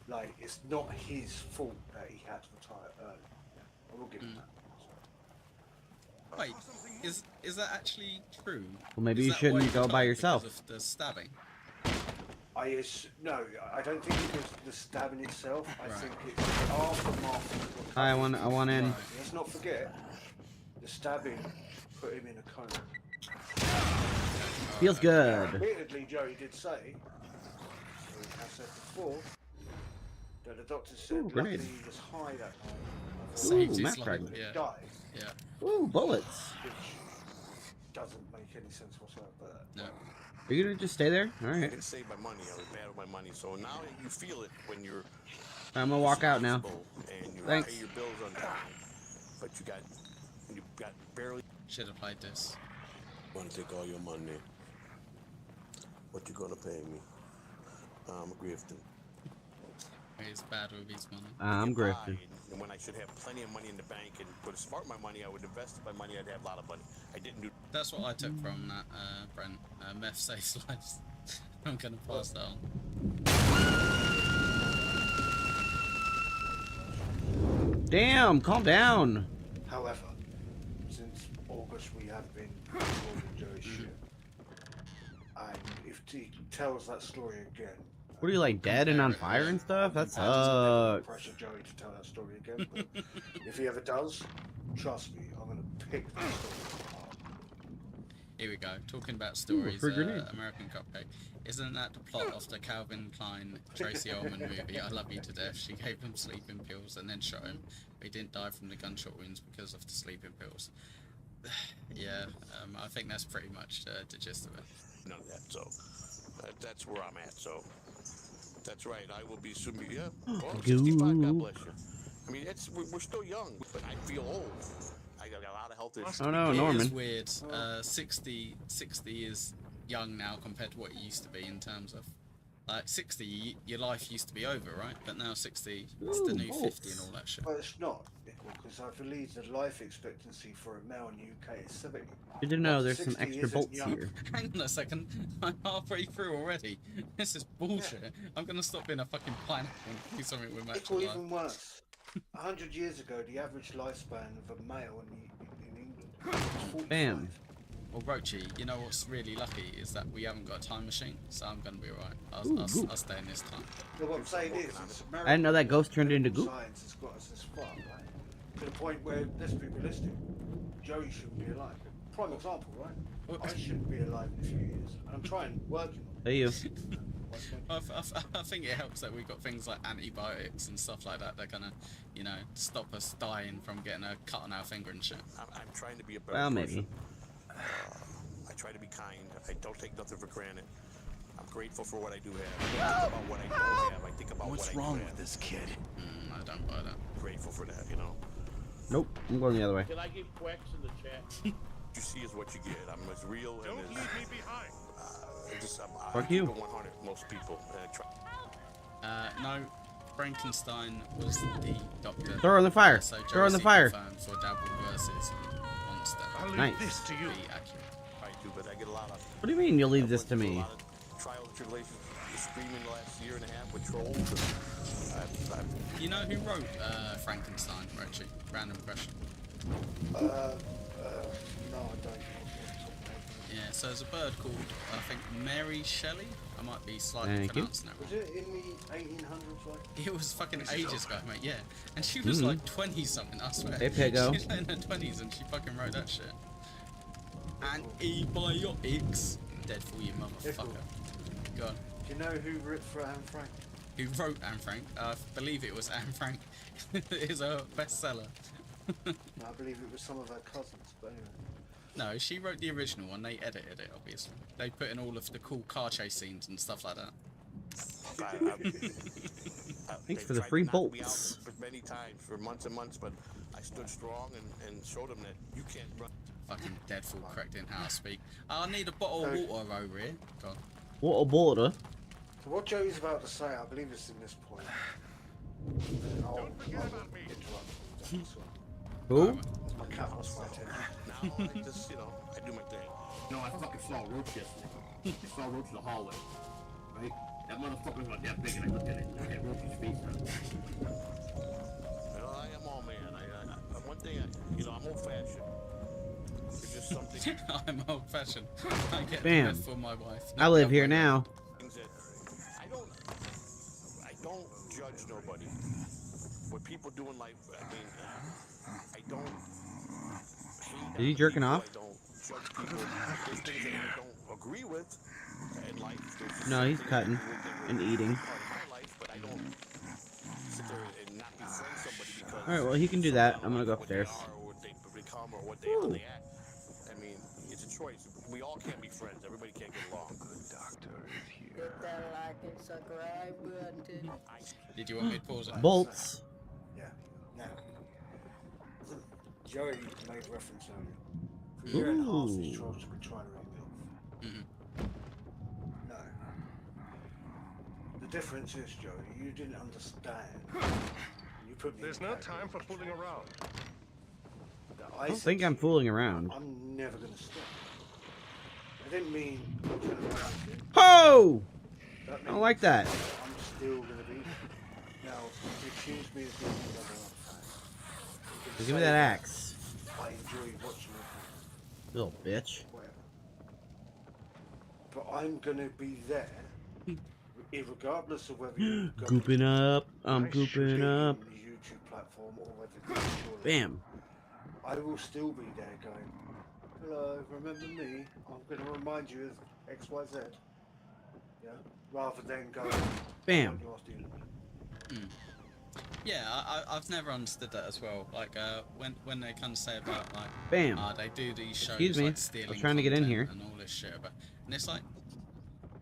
like, it's not his fault that he had to retire early. Yeah, I will give him that. Wait, is that actually true? Well, maybe Is you that shouldn't why go by retired yourself. because of the stabbing. No, I don't think it was the stabbing itself. I think it's the aftermath. I want in. Let's not forget, the stabbing put him in a coma. Feels good. Admittedly, Joey did say, as I said before, that the doctor said luckily he was high that night. Saved his Mac life. fragment. Yeah. Died. Yeah. Ooh, bullets. Which doesn't make any sense whatsoever. But No. Are you gonna just stay there? All I right. didn't save my money. I was bad with my money. So now you feel it when you're I'm gonna walk out now. and you Thanks. pay your bills on time, but you got barely. Should have played this. Want to take all your money? What you gonna pay me? I'm grifting. He's bad with his money. I'm grifting. And when I should have plenty of money in the bank and put smart my money, I would invest my money. I'd have a lot of money. I didn't do. That's what I took from that, Brent. Meth saves lives. I'm gonna pass that on. Damn, calm down. however, since August we have been recording Joey's shit, and if he tells that story again. What are you, like, dead and on fire and stuff? That sucks. Pressure Joey to tell that story again, but if he ever does, trust me, I'm gonna pick that story apart. Here we go. Talking about stories, free grenade. American Cupcake. Isn't that the plot of the Calvin Klein Tracy Ullman movie, I Love You to Death? She gave him sleeping pills and then shot him. But he didn't die from the gunshot wounds because of the sleeping pills. Yeah, I think that's pretty much the gist of it. None of that. So that's where I'm at. So that's right. I will be soon. Yeah. Well, 65. God bless you. I mean, we're still young, but I feel old. I got a lot of health issues. Oh no, It Norman. is weird. 60 is young now compared to what it used to be in terms of, like, 60, your life used to be over, right? But now 60, it's the new 50 and all that shit. Well, it's not, because I believe the life expectancy for a male in the UK is 70. Good to know there's some 60 extra isn't bolts young. here. Hang on a second, I'm halfway through already. This is bullshit. I'm gonna stop being a fucking pineapple and do something with It's natural life. even worse. 100 years ago, the average lifespan of a male in England was 45. Bam. Well, Rochi, you know what's really lucky is that we haven't got a time machine, so I'm gonna be alright. I'll stay in this time. So what I'm saying is, I didn't know that ghost turned into goop. science has got us this far, right? To the point where, let's be realistic, Joey shouldn't be alive. Prime example, right? I shouldn't be alive in a few years, and I'm trying, working on it. Hey you. I think it helps that we've got things like antibiotics and stuff like that. They're gonna, stop us dying from getting a cut on our finger and shit. I'm trying to be a better Well, person. maybe. I try to be kind. I don't take nothing for granted. I'm grateful for what I do have. I don't think about what I don't have. I think about what I do wrong have. with this kid? I don't buy that. Grateful for that, Nope, I'm going the other way. Can I give quacks in the chat? What you see is what you get. I'm as real and as... leave me behind. Fuck I you. keep it 100, most people. No, Frankenstein was the doctor. Throw her in the fire. So Throw her in the fire. For Dabble versus Monster. I'll leave Nice. this to you. Be accurate. I do, but I get a lot of... What do you mean you'll leave this to me? Trials and tribulations, screaming the last year and a half with trolls. You know who wrote Frankenstein, Rochi? Random question. No, I don't. Yeah, so there's a bird called, I think, Mary Shelley. I might be slightly Thank you. pronouncing that Was wrong. it in the 1800s, like? It was fucking ages ago, mate, yeah. And she was like 20-something, I swear. Hey, Pego. She was in her 20s and she fucking wrote that shit. Antibiotics. Dead for you, motherfucker. Go on. Do you know who wrote for Anne Frank? Who wrote Anne Frank? I believe it was Anne Frank. It is a bestseller. No, I believe it was some of her cousins, but anyway. No, she wrote the original one. They edited it, obviously. They put in all of the cool car chase scenes and stuff like that. Thanks for the free bolts. For many times, for months and months, but I stood strong and showed them that you can't run. Fucking dead fool correct in how I speak. I need a bottle of water over here. Go on. What a border. So what Joey's about to say, I believe it's in this point. Don't forget about me. Who? My cat lost my attention. Now I just, I do my thing. No, I fucking saw a roach yesterday. I saw a roach in the hallway. Right? That motherfucker was about that big and I looked at it. I had roach's face on it. I am all man. One thing, I'm old-fashioned. It's just something. I'm old fashioned. I get Bam. death for my wife. I live here now. Things that I don't judge nobody. What people do in life, I mean, I don't hate Are you jerking people. off? I don't judge people. There's things that I don't agree with in life. No, he's cutting and eating. Part of my life, but I don't sit there and not befriend somebody because. All right, well, he can do that. I'm gonna go upstairs. What they are, or what they become, or what how they act. I mean, it's a choice. We all can't be friends. Everybody can't get along. Good doctor is here. Hit that like and subscribe button. Did you want me to pause it? Bolts. Yeah. Now, Joey made reference earlier. For a year and a half, these trolls have been trying to rip me off. No. The difference is, Joey, you didn't understand. You put me. There's no time for fooling around. I don't think I'm fooling around. I'm never gonna stop. I didn't mean. Oh! I don't like that. I'm still gonna be. Now, if you choose me as being another fan, So give me that axe. I enjoy watching it. Little bitch. Whatever. But I'm gonna be there, regardless of whether you go Gooping up. I'm gooping up. on the YouTube platform or whether it's Bam. I will still be there going, hello, remember me? I'm going to remind you of X, Y, Z. Yeah? Rather than going, Bam. Yeah, I've never understood that as well. Like, when they kind of say about, like, Bam. They do these shows, Excuse me. like, stealing I'm trying to get in content here. and all this shit about, and it's like,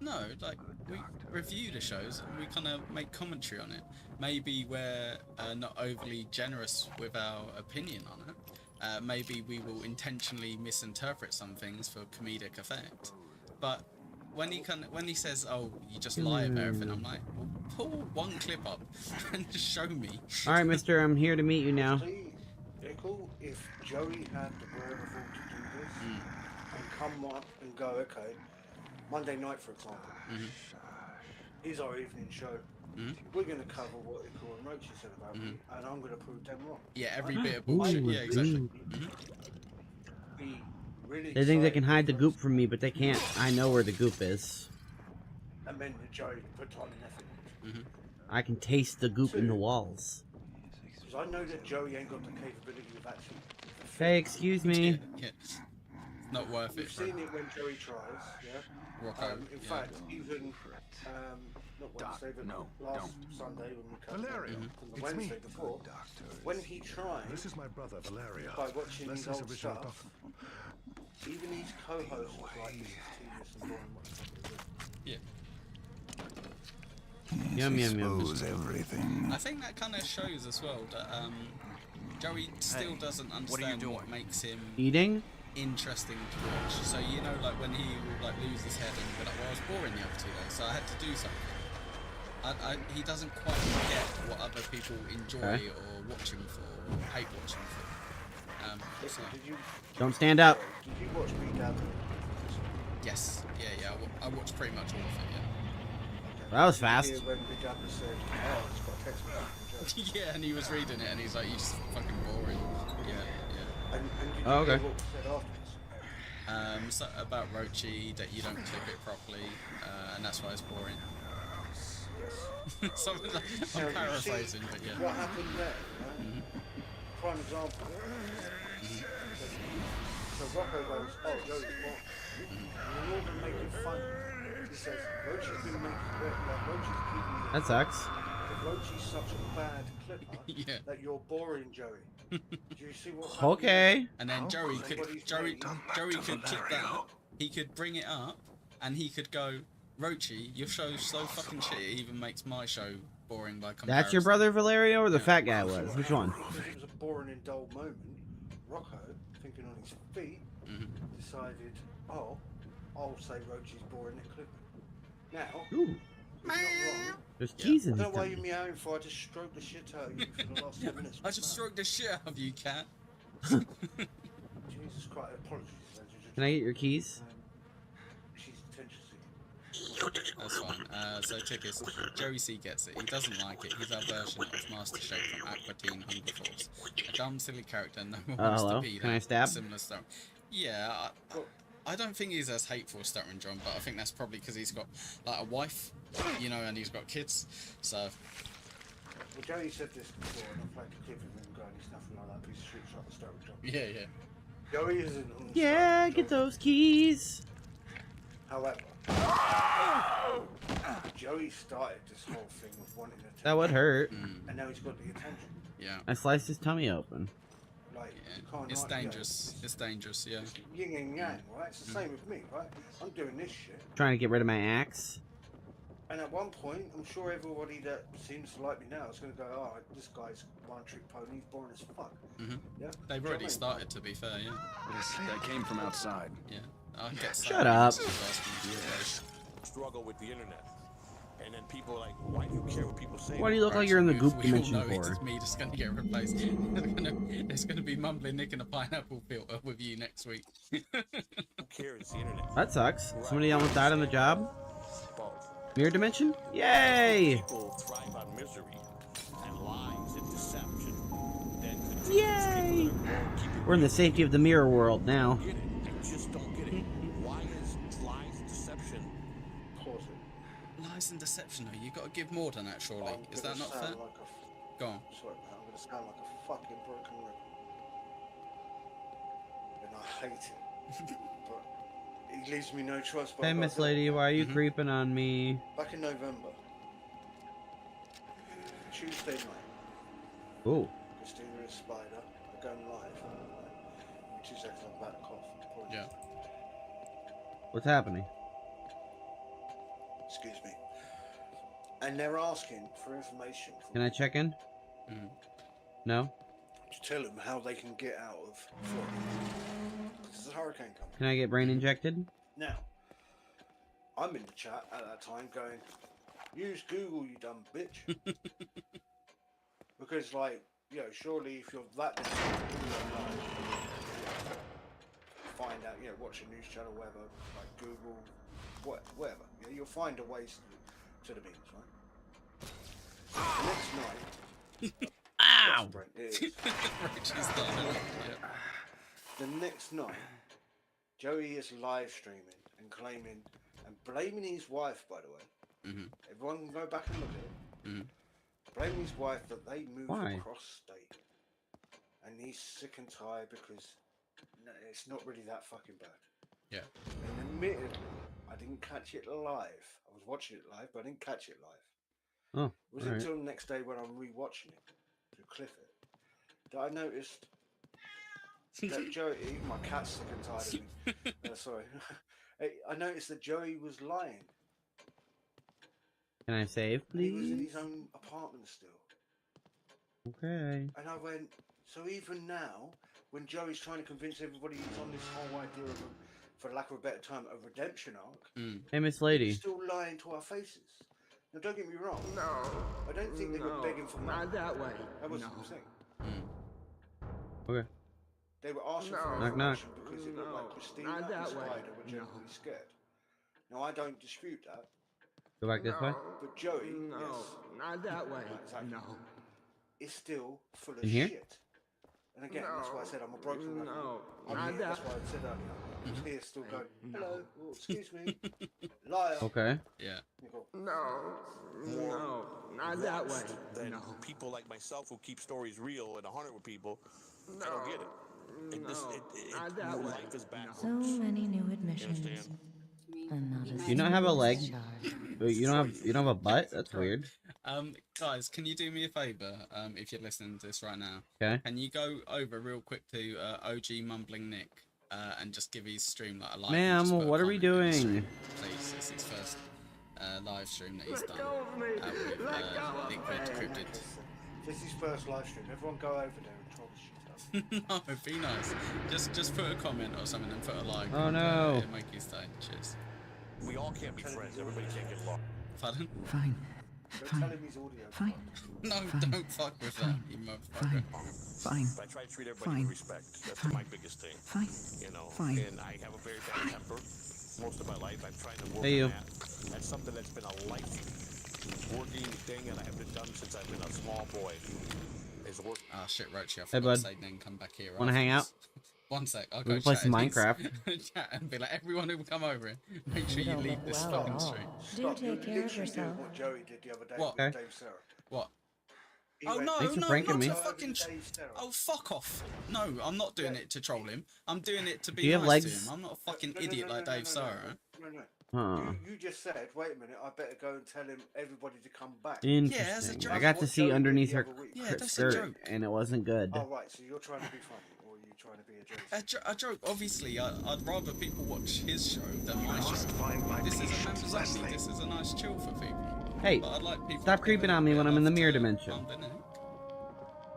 no, like, we review the shows and we kind of make commentary on it. Maybe we're not overly generous with our opinion on it. Maybe we will intentionally misinterpret some things for comedic effect. But when he says, "Oh, you just lie about everything," I'm like, well, pull one clip up and just show me. All right, mister, I'm here to meet you now. Ickle, if Joey had the wherewithal to do this and come up and go, okay, Monday night, for example, is our evening show. We're going to cover what Ickle and Roach said about me, and I'm going to prove them wrong. Yeah, every bit of bullshit. Yeah, exactly. Really They think they can hide the goop from me, but they can't. I know where the goop is. And then Joey put time and effort into it. I can taste the goop in the walls. Because I know that Joey ain't got the capability of actually. Hey, excuse me. Yeah. Not worth We've it. seen it when Joey tries, yeah. Rocco, In fact, even not Wednesday, but last Sunday when we cut Valerio, the it's Wednesday me. before, when he tried, This is my brother, Valerio. by watching his This is old original stuff, even his co-host was like, "This is tedious and boring." Yeah. Yum, yum, yum. everything. I think that kind of shows as well that Joey still doesn't understand what makes him Eating? interesting to watch. So you know, like when he would like lose his head and be like, "Well, I was boring the other 2 days, so I had to do something." He doesn't quite get what other people enjoy or watch him for, or hate watching for. So. Don't stand up. Did you watch me down? Yes, yeah. I watched pretty much all of it. Yeah. That was fast. When Big Apple said, "Oh, it's got a text message." Yeah, and he was reading it, and he's like, "You're just fucking boring." Yeah. And did you Oh, okay. hear what was said afterwards? So about Rochi, that you don't clip it properly, and that's why it's boring. Something like, I'm paraphrasing, but yeah. What happened there? Right? Prime example. So Rocco goes, "Oh, Joey's boring." And in order to make it funny, he says, "Rochi's been making Rochi's keeping me." That sucks. But Rochi's such a bad clipper Yeah. that you're boring, Joey. Do you see what's Okay. And then Joey could clip that. He could bring it up, and he could go, "Rochi, your show's so fucking shit. It even makes my show boring by comparison." That's your brother Valerio, or the fat guy was? Which one? Because it was a boring and dull moment, Rocco, thinking on his feet, decided, "Oh, I'll say Rochi's boring and clipping." Now, Ooh. he's not wrong. There's keys I in don't his know why you're tummy. meowing for. I just stroked the shit out of you for the last 10 minutes. I just stroked the shit out of you, cat. Jesus Christ, apologies. Can I get your keys? She's attention seeking. That's fine. So check this. Joey C gets it. He doesn't like it. He's our version of Master Shake from Aqua Teen Hunger Force. A dumb, silly character no one wants hello? to be. Can I that stab? Similar stuff. Yeah, I don't think he's as hateful as Stuttering John, but I think that's probably because he's got like a wife, you know, and he's got kids. So. Well, Joey said this before, and I've played a clip of him going, "He's nothing like that piece of shit like the Story Job." Yeah. Joey isn't on the Yeah, Story get Job. those keys. However, Joey started this whole thing of wanting attention. That would hurt. And now he's got the attention. Yeah. I sliced his tummy open. Like, you can't It's argue, dangerous. It's dangerous, yeah. It's yin and yang, right? It's the same with me, right? I'm doing this shit. Trying to get rid of my axe. And at one point, I'm sure everybody that seems to like me now is going to go, oh, this guy's one-trick pony, he's boring as fuck. Yeah? They've already started, to be fair, yeah. That came from outside. Yeah. I get Shut up. Struggle with the internet. And then people are like, why do you care what people say? Why do you look like you're in the goop We dimension all know for? it's me just gonna get replaced. There's gonna be Mumbling Nick in a pineapple filter with you next week. Who cares? The internet. That sucks. Somebody almost died on the job. Mirror dimension? Yay! People thrive on misery and lies and deception. Then Yay! We're in the safety of the mirror world now. I just don't get it. Why is lies and deception? Pause it. Lies and deception, though. You got to give more than that, surely. Is that not fair? Go on. Sorry, man. I'm going to sound like a fucking broken record. And I hate it. But it leaves me no choice but... Hey, Miss Lady, why are you creeping on me? Back in November, Tuesday night, Ooh. Christina and Spider are going live. In 2 seconds, I'm back off. Yeah. What's happening? Excuse me. And they're asking for information from Can I check in? No? to tell them how they can get out of Florida. Because there's a hurricane coming. Can I get brain injected? Now, I'm in the chat at that time going, use Google, you dumb bitch. Because, like, you know, surely if you're that desperate, find out, you know, watch a news channel, whatever, like Google, whatever. Yeah, you'll find a way to the means, right? The next night... Ow! The next night, Joey is live streaming and claiming and blaming his wife, by the way. Everyone can go back and look at it. Blaming his wife that they moved across state. And he's sick and tired because it's not really that fucking bad. Yeah. And admittedly, I didn't catch it live. I was watching it live, but I didn't catch it live. Oh, it was until the next day when I'm rewatching it to cliff it that I noticed that Joey, my cat's sick and tired of me. Sorry. I noticed that Joey was lying. Can I save, He was in please? his own apartment still. Okay. And I went, so even now, when Joey's trying to convince everybody he's on this whole idea of, for lack of a better term, a redemption arc, Hey, Miss Lady. he's still lying to our faces. Now, don't get me wrong. No. I don't think they were begging for money. Not that way. That wasn't the thing. Okay. They were asking for Knock, knock. information because it looked like Christina Not and that way. Spider were genuinely scared. Now, I don't dispute that. Go back this way? But Joey, yes, Not that way. exactly, No. is still full of In here? shit. And again, that's why I said I'm a broken record. No. I'm Not here, that. that's why I said earlier. I'm here still going, hello, oh, excuse me, liar. Okay. Yeah. You go, No. Not that way. Than people like myself who keep stories real and 100 with people. I don't get it. Not that way. Life is backwards. So many new admissions. And not a Do you not have a single leg? discharge. Wait, you don't have a butt? That's weird. Guys, can you do me a favor? If you're listening to this right now, Okay. can you go over real quick to OG Mumbling Nick and just give his stream like a like? Ma'am, and just put a what are we comment in the doing? stream, please, it's his first live stream that he's done with Liquid Cryptid. this is his first live stream. Everyone go over there and troll the shit up. No, be nice. Just put a comment or something and put a like. Oh, and, no. it'll make his day. Cheers. We all can't be friends. Everybody can't get along. Pardon? Fine. Don't tell him he's audio. Fine. No, don't fuck with that, you motherfucker. Fine. I try to treat everybody with respect. That's my biggest thing. Fine. You know, Fine. and I have a very bad temper. Most of my life, I'm trying to work Hey, you. on that. That's something that's been a life working thing, and I have been done since I've been a small boy. Is work. Ah, shit, Roachy, I Hey, forgot bud. to say then come back here. Wanna hang out? One sec, I'll We go can play chat some in these- Minecraft. Chat and be like, everyone who will come over here, make sure You you don't leave look this well at fucking all. stream. Do take care of Literally doing yourself. what Joey did the other day What? with Okay. Dave Sarah. What? Oh no, Thanks for no, pranking not me. to fucking. Oh fuck off! No, I'm not doing it to troll him. I'm doing it to be Do you have nice legs? to him. I'm not a fucking idiot like Dave Sarah. No. Huh. You just said, wait a minute, I better go and tell him everybody to come back. Interesting. I got to see underneath her skirt, and it wasn't good. Oh right, so you're trying to be funny, or are you trying to be a joke? A joke, obviously. I'd rather people watch his show than my show. This is a members only. This is a nice chill for people. Hey, but I'd like people stop creeping on me when I'm in the mirror dimension.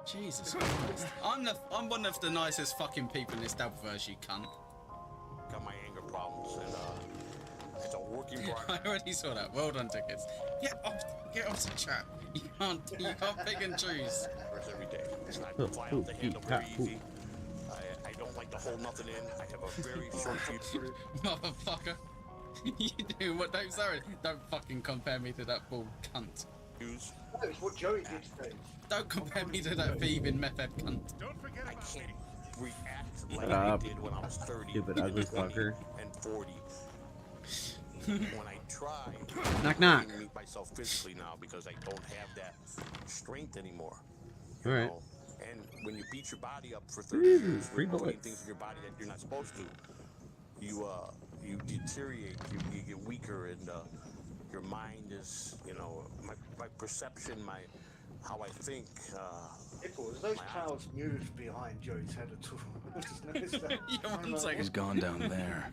Jesus Christ. I'm one of the nicest fucking people in this Dabbleverse, you cunt. Got my anger problems, and it's a working progress. I already saw that. Well done, tickets. Get off the chat. You can't pick and choose. Every day. I fly out the handle very easy. I don't like to hold nothing in. I have a very short future. Motherfucker. You do what Dave Sarah. Don't fucking compare me to that bald cunt. It's what Joey did today. Don't compare me to that thieving meth head cunt. Don't forget I can't react like I did when I was 30, Stupid ugly fucker. and 40. When I try, Knock, knock. I meet myself physically now because I don't have that strength anymore. All right. And when you beat your body up for 30 Ooh, years, free doing bullets. things in your body that you're not supposed to, you deteriorate, you get weaker, and your mind is, my perception, how I think. Was those clouds moved behind Joey's head at all? Just noticed that. Yeah, 1 second. He's gone down there.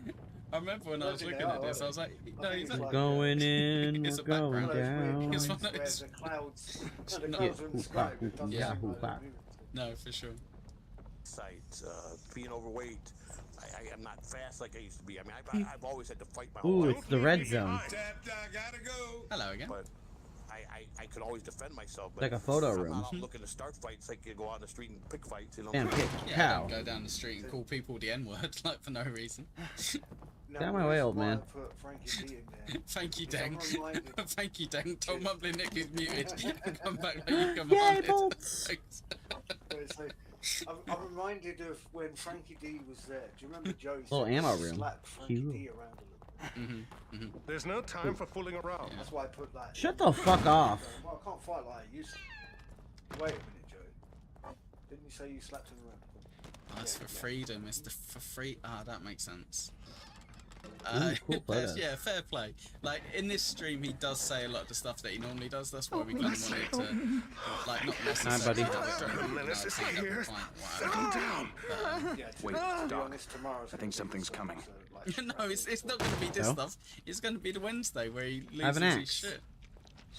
I remember when I was looking at this, I was like, no, he's We're like, going in, it's we're a going background. down. It's one of Where those. the clouds are in the Hoo, sky. ha, hoo, It doesn't yeah, look hoo, like ha. they're moving. No, for sure. Sight, being overweight. I am not fast like I used to be. I mean, I've always had to fight my whole Ooh, life. it's the red zone. Hello again. But I could always defend myself. But Like a photo I'm room. not out looking to start fights like you go out on the street and pick fights. Damn, kick, Yeah, cow. don't go down the street and call people the N-word, like, for no reason. No, Get out of my way, old man. I put Frankie D in there. Thank you, Because Deng. I'm reminded- Thank you, Deng. Told Mumbling Nick is muted. And come back like you Yay, commanded. bolts! It's like, I'm reminded of when Frankie D was there. Do you remember Joey Little said ammo he room. slapped Frankie Cute. D around a little? There's no time for fooling around. That's why I put that. Shut the fuck off. Well, I can't fight like I used to. Wait a minute, Joey. Didn't you say you slapped him around? That's for freedom. It's for free. Ah, that makes sense. Ooh, cool photo. Yeah, fair play. Like in this stream, he does say a lot of the stuff that he normally does. That's why we kind of wanted to, like, not necessarily. buddy. have it during The menace is take up the here. fight, Settle whatever. down. Yeah, Wait, to be Doc. honest, tomorrow's I think something's coming. No, it's not going to be this No? stuff. It's going to be the Wednesday where he have loses an his axe. shit.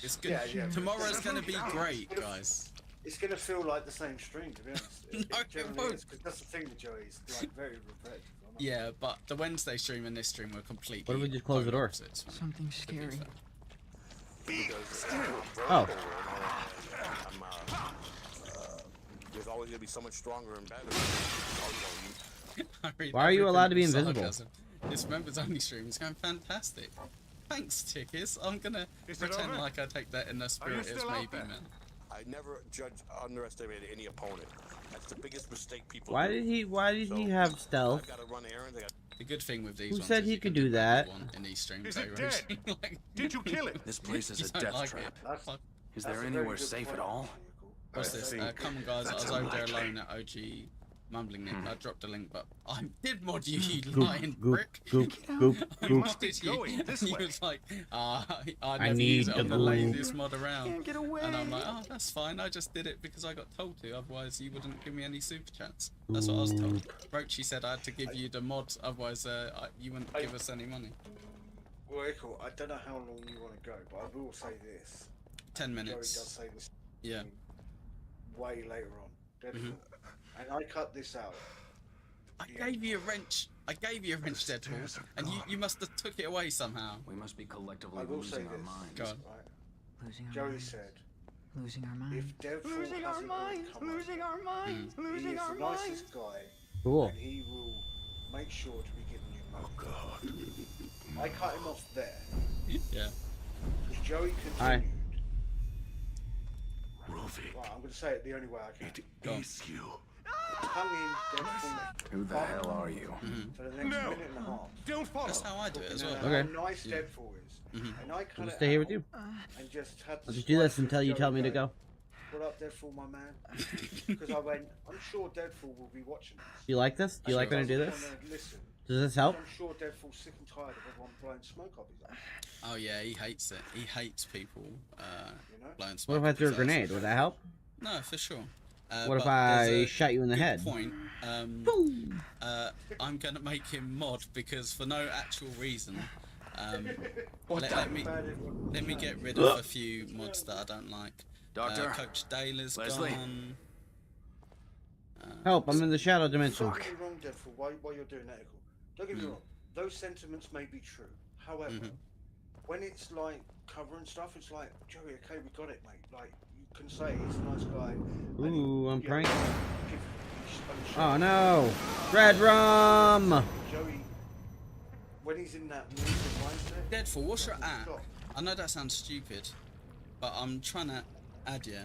It's good. Yeah. Tomorrow's going to be great, guys. It's gonna feel like the same stream, to be honest. No, it generally won't. is, 'cause that's the thing with Joey. It's like very repetitive. I'm not- Yeah, but the Wednesday stream and this stream were completely. What if we just close the door? opposites. Something scary. Oh. There's always gonna be so much stronger and better. I read Why are you everything allowed to be with invisible? sarcasm. This members only stream is going fantastic. Thanks, Tickets. I'm gonna Is it pretend over? like I take that in the spirit as still out maybe, there? man. I never underestimate any opponent. That's the biggest mistake people Why do. did he have stealth? I've got to run errands. The good thing with these Who ones said is he you could can do that? whatever you want in these streams. Is it Rosie. dead? Like, Did you kill it? This place is you a don't death like trap. it. Fuck. Is That's there a very anywhere good safe point, at all? What's I this? think Come on, guys. I that's was over there unlikely. alone at OG Mumbling Nick. I dropped a link, but I did mod you, you Goop, lying goop, prick. goop, goop, I goop. modded you, going this and you way. was like, I never need use it. the I'm the goop. laziest mod around. Can't get away. And I'm like, oh, that's fine. I just did it because I got told to. Otherwise, you wouldn't give me any super chats. That's what I was told. Roachy said I had to give you the mod, otherwise you wouldn't give us any money. Well, cool. I don't know how long you want to go, but I will say this. 10 Joey does minutes. say this Yeah. way later on. Deadpool. And I cut this out. I gave you a wrench. I gave you a wrench, Deadpool, and you must have took it away somehow. We must be collectively I will say losing our this. minds. Go on. Right? Losing our Joey minds. said, Losing our minds. if Deadpool Losing our hasn't already minds. come Losing over, our minds. he Losing is our the minds. nicest guy, Cool. and he will make sure to be giving you money. Oh God. I cut him off there. Yeah. Because Joey Hi. continued. Rovi, Right, I'm going to say it the only way I can. it is you. Hung in Deadpool Who the hell are you? for the next No. minute and a half. Don't follow. That's how I do it as well. How Okay. nice Deadpool is. And I cut I'll it just stay here out with you. and just had I'll just do this until you tell me to go. What up, Deadfall, my man? Because I went, I'm sure Deadfall will be watching this. Do you like this? Do you like when I do this? Listen, Does this help? I'm sure Deadfall's sick and tired of everyone blowing smoke up his ass. Oh yeah, he hates it. He hates people blowing smoke. What if I up threw a his grenade? ass. Would that help? No, for sure. What if but I there's a shot you in the good head? Point. I'm gonna make him mod because for no actual reason. Let me get rid of a few mods that I don't like. Doctor, Coach Dale's Leslie. gone. Help! I'm in the shadow dimension. Don't get me wrong, Deadfall, while you're doing that, don't get me wrong. Those sentiments may be true. However, when it's like cover and stuff, it's like, Joey, okay, we got it, mate. Like, you can say he's a nice guy. Ooh, I'm praying. Give Oh no! Red rum! Joey, when he's in that mood and mindset. Deadfall, what's your app? I know that sounds stupid, but I'm trying to add you,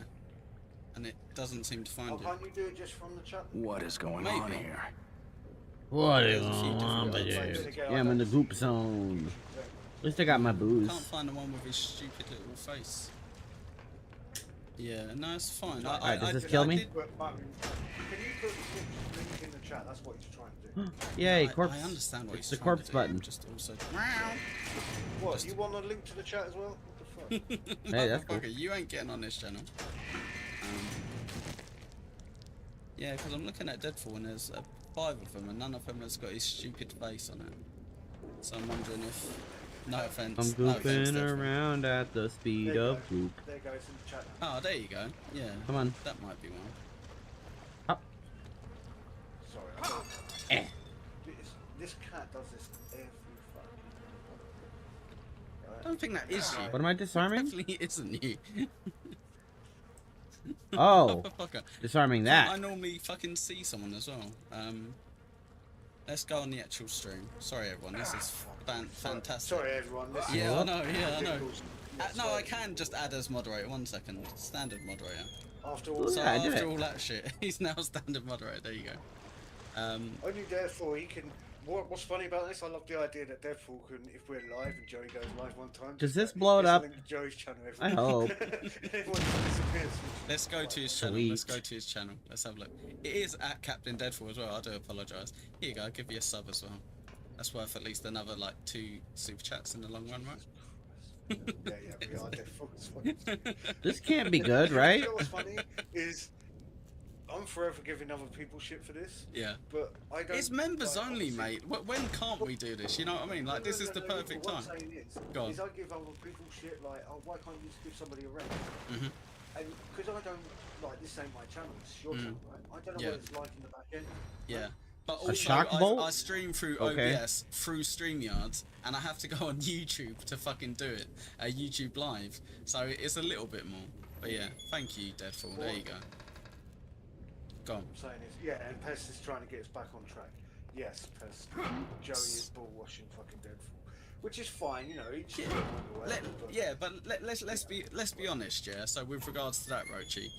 and it doesn't seem to find you. Can't you do it just from the chat? What is going on here? What is going on? Yeah, I'm in the goop zone. At least I got my booze. Can't find the one with his stupid little face. Yeah, no, it's fine. Alright, does this kill me? Can you put the link in the chat? That's what he's trying to do. Yay, corpse. I understand what it's he's the corpse trying to do. button. Just also. What? You want a link to the chat as well? What the fuck? Hey, that's cool. You ain't getting on this channel. Yeah, because I'm looking at Deadfall and there's 5 of them and none of them has got his stupid face on it. So I'm wondering if, no offense, I'm gooping around at the speed of goop. There you go, it's in the chat. Oh, there you go. Yeah. Come on. That might be one. Up. Sorry, this cat does this every fucking. I don't think that is you. What am I disarming? Definitely isn't you. Oh, disarming that. I normally fucking see someone as well. Let's go on the actual stream. Sorry everyone, this is fantastic. Sorry everyone. This I know. No, I can just add as moderator. 1 second, standard moderator. After all, after all that shit, he's now standard moderator. There you go. Only Deadfall he can. What's funny about this? I love the idea that Deadfall can, if we're live and Joey goes live one time. Does this blow it up? Joey's channel I hope. Let's go to his channel. Let's go to his channel. Let's have a look. It is at Captain Deadfall as well. I do apologise. Here you go. I'll give you a sub as well. That's worth at least another like 2 super chats in the long run, right? Yeah, we are Deadfall. This can't be good, right? You know what's funny is I'm forever giving other people shit for this. Yeah. But I don't. It's members only, mate. When can't we do this? You know what I mean? Like this is the perfect time. What I'm saying Go on. is I give other people shit like, oh, why can't you just give somebody a rent? And because I don't like this ain't my channel, it's your channel, right? I don't know what it's like in the back end. Yeah. But A shock bolt? I stream through OBS, through StreamYard, and I have to go on YouTube to fucking do it. YouTube Live. So it's a little bit more. But yeah, thank you, Deadfall. There you go. Go on. I'm saying is, yeah, and Pest is trying to get us back on track. Yes, Pest. Joey is bull washing fucking Deadfall, which is fine, you know. Let's be honest, yeah. So with regards to that, Rochi,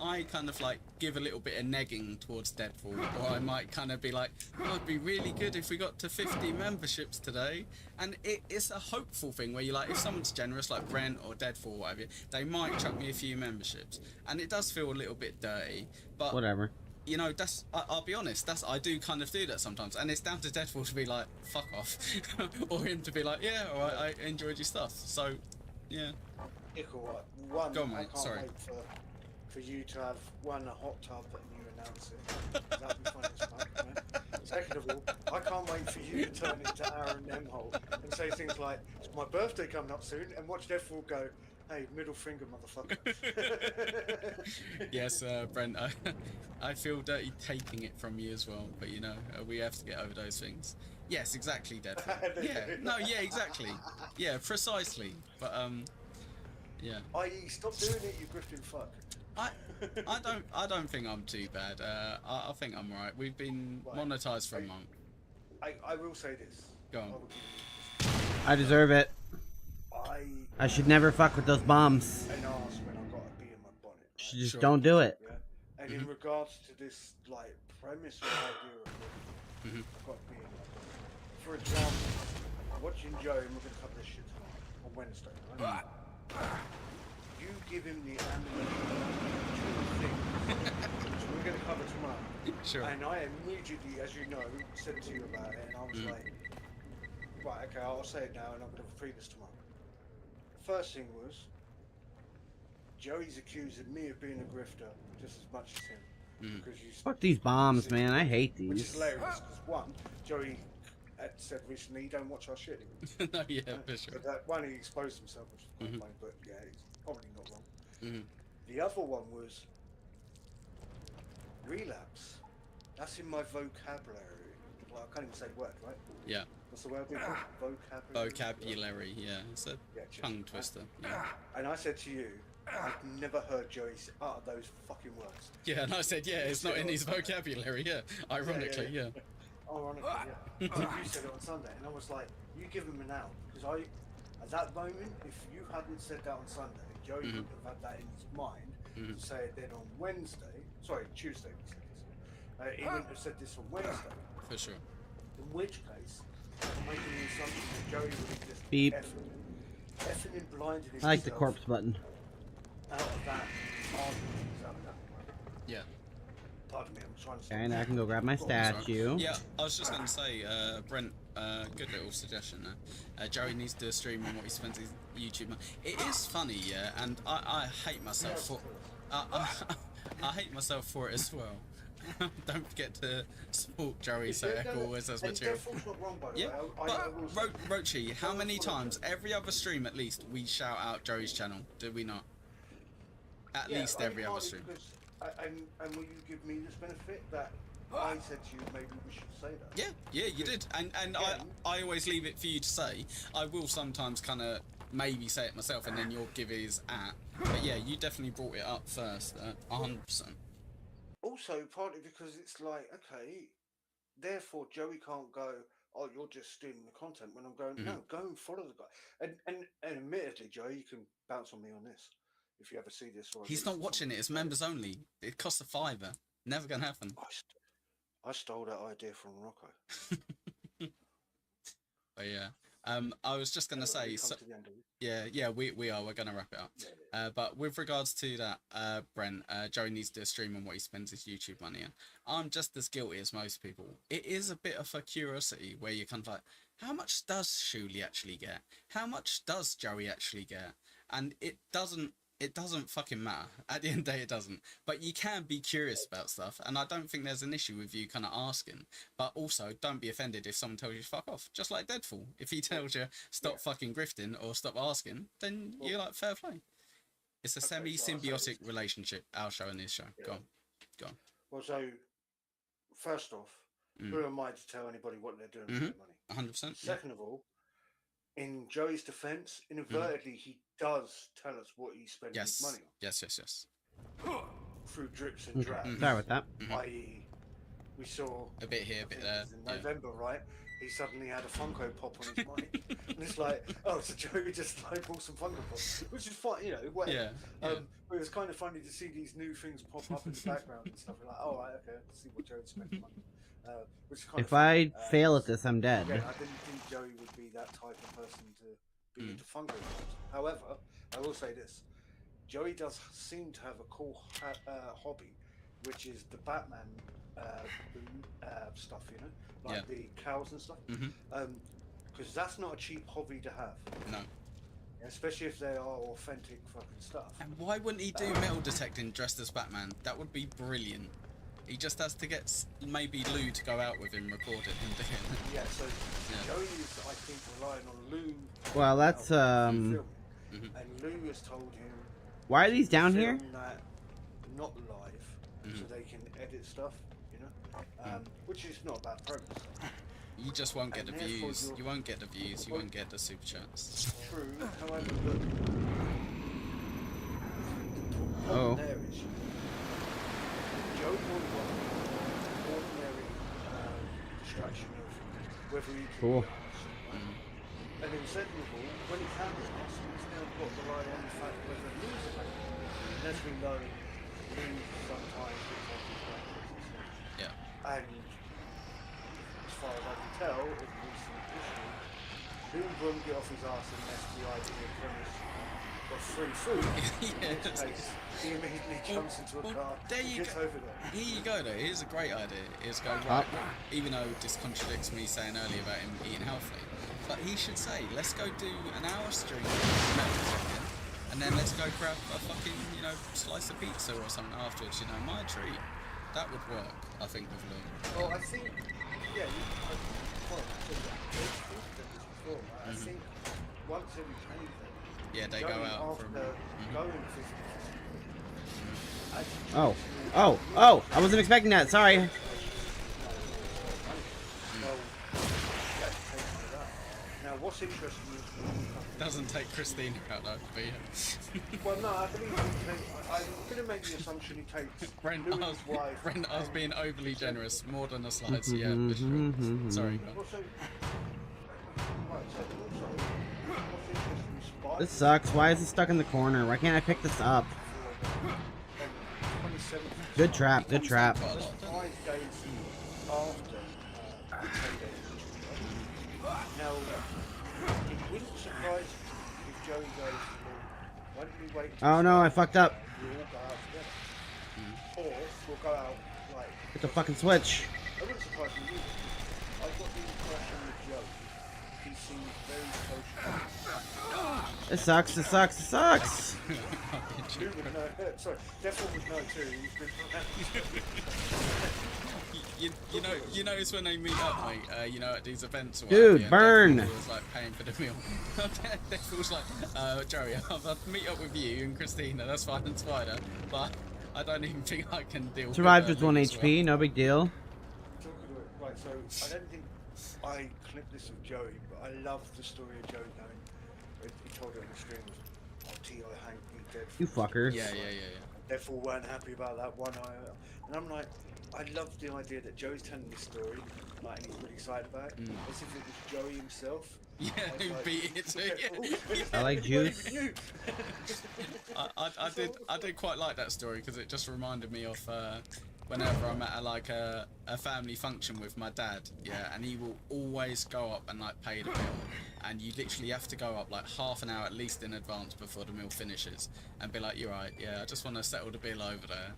I kind of like give a little bit of negging towards Deadfall, or I might kind of be like, oh, it'd be really good if we got to 50 memberships today. And it's a hopeful thing where you like, if someone's generous, like Brent or Deadfall, or whatever, they might chuck me a few memberships, and it does feel a little bit dirty, but whatever. You know, I'll be honest, I do kind of do that sometimes, and it's down to Deadfall to be like, fuck off, or him to be like, yeah, alright, I enjoyed your stuff, so, yeah. One, Go on, mate. I can't Sorry. wait for you to have a hot tub and you announce it. That'd be fun as fuck, man. Second of all, I can't wait for you to turn into Aaron Nemholt and say things like, it's my birthday coming up soon, and watch Deadfall go, hey, middle finger, motherfucker. Yes, Brent, I feel dirty taking it from you as well, but you know, we have to get over those things. Yes, exactly, Deadfall. Yeah, exactly. Yeah, precisely. But, yeah. I.e., stop doing it, you grifting fuck. I don't think I'm too bad. I think I'm right. We've been monetized for a month. I will say this. Go on. I deserve it. I should never fuck with those bombs. An arse when I got a bee in my bonnet. Right? Just don't do it. Yeah? And in regards to this, like, premise or idea of it, I've got a bee in my bonnet. For example, watching Joe, and we're going to cover this shit tonight, on Wednesday, right? You give him the ammunition cover tomorrow. Sure. And I immediately, as you know, said to you about it, and I was like, right, okay, I'll say it now, and I'm going to free this tomorrow. The first thing was, Joey's accusing me of being a grifter just as much as him. Because you Fuck these bombs, man. I hate Which is these. hilarious, because one, Joey had said recently he don't watch our shit anymore. No, yeah, for sure. But that one, he exposed himself, which was quite funny, but yeah, he's probably not wrong. The other one was relapse. That's in my vocabulary. Well, I can't even say the word, right? Yeah. What's the word? Vocabulary. Vocabulary, yeah. It's a tongue twister. Yeah. And I said to you, I've never heard Joey utter those fucking words. Yeah, and I said, yeah, it's not in his vocabulary, yeah. Ironically, yeah. Ironically, yeah. So you said it on Sunday, and I was like, you give him an out. Because at that moment, if you hadn't said that on Sunday, Joey would have had that in his mind to say it then on Tuesday, we said this. He wouldn't have said this on Wednesday. For sure. In which case, I'm making the assumption that Joey would have just Beep. effing and blinded himself. I like the corpse button. Out of that argument. Yeah. Pardon me, I'm trying to Okay, and I can go grab my statue. Yeah, I was just going to say, Brent, good little suggestion there. Joey needs to do a stream on what he spends his YouTube money. It is funny, yeah, and I hate myself for I hate myself for it as well. Don't forget to support Joey so Echo always has material. Yeah, but Rochi, how many times, every other stream at least, we shout out Joey's channel, do we not? At least every other stream. And will you give me this benefit that I said to you maybe we should say that? Yeah, you did. And I always leave it for you to say. I will sometimes kind of maybe say it myself and then you'll give his at. But yeah, you definitely brought it up first, 100%. Also, partly because it's like, okay, therefore Joey can't go, oh, you're just stealing the content, when I'm going, no, go and follow the guy. And admittedly, Joey, you can bounce on me on this if you ever see this. Or He's not watching it, it's members only. It costs a $5. Never gonna happen. I stole that idea from Rocco. But yeah. I was just gonna say, so, yeah, we are. We're gonna wrap it up. But with regards to that, Brent, Joey needs to do a stream on what he spends his YouTube money on. I'm just as guilty as most people. It is a bit of a curiosity where you're kind of like, how much does Shuli actually get? How much does Joey actually get? And it doesn't fucking matter. At the end of the day, it doesn't. But you can be curious about stuff, and I don't think there's an issue with you kind of asking. But also, don't be offended if someone tells you fuck off. Just like Deadfall. If he tells you stop fucking grifting or stop asking, then you're like, fair play. It's a semi-symbiotic relationship, our show and his show. Go on. Well, so, first off, who am I to tell anybody what they're doing with their money? 100%. Second of all, in Joey's defense, inadvertently, he does tell us what he spends his money on. Yes. Through drips and drabs. Sorry with that. I.e., we saw a bit here, a bit there. In November, right? He suddenly had a Funko Pop on his money. And it's like, oh, so Joey just like bought some Funko Pops, which is fine, you know, whatever. But it was kind of funny to see these new things pop up in the background and stuff. We're like, oh, right, okay, let's see what Joey spent money on. If I fail at this, I'm dead. Again, I didn't think Joey would be that type of person to be into Funko Pops. However, I will say this. Joey does seem to have a cool hobby, which is the Batman stuff, you know? Like the cows and stuff. Because that's not a cheap hobby to have. No. Especially if they are authentic fucking stuff. And why wouldn't he do metal detecting dressed as Batman? That would be brilliant. He just has to get maybe Lou to go out with him, record it, and do it. Yeah, so Joey is, I think, relying on Lou. Well, that's and Lou has told him. Why are these down here? That not live, so they can edit stuff, you know, which is not bad progress. You just won't get the views. You won't get the views. You won't get the super chats. True. However, the problem there is Joey will want ordinary distraction of whether he can be asked. And then second of all, when he can be asked, he's now got to rely on the fact whether Lou's available. And as we know, Lou sometimes looks like he's got business. And as far as I can tell, in recent history, Who wouldn't get off his ass and mess the idea of premise of free food? In this case, he immediately jumps into a car and gets over there. Here you go, though. Here's a great idea. Is go right. Even though this contradicts me saying earlier about him eating healthily, but he should say, let's go do an hour stream, and then let's go grab a fucking, you know, slice of pizza or something afterwards. You know, my treat. That would work, I think, with Lou. Well, I think, yeah. I think once every anything. Yeah, they go out from. Oh! I wasn't expecting that. Sorry. Now, what's interesting is doesn't take Christina out though, but yeah. Well, no, I believe I'm going to make the assumption he takes Brent, Louis' wife. Brent, I was being overly generous, more than a slice. Yeah, for sure. Sorry. This sucks. Why is it stuck in the corner? Why can't I pick this up? Good trap. Good trap. 5 days after now, it wouldn't surprise me if Joey goes, why don't we wait? Oh no, I fucked up. We'll all go out together. Or we'll go out like. Hit the fucking switch. It wouldn't surprise me either. I got the impression with Joe, he seemed very social. It sucks. It sucks. It sucks. You would know. Sorry, Devil would know too. You notice when they meet up, mate. You know, at these events. Or Dude, burn. Deadpool was like paying for the meal. Deadpool was like, Joey, I'll meet up with you and Christina. That's fine and Spider, but I don't even think I can deal. Survived with with 1 HP. No big deal. Right, so I don't think I clipped this with Joey, but I love the story of Joey going. He told it on the stream was, "Oh, T.I. Hank, you dead." You fuckers. Yeah. Therefore, weren't happy about that one. And I'm like, I love the idea that Joey's telling this story, like, and he's really excited about it, as if it was Joey himself. Yeah, who beat it too. Yeah. I like juice. I did quite like that story because it just reminded me of whenever I'm at a family function with my dad, yeah, and he will always go up and like pay the bill, and you literally have to go up like half an hour at least in advance before the meal finishes, and be like, "You're right, yeah, I just want to settle the bill over there."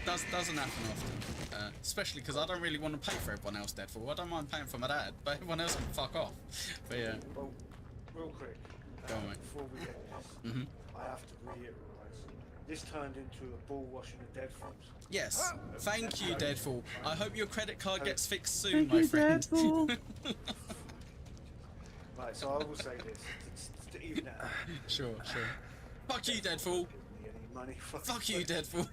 Doesn't happen often, especially because I don't really want to pay for everyone else dead for. I don't mind paying for my dad, but everyone else can fuck off. But yeah. Well, real quick, go on, mate. Before we get this, I have to reiterate. This turned into a ball washing of Deadfalls. Yes, thank you, Deadfall. I hope your credit card gets fixed soon, my friend. Right, so I will say this to even out. Sure. Fuck you, Deadfall. Money. Fuck you, Deadfall.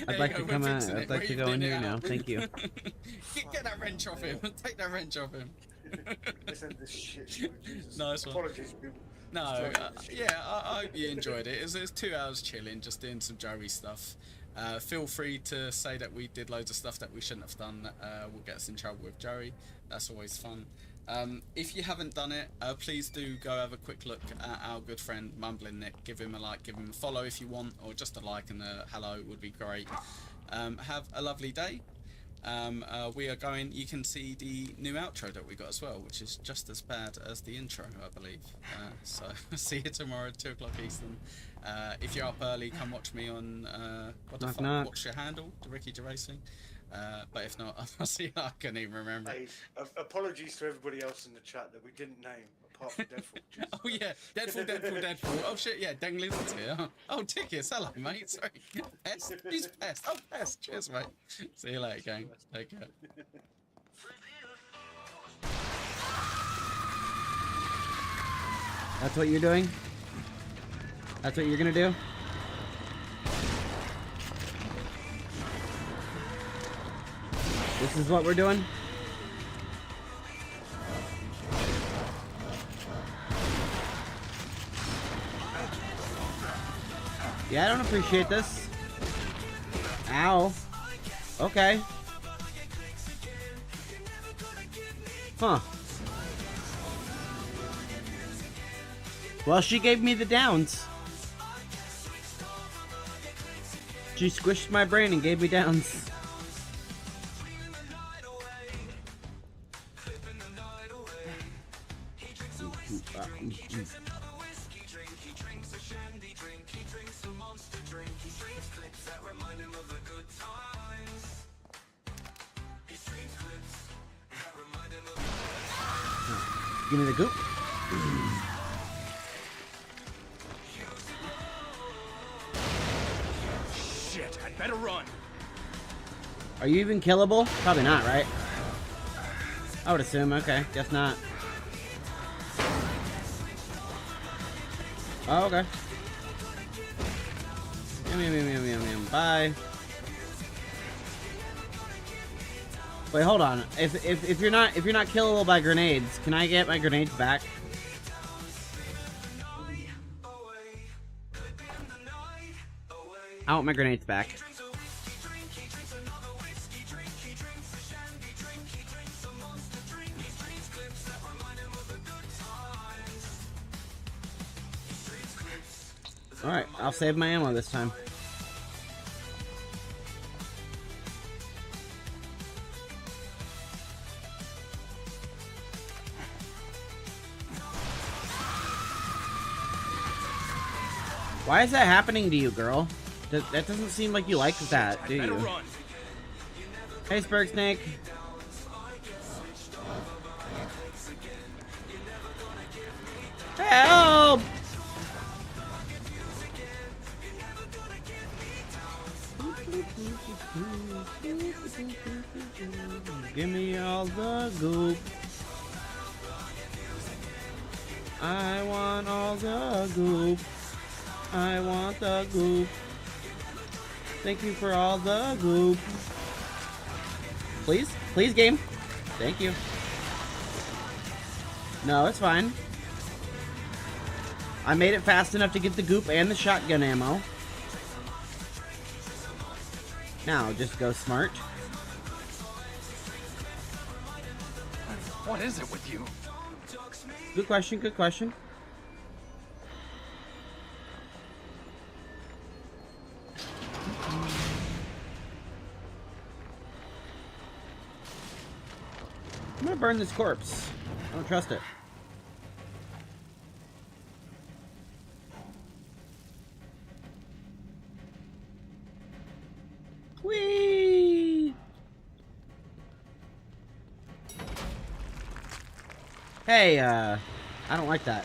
I'd like to come out. I'd like to go in here now. Thank you. Get that wrench off him. Take that wrench off him. Listen to this shit. Jesus. Nice one. Apologies, people. No, yeah, I hope you enjoyed it. It was 2 hours chilling, just doing some Joey stuff. Feel free to say that we did loads of stuff that we shouldn't have done. Will get us in trouble with Joey. That's always fun. If you haven't done it, please do go have a quick look at our good friend Mumbling Nick. Give him a like, give him a follow if you want, or just a like and a hello would be great. Have a lovely day. We are going, you can see the new outro that we got as well, which is just as bad as the intro, I believe. So see you tomorrow at 2 o'clock Eastern. If you're up early, come watch me on what's your handle, the Ricky Gervais. But if not, I'll see you. I couldn't even remember. Hey, apologies to everybody else in the chat that we didn't name, apart from Deadfall. Oh yeah, Deadfall. Oh shit, yeah, Deng Lizard's here. Oh, Tickets, hello mate, sorry. Pest, he's Pest. Oh, Pest, cheers mate. See you later, gang. Take care. That's what you're doing? That's what you're gonna do? This is what we're doing? Yeah, I don't appreciate this. Ow. Okay. Huh. Well, she gave me the downs. She squished my brain and gave me downs. Give me the goop. Shit, I'd better run. Are you even killable? Probably not, right? I would assume. Okay, guess not. Oh, okay. Yum. Bye. Wait, hold on. If you're not killable by grenades, can I get my grenades back? I want my grenades back. Alright, I'll save my ammo this time. Why is that happening to you, girl? That doesn't seem like you like that, do you? Hey, Spurg Snake. Help! Give me all the goop. I want all the goop. I want the goop. Thank you for all the goop. Please? Please, game. Thank you. No, it's fine. I made it fast enough to get the goop and the shotgun ammo. Now, just go smart. What is it with you? Good question, good question. I'm gonna burn this corpse. I don't trust it. Whee! Hey, I don't like that.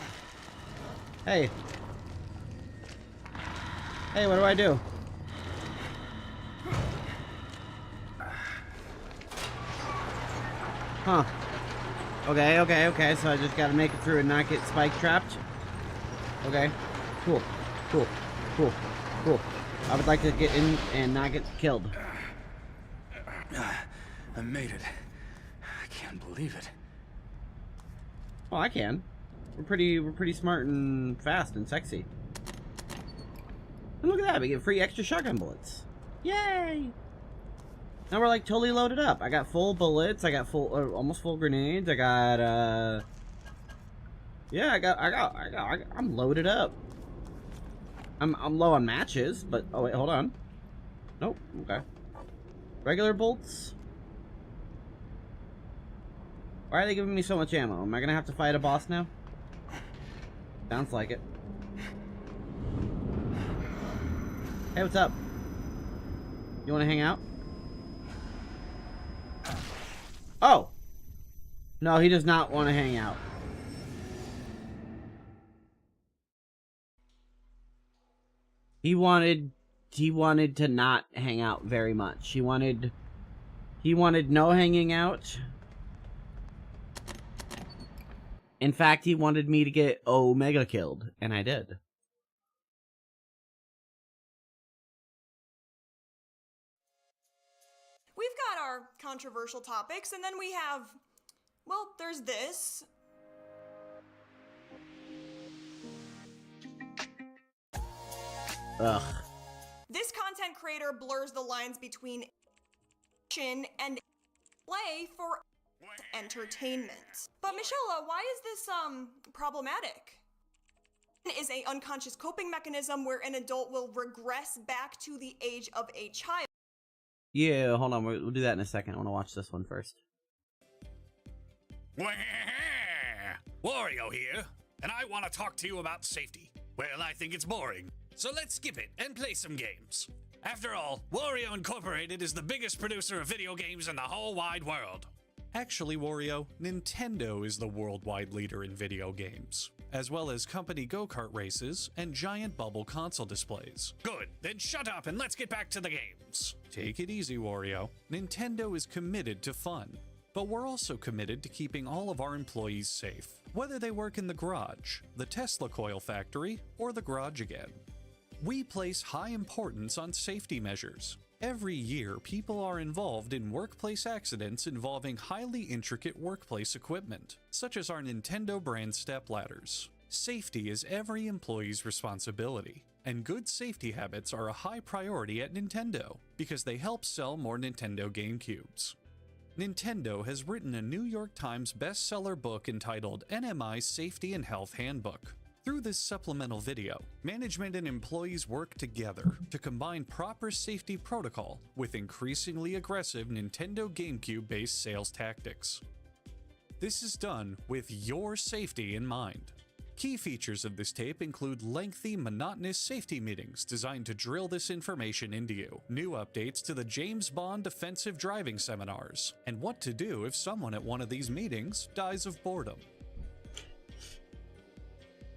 Hey. Hey, what do I do? Huh. Okay, so I just gotta make it through and not get spike trapped. Okay. Cool. I would like to get in and not get killed. I made it. I can't believe it. Well, I can. We're pretty smart and fast and sexy. And look at that, we get free extra shotgun bullets. Yay! Now we're like totally loaded up. I got full bullets. I got full, almost full grenades. I got, yeah, I'm loaded up. I'm low on matches, but oh wait, hold on. Nope. Okay. Regular bolts. Why are they giving me so much ammo? Am I gonna have to fight a boss now? Sounds like it. Hey, what's up? You wanna hang out? Oh! No, he does not want to hang out. He wanted to not hang out very much. He wanted no hanging out. In fact, he wanted me to get Omega killed, and I did. We've got our controversial topics, and then we have, well, there's this. Ugh. This content creator blurs the lines between action and play for entertainment. But Michelle, why is this, problematic? Is a unconscious coping mechanism where an adult will regress back to the age of a child. Yeah, hold on. We'll do that in a second. I want to watch this one first. Wario here, and I want to talk to you about safety. Well, I think it's boring, so let's skip it and play some games. After all, Wario Incorporated is the biggest producer of video games in the whole wide world. Actually, Wario, Nintendo is the worldwide leader in video games, as well as company go-kart races and giant bubble console displays. Good, then shut up and let's get back to the games. Take it easy, Wario. Nintendo is committed to fun, but we're also committed to keeping all of our employees safe, whether they work in the garage, the Tesla coil factory, or the garage again. We place high importance on safety measures. Every year, people are involved in workplace accidents involving highly intricate workplace equipment, such as our Nintendo brand step ladders. Safety is every employee's responsibility, and good safety habits are a high priority at Nintendo because they help sell more Nintendo GameCubes. Nintendo has written a New York Times bestseller book entitled NMI Safety and Health Handbook. Through this supplemental video, management and employees work together to combine proper safety protocol with increasingly aggressive Nintendo GameCube-based sales tactics. This is done with your safety in mind. Key features of this tape include lengthy, monotonous safety meetings designed to drill this information into you, new updates to the James Bond defensive driving seminars, and what to do if someone at one of these meetings dies of boredom.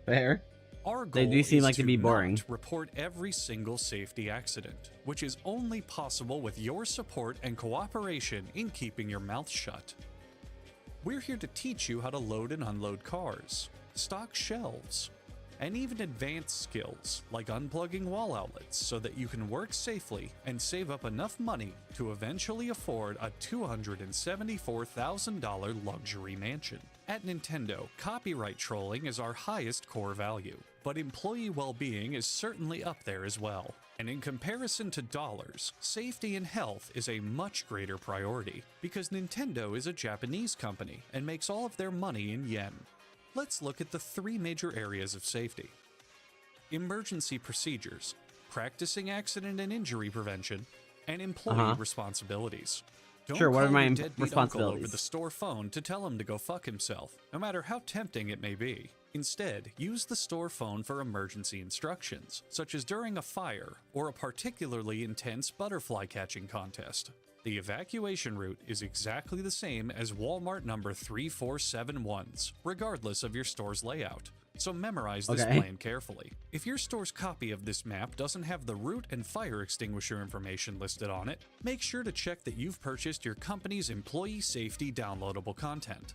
Fair. Our goal They do seem is like to be boring. not report every single safety accident, which is only possible with your support and cooperation in keeping your mouth shut. We're here to teach you how to load and unload cars, stock shelves, and even advanced skills like unplugging wall outlets so that you can work safely and save up enough money to eventually afford a $274,000 luxury mansion. At Nintendo, copyright trolling is our highest core value, but employee well-being is certainly up there as well. And in comparison to dollars, safety and health is a much greater priority because Nintendo is a Japanese company and makes all of their money in yen. Let's look at the three major areas of safety. Emergency procedures, practicing accident and injury prevention, and employee responsibilities. Don't Sure, what call are my your deadbeat uncle responsibilities? over the store phone to tell him to go fuck himself, no matter how tempting it may be. Instead, use the store phone for emergency instructions, such as during a fire or a particularly intense butterfly catching contest. The evacuation route is exactly the same as Walmart number 3471's, regardless of your store's layout. So memorize this plan carefully. If your store's copy of this map doesn't have the route and fire extinguisher information listed on it, make sure to check that you've purchased your company's employee safety downloadable content.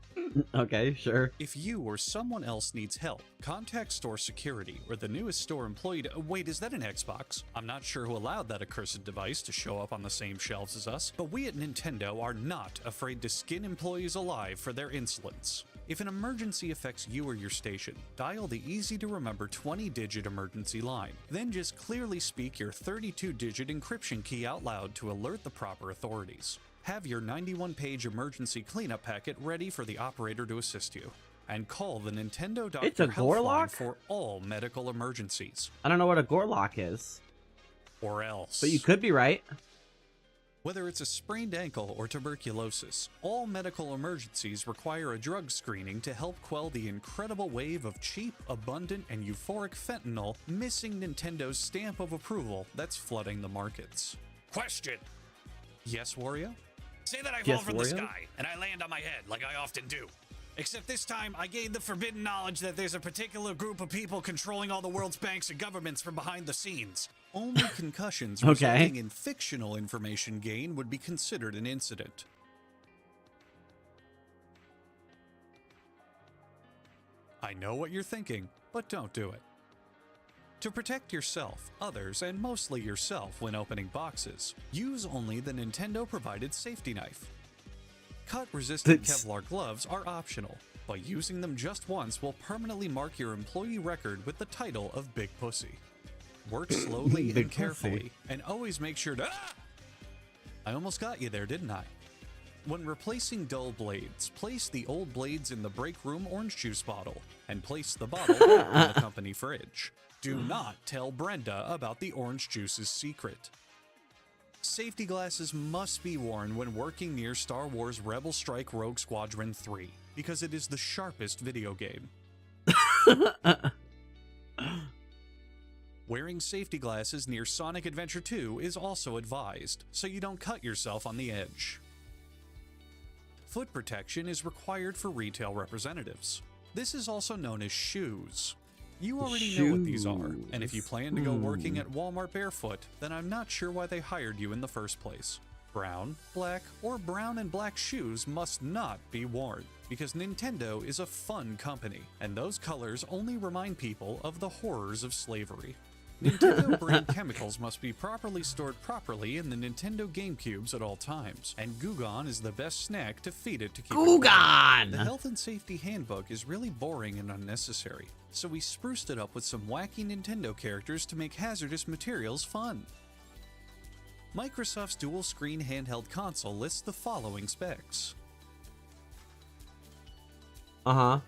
Okay, sure. If you or someone else needs help, contact store security or the newest store employee to— wait, is that an Xbox? I'm not sure who allowed that accursed device to show up on the same shelves as us, but we at Nintendo are not afraid to skin employees alive for their insolence. If an emergency affects you or your station, dial the easy-to-remember 20-digit emergency line. Then just clearly speak your 32-digit encryption key out loud to alert the proper authorities. Have your 91-page emergency cleanup packet ready for the operator to assist you. And call the Nintendo Doctor It's a Helpline Gorlock? for all medical emergencies. I don't know what a Gorlock is. Or else. But you could be right. Whether it's a sprained ankle or tuberculosis, all medical emergencies require a drug screening to help quell the incredible wave of cheap, abundant, and euphoric fentanyl missing Nintendo's stamp of approval that's flooding the markets. Question. Yes, Wario? Say that I fall from the sky, and I land on my head, like I often do. Except this time, I gained the forbidden knowledge that there's a particular group of people controlling all the world's banks and governments from behind the scenes. Only concussions resulting in fictional information gain would be considered an incident. I know what you're thinking, but don't do it. To protect yourself, others, and mostly yourself when opening boxes, use only the Nintendo-provided safety knife. Cut-resistant Kevlar gloves are optional, but using them just once will permanently mark your employee record with the title of Big Pussy. Work slowly and carefully, and always make sure to— I almost got you there, didn't I? When replacing dull blades, place the old blades in the break room orange juice bottle, and place the bottle in the company fridge. Do not tell Brenda about the orange juice's secret. Safety glasses must be worn when working near Star Wars Rebel Strike Rogue Squadron 3, because it is the sharpest video game. Wearing safety glasses near Sonic Adventure 2 is also advised, so you don't cut yourself on the edge. Foot protection is required for retail representatives. This is also known as shoes. You already know what these are, and if you plan to go working at Walmart barefoot, then I'm not sure why they hired you in the first place. Brown, black, or brown and black shoes must not be worn, because Nintendo is a fun company, and those colors only remind people of the horrors of slavery. Nintendo brand chemicals must be properly stored properly in the Nintendo GameCubes at all times, and Gugon is the best snack to feed it to keep it warm. The Health and Safety Handbook is really boring and unnecessary, so we spruced it up with some wacky Nintendo characters to make hazardous materials fun. Microsoft's dual-screen handheld console lists the following specs. Yeah.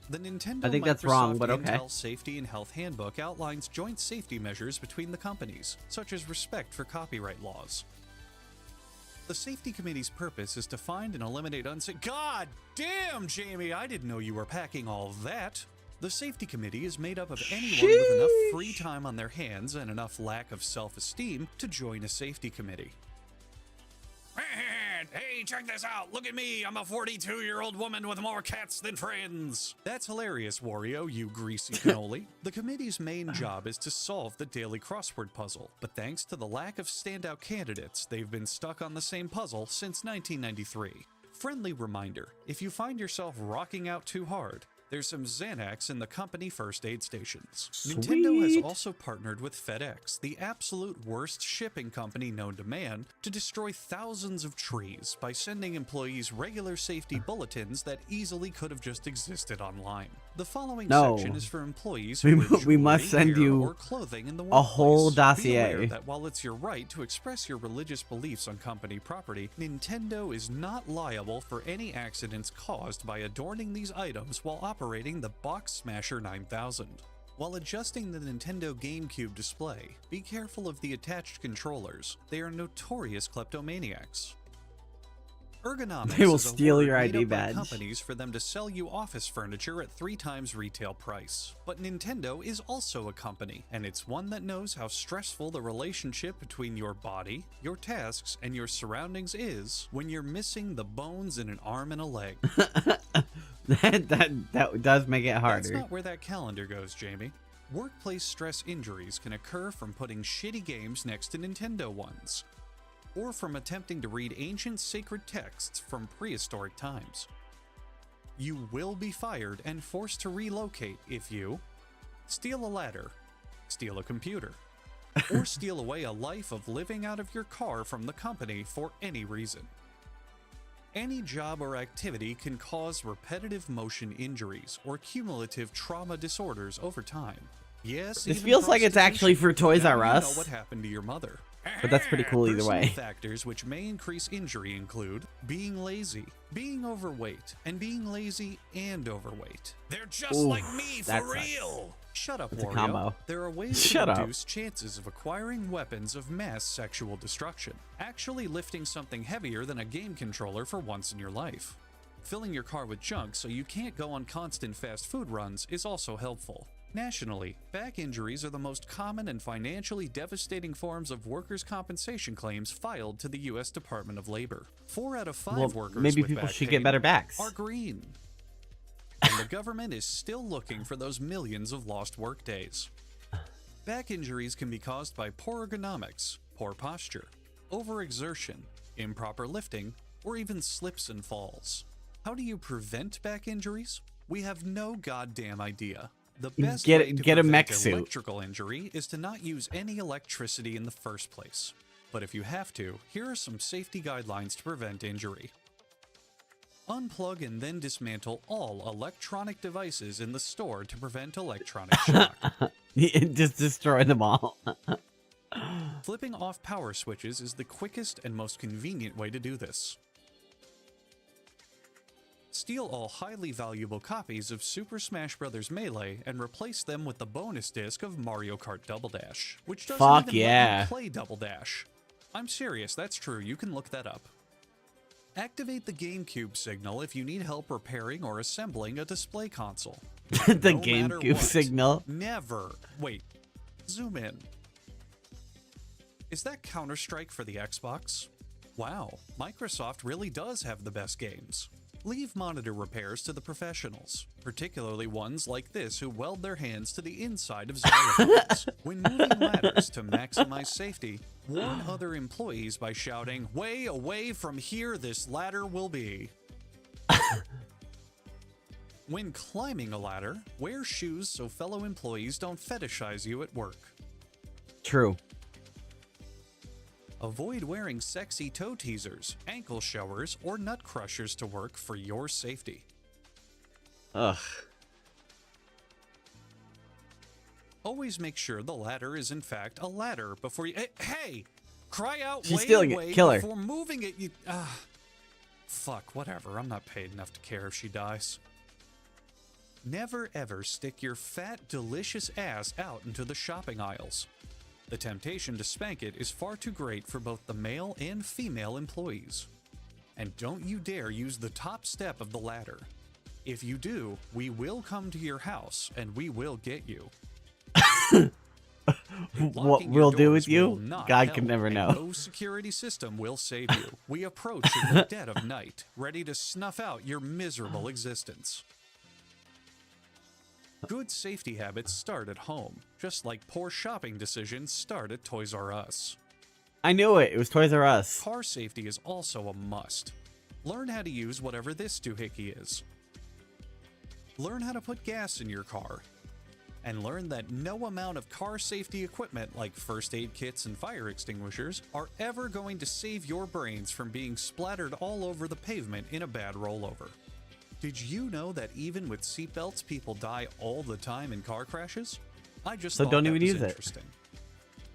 The Nintendo I think Microsoft that's wrong, but okay. Intel Safety and Health Handbook outlines joint safety measures between the companies, such as respect for copyright laws. The Safety Committee's purpose is to find and eliminate unsafe— God damn, Jamie, I didn't know you were packing all that! The Safety Committee is made up of anyone with enough free time on their hands and enough lack of self-esteem to join a safety committee. Hey, check this out. Look at me. I'm a 42-year-old woman with more cats than friends. That's hilarious, Wario, you greasy cannoli. The committee's main job is to solve the daily crossword puzzle, but thanks to the lack of standout candidates, they've been stuck on the same puzzle since 1993. Friendly reminder, if you find yourself rocking out too hard, there's some Xanax in the company first aid stations. Nintendo has also partnered with FedEx, the absolute worst shipping company known to man, to destroy thousands of trees by sending employees regular safety bulletins that easily could have just existed online. The following section is for employees who wear we must jewelry, send hair, you or clothing in the a whole workplace. Be dossier. aware that while it's your right to express your religious beliefs on company property, Nintendo is not liable for any accidents caused by adorning these items while operating the Box Smasher 9000. While adjusting the Nintendo GameCube display, be careful of the attached controllers. They are notorious kleptomaniacs. Ergonomics They will is a steal word your made ID up by badge. companies for them to sell you office furniture at 3 times retail price. But Nintendo is also a company, and it's one that knows how stressful the relationship between your body, your tasks, and your surroundings is when you're missing the bones in an arm and a leg. that does make it harder. That's not where that calendar goes, Jamie. Workplace stress injuries can occur from putting shitty games next to Nintendo ones, or from attempting to read ancient sacred texts from prehistoric times. You will be fired and forced to relocate if you steal a ladder, steal a computer, or steal away a life of living out of your car from the company for any reason. Any job or activity can cause repetitive motion injuries or cumulative trauma disorders over time. Yes, This even feels like it's actually for Toys Now R you know Us. what happened to your mother. But that's pretty cool either Personal way. factors which may increase injury include being lazy, being overweight, and being lazy and overweight. They're just Ooh, like me that for sucks. real. Shut up, It's a Wario. combo. There are ways Shut to up. reduce chances of acquiring weapons of mass sexual destruction. Actually lifting something heavier than a game controller for once in your life. Filling your car with junk so you can't go on constant fast food runs is also helpful. Nationally, back injuries are the most common and financially devastating forms of workers' compensation claims filed to the U.S. Department of Labor. 4 out of 5 Well, workers maybe with people back should pain get better backs. are green. And the government is still looking for those millions of lost workdays. Back injuries can be caused by poor ergonomics, poor posture, overexertion, improper lifting, or even slips and falls. How do you prevent back injuries? We have no goddamn idea. The best Get- way to get a prevent mech suit. electrical injury is to not use any electricity in the first place. But if you have to, here are some safety guidelines to prevent injury. Unplug and then dismantle all electronic devices in the store to prevent electronic shock. Just destroy them all. Flipping off power switches is the quickest and most convenient way to do this. Steal all highly valuable copies of Super Smash Bros. Melee and replace them with the bonus disc of Mario Kart Double Dash, which doesn't Fuck even let yeah. you play Double Dash. I'm serious, that's true, you can look that up. Activate the GameCube signal if you need help repairing or assembling a display console. The No matter GameCube what, signal. Never. Wait. Zoom in. Is that Counter-Strike for the Xbox? Wow, Microsoft really does have the best games. Leave monitor repairs to the professionals, particularly ones like this who weld their hands to the inside of xylophones. When moving ladders to maximize safety, warn other employees by shouting, "Way away from here this ladder will be." When climbing a ladder, wear shoes so fellow employees don't fetishize you at work. True. Avoid wearing sexy toe teasers, ankle showers, or nut crushers to work for your safety. Ugh. Always make sure the ladder is in fact a ladder before you... Hey! Cry out She's way stealing away it. Kill her. before moving it, you... Fuck, whatever. I'm not paid enough to care if she dies. Never ever stick your fat, delicious ass out into the shopping aisles. The temptation to spank it is far too great for both the male and female employees. And don't you dare use the top step of the ladder. If you do, we will come to your house and we will get you. What we'll do with you, will not God help, can never and know. No security system will save you. We approach in the dead of night, ready to snuff out your miserable existence. Good safety habits start at home, just like poor shopping decisions start at Toys R Us. I knew it. It was Toys R Us. Car safety is also a must. Learn how to use whatever this doohickey is. Learn how to put gas in your car. And learn that no amount of car safety equipment like first aid kits and fire extinguishers are ever going to save your brains from being splattered all over the pavement in a bad rollover. Did you know that even with seatbelts, people die all the time in car crashes? I just thought don't that even was use it. interesting.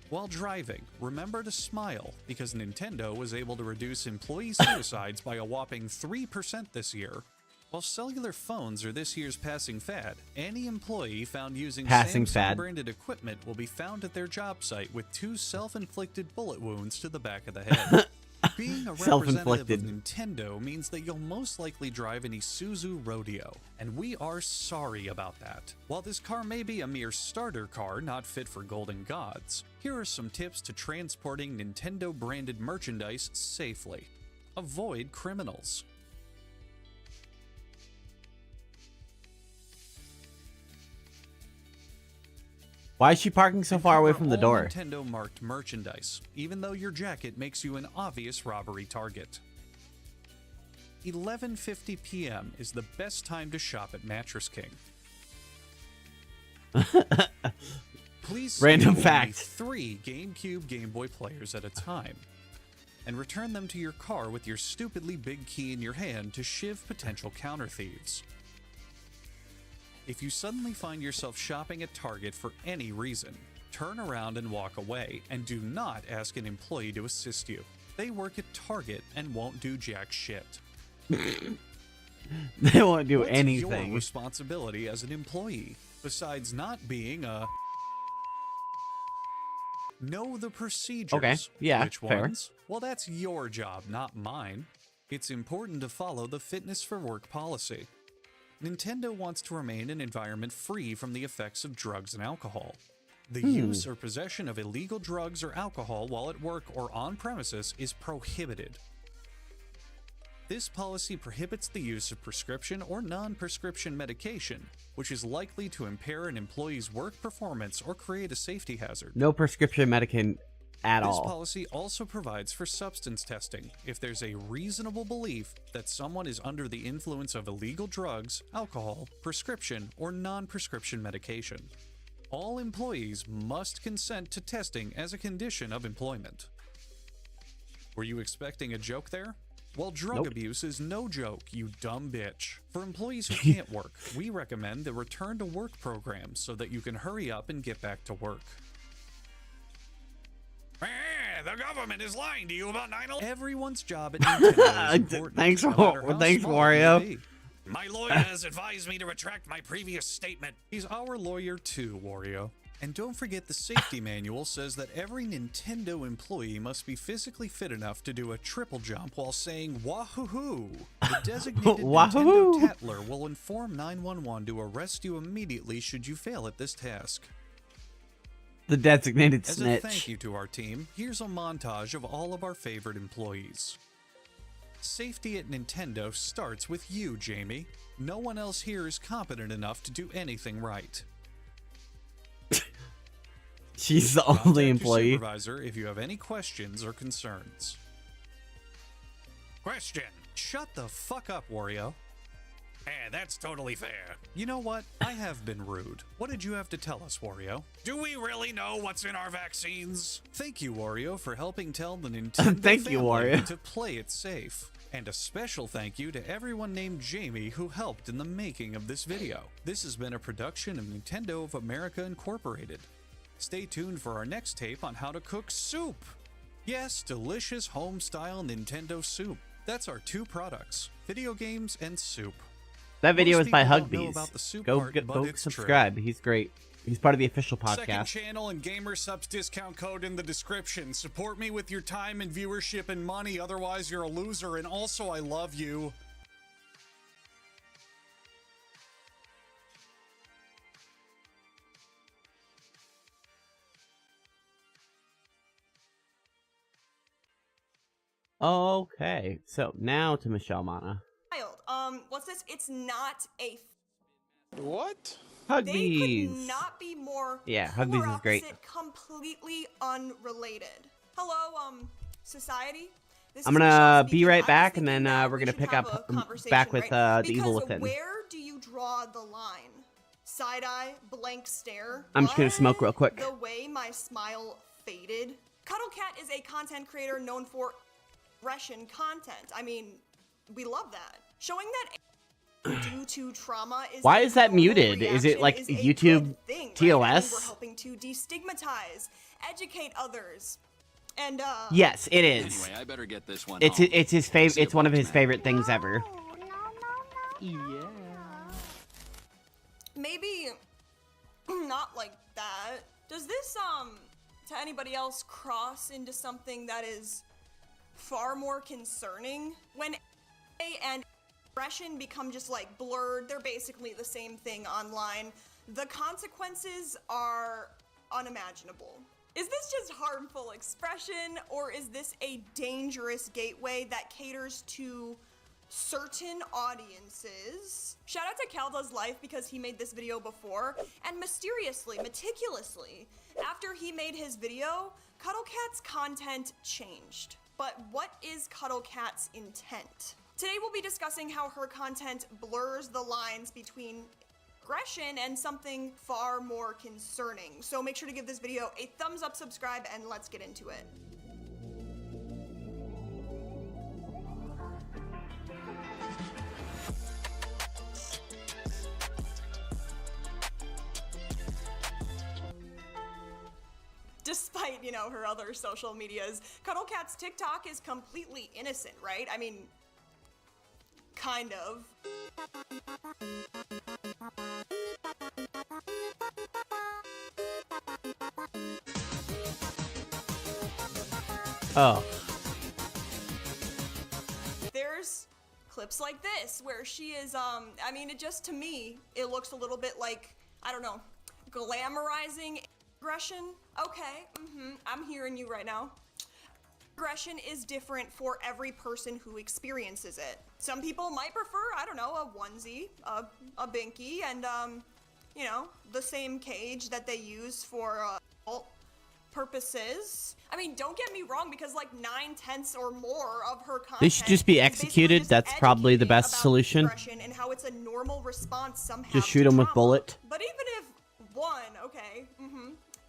While driving, remember to smile because Nintendo was able to reduce employee suicides by a whopping 3% this year. While cellular phones are this year's passing fad, any employee found using Samsung-branded equipment will be found at their job site with 2 self-inflicted bullet wounds to the back of the head. Being a representative of Nintendo means that you'll most likely drive an Isuzu Rodeo, and we are sorry about that. While this car may be a mere starter car not fit for golden gods, here are some tips to transporting Nintendo-branded merchandise safely. Avoid criminals. Why is she parking so far away from the door? Nintendo marked merchandise, even though your jacket makes you an obvious robbery target. 11:50 p.m. is the best time to shop at Mattress King. Please Random steal only fact. 3 GameCube Game Boy players at a time, and return them to your car with your stupidly big key in your hand to shiv potential counter thieves. If you suddenly find yourself shopping at Target for any reason, turn around and walk away, and do not ask an employee to assist you. They work at Target and won't do jack shit. They won't do What's anything. your responsibility as an employee, besides not being a... Know the procedures. Okay, yeah, Which fair. ones? Well, that's your job, not mine. It's important to follow the fitness for work policy. Nintendo wants to remain an environment free from the effects of drugs and alcohol. The use or possession of illegal drugs or alcohol while at work or on premises is prohibited. This policy prohibits the use of prescription or non-prescription medication, which is likely to impair an employee's work performance or create a safety hazard. No prescription medicine at This all. policy also provides for substance testing if there's a reasonable belief that someone is under the influence of illegal drugs, alcohol, prescription, or non-prescription medication. All employees must consent to testing as a condition of employment. Were you expecting a joke there? Well, drug abuse is no joke, you dumb bitch. For employees who can't work, we recommend the Return to Work program so that you can hurry up and get back to work. The government is lying to you about 9/11. Everyone's job at Nintendo is important. Thanks, no matter how thanks, small it may Wario. be. My lawyer has advised me to retract my previous statement. He's our lawyer too, Wario. And don't forget the safety manual says that every Nintendo employee must be physically fit enough to do a triple jump while saying wahoo. The designated Nintendo Tattler will inform 911 to arrest you immediately should you fail at this task. The designated As snitch. a thank you to our team, here's a montage of all of our favorite employees. Safety at Nintendo starts with you, Jamie. No one else here is competent enough to do anything right. She's the Contact only your employee. supervisor if you have any questions or concerns. Question. Shut the fuck up, Wario. That's totally fair. You know what? I have been rude. What did you have to tell us, Wario? Do we really know what's in our vaccines? Thank you, Wario, for helping tell the Nintendo Thank you, family Wario. to play it safe. And a special thank you to everyone named Jamie who helped in the making of this video. This has been a production of Nintendo of America Incorporated. Stay tuned for our next tape on how to cook soup. Yes, delicious home-style Nintendo soup. That's our two products, video games and soup. That video Most is by people don't know Hugbees. about the soup Go part, but go it's true. subscribe. He's great. He's part of the official Second podcast. channel and Gamer Subs discount code in the description. Support me with your time and viewership and money, otherwise you're a loser, and also I love you. Okay, so now to Michelle Mana. What's this? It's not a. What? They Hugbees. could not be more. Yeah, polar Hugbees is great. opposite, completely unrelated. Hello, society. This I'm is gonna Michelle be speaking. right I back, was and then thinking we're gonna we pick should have up a conversation, back with right? the Evil Because Within. where do you draw the line? Side eye, blank stare. I'm just gonna smoke real quick. The way my smile faded. Cuddlecat is a content creator known for aggression content. I mean, we love that. Showing that due to trauma is Why a is that normal muted? Is it reaction like is a YouTube good thing, right? TOS? I mean, we're helping to destigmatize, educate others, and Yes, it is. Anyway, I better get this one. It's home. it's his favorite. See you It's one of folks, his man. favorite things ever. Yeah. Maybe not like that. Does this to anybody else cross into something that is far more concerning when and aggression become just like blurred? They're basically the same thing online. The consequences are unimaginable. Is this just harmful expression, or is this a dangerous gateway that caters to certain audiences? Shout out to Calda's Life because he made this video before, and mysteriously, meticulously, after he made his video, Cuddlecat's content changed. But what is Cuddlecat's intent? Today we'll be discussing how her content blurs the lines between aggression and something far more concerning. So make sure to give this video a thumbs up, subscribe, and let's get into it. Despite, you know, her other social medias, Cuddlecat's TikTok is completely innocent, right? I mean, kind of. Oh. There's clips like this where she is, I mean, it just, to me, it looks a little bit like, I don't know, glamorizing aggression. Okay, I'm hearing you right now. Aggression is different for every person who experiences it. Some people might prefer, I don't know, a onesie, a binky, and, you know, the same cage that they use for, adult purposes. I mean, don't get me wrong, because like 9/10 or more of her content They should just be is basically executed. just That's probably the best about solution. aggression and how it's a normal response somehow. Just shoot to him with trauma. bullet. But even if one, okay,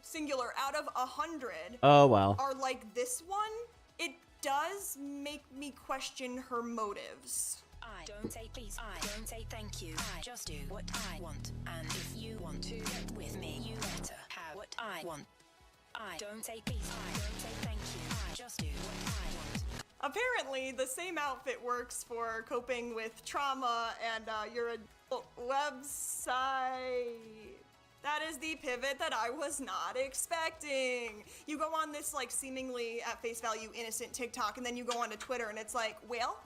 singular out of 100 Oh, well. are like this one, it does make me question her motives. I don't say please, I don't say thank you, I just do what I want, and if you want to get with me, you better have what I want. I don't say please, I don't say thank you, I just do what I want. Apparently, the same outfit works for coping with trauma and your adult website. That is the pivot that I was not expecting. You go on this like seemingly at face value innocent TikTok, and then you go onto Twitter and it's like, well,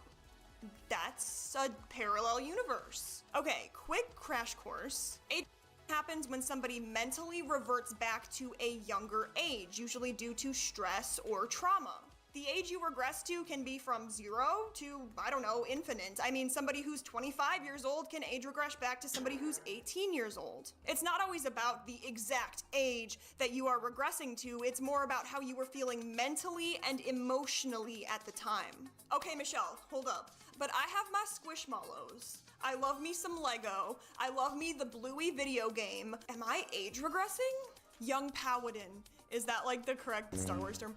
that's a parallel universe. Okay, quick crash course. It happens when somebody mentally reverts back to a younger age, usually due to stress or trauma. The age you regress to can be from 0 to, I don't know, infinite. I mean, somebody who's 25 years old can age regress back to somebody who's 18 years old. It's not always about the exact age that you are regressing to, it's more about how you were feeling mentally and emotionally at the time. Okay, Michelle, hold up. But I have my Squishmallows. I love me some Lego. I love me the Bluey video game. Am I age regressing? Young Paladin. Is that like the correct Star Wars term?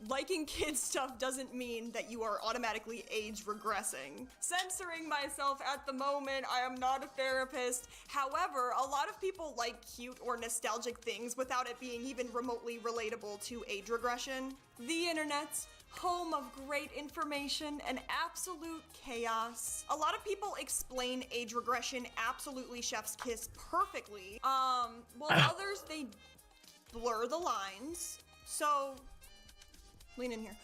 Liking kids stuff doesn't mean that you are automatically age regressing. Censoring myself at the moment, I am not a therapist. However, a lot of people like cute or nostalgic things without it being even remotely relatable to age regression. The internet, home of great information and absolute chaos. A lot of people explain age regression absolutely chef's kiss perfectly. While others, they blur the lines. So, lean in here.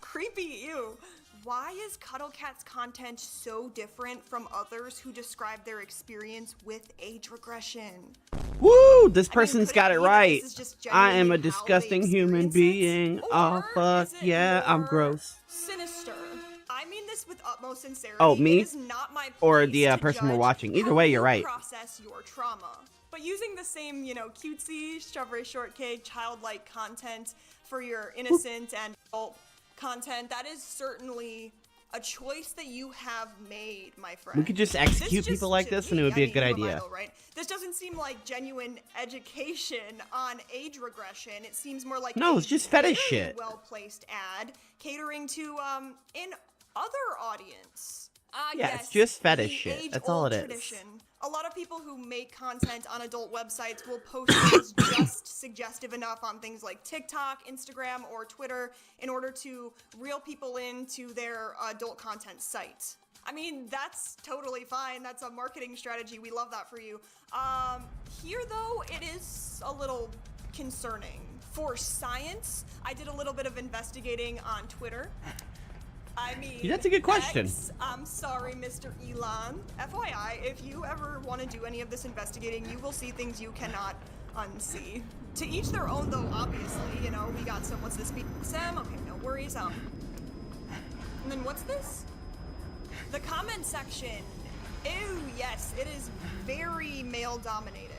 Creepy, ew. Why is Cuddle Cat's content so different from others who describe their experience with age regression? Woo! This person's got it right. I am a disgusting human being. Oh, fuck yeah, I'm gross. Sinister. I mean this with utmost sincerity. Oh, me? It is not my Or the place to person we're judge watching. Either how way, you're you right. Process your trauma. But using the same, cutesy, strawberry shortcake, childlike content for your innocent and adult content, that is certainly a choice that you have made, my friend. We could just execute people like this and it would be a good idea. Right? This doesn't seem like genuine education on age regression. It seems more like No, it's just fetish shit. Well-placed ad catering to an other audience. Yeah, Yes, it's just the fetish shit. That's all it is. tradition. A lot of people who make content on adult websites will post things just suggestive enough on things like TikTok, Instagram, or Twitter in order to reel people into their adult content site. I mean, that's totally fine. That's a marketing strategy. We love that for you. Here, though, it is a little concerning. For science, I did a little bit of investigating on Twitter. I mean, Yeah, that's a good question. X, I'm sorry, Mr. Elon. FYI, if you ever want to do any of this investigating, you will see things you cannot unsee. To each their own, though, obviously. We got some, what's this? Sam? Okay, no worries. And then what's this? The comment section. Ew, yes, it is very male-dominated.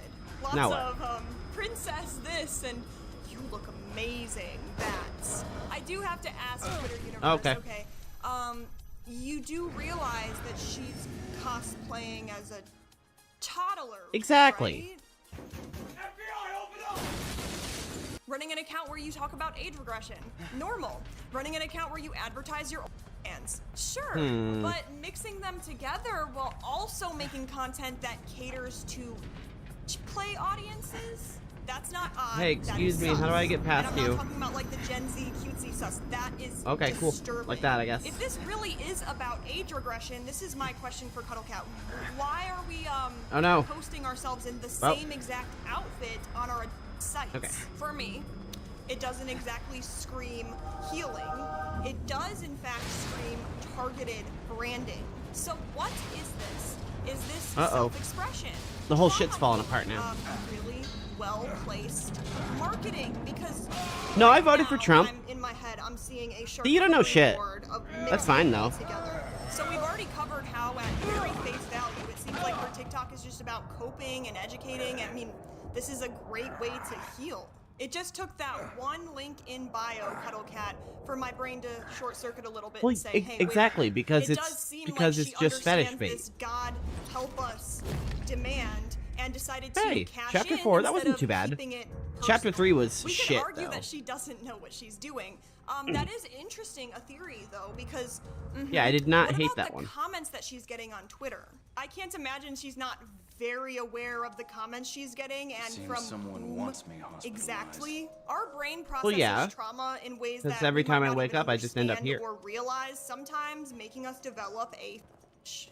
Lots Now of, princess this, and you look amazing, that. I do have to ask Twitter Universe, okay. You do realize that she's cosplaying as a toddler, Exactly. right? FBI, open up! Running an account where you talk about age regression. Normal. Running an account where you advertise your fans. Sure. But mixing them together while also making content that caters to play audiences? That's not odd. Hey, That excuse is me, how do I get past and I'm you? not talking about like the Gen Z cutesy sus. That is Okay, cool. disturbing. Like that, I guess. If this really is about age regression, this is my question for Cuddle Cat. Why are we Oh, no. posting ourselves in the Well. same exact outfit on our sites? Okay. For me, it doesn't exactly scream healing. It does in fact scream targeted branding. So what is this? Is this self-expression? The whole shit's falling apart now. Really well-placed marketing, because No, I voted for Trump. in my head, I'm seeing a sharp You don't know shit. board of That's fine, though. together. So we've already covered how at very face value, it seems like her TikTok is just about coping and educating. I mean, this is a great way to heal. It just took that one link in bio, Cuddle Cat, for my brain to short circuit a little bit Well, and say, hey, exactly, wait, because it it's- does seem because like it's she just fetish understands bait. this God help us demand and decided to Hey, cash chapter in 4, that instead wasn't of too bad. keeping it Chapter 3 was we shit, could argue though. that she doesn't know what she's doing. That is interesting, a theory though, because Yeah, I did not what hate about that the one. comments that she's getting on Twitter? I can't imagine she's not very aware of the comments she's getting and Seems from someone whom wants me hospitalized. exactly. Our brain processes yeah. trauma in ways Because that every we time might I not wake even up, I just end up understand here. or realize, sometimes making us develop a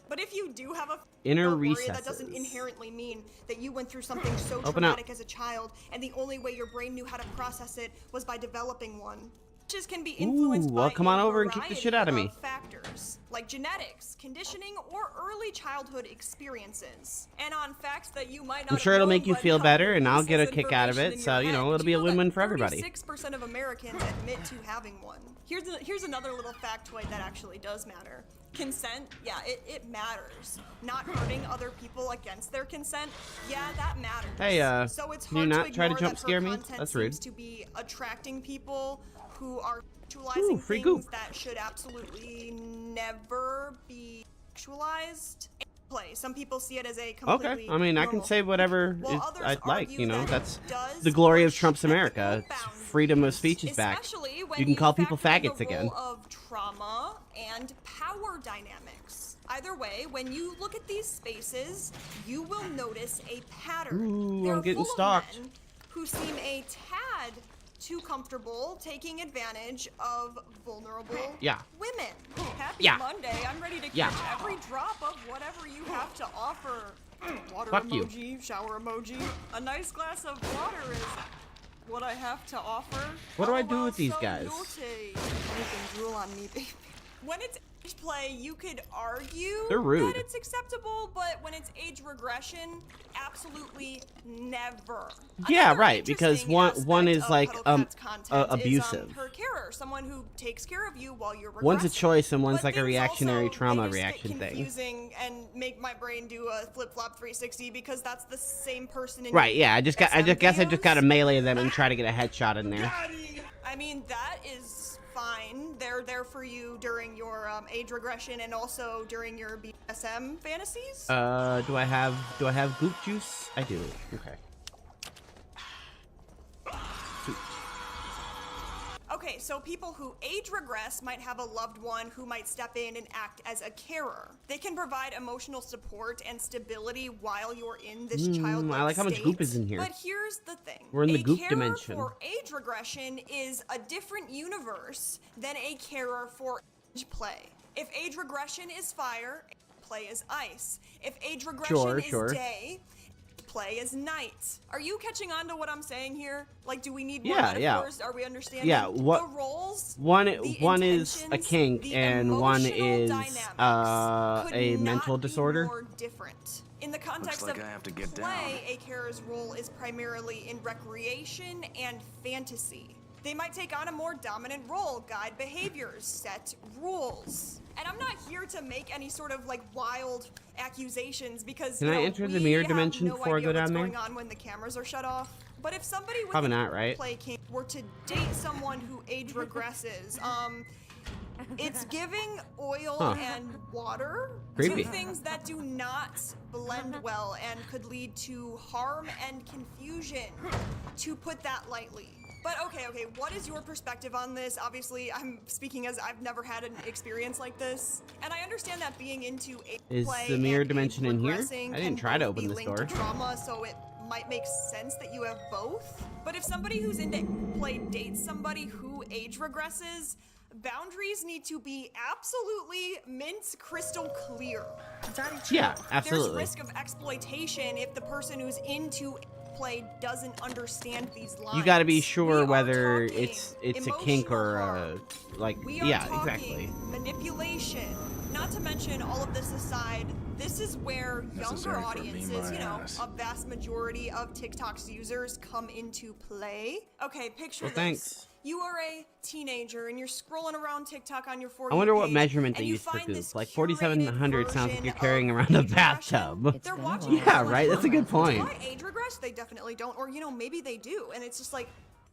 But if you do have a Inner don't worry, recesses. that doesn't inherently mean that you went through something so Open traumatic up. as a child, and the only way your brain knew how to process it was by developing one. Just can be Ooh, influenced well, by come on a over and kick the shit out of me. factors like genetics, conditioning, or early childhood experiences. And on facts that you might not I'm sure have it'll known, make you but feel better, and I'll get a useless kick out of information it. in So, your you head. know, Did it'll be a you know win-win that for everybody. 36% of Americans admit to having one. Here's another little factoid that actually does matter. Consent, yeah, it matters. Not hurting other people against their consent, yeah, that matters. Hey, so it's can you hard not to try to ignore jump that her scare me? content That's seems rude. to be attracting people who are Ooh, sexualizing free things goop. that should absolutely never be sexualized. Play. Some people see it as a completely Okay, I mean, I can say whatever While is, others I'd like, argue you know, that that's does the glory of Trump's America. It's freedom of speech is back. especially when You can call people factor in faggots the again. role of trauma and power dynamics. Either way, when you look at these spaces, you will notice a pattern. Ooh, They're I'm getting full of stalked. men who seem a tad too comfortable taking advantage of vulnerable Yeah. women. Happy Yeah. Monday. I'm ready to catch Yeah. every drop of whatever you have to offer. Water Fuck you. emoji, shower emoji. A nice glass of water is what I have to offer. What do I do with these So guys? naughty. You can drool on me, baby. When it's age play, you could argue They're rude. that it's acceptable, but when it's age regression, absolutely never. Yeah, right, because one is like abusive. Her carer, someone who takes care of you while you're regressing. One's a choice and one's But like a things reactionary also, trauma they just reaction get thing. confusing and make my brain do a flip-flop 360 because that's the same person in Right, yeah, I just guess I just gotta videos. melee them and try to get a headshot in there. I mean, that is fine. They're there for you during your age regression and also during your BSM fantasies. Do I have goop juice? I do. Okay. Okay, so people who age regress might have a loved one who might step in and act as a carer. They can provide emotional support and stability while you're in this childlike I like how much state. goop is in here. But here's the thing. We're in the a goop carer dimension. for age regression is a different universe than a carer for age play. If age regression is fire, play is ice. If age regression is day, play is night. Are you catching on to what I'm saying here? Like, do we need more metaphors? Are we understanding? Yeah, what the roles? one is a kink and one is a mental disorder. Different. In the context Looks like of I have to get play, a carer's role is primarily in recreation and fantasy. They might take on a more dominant role, guide behaviors, set rules. And I'm not here to make any sort of like wild accusations because Can I enter the mirror dimension before I go down there? Going on when the cameras are shut off. But if somebody with Probably a not, right? play kink were to date someone who age regresses, it's giving oil and water, Creepy. two things that do not blend well and could lead to harm and confusion, to put that lightly. But okay, what is your perspective on this? Obviously, I'm speaking as I've never had an experience like this. And I understand that being into age Is play the mirror and dimension in here? regressing I didn't can try to both open be this linked door. to trauma, so it might make sense that you have both. But if somebody who's into play dates somebody who age regresses, boundaries need to be absolutely mint crystal clear. Yeah, absolutely. There's risk of exploitation if the person who's into play doesn't understand these lines. You got to be sure whether it's a kink or like exactly. Manipulation. Not to mention all of this aside, this is where younger audiences, a vast majority of TikTok's users come into play. Okay, picture this. Thanks. You are a teenager and you're scrolling around TikTok on your 40 I wonder what page, measurement they and you use for find goop. this Like 4,700 sounds like you're carrying of around a bathtub. They're watching Yeah, it, right. That's a good point. Do I age regress? They definitely don't. Or, maybe they do. And it's just like,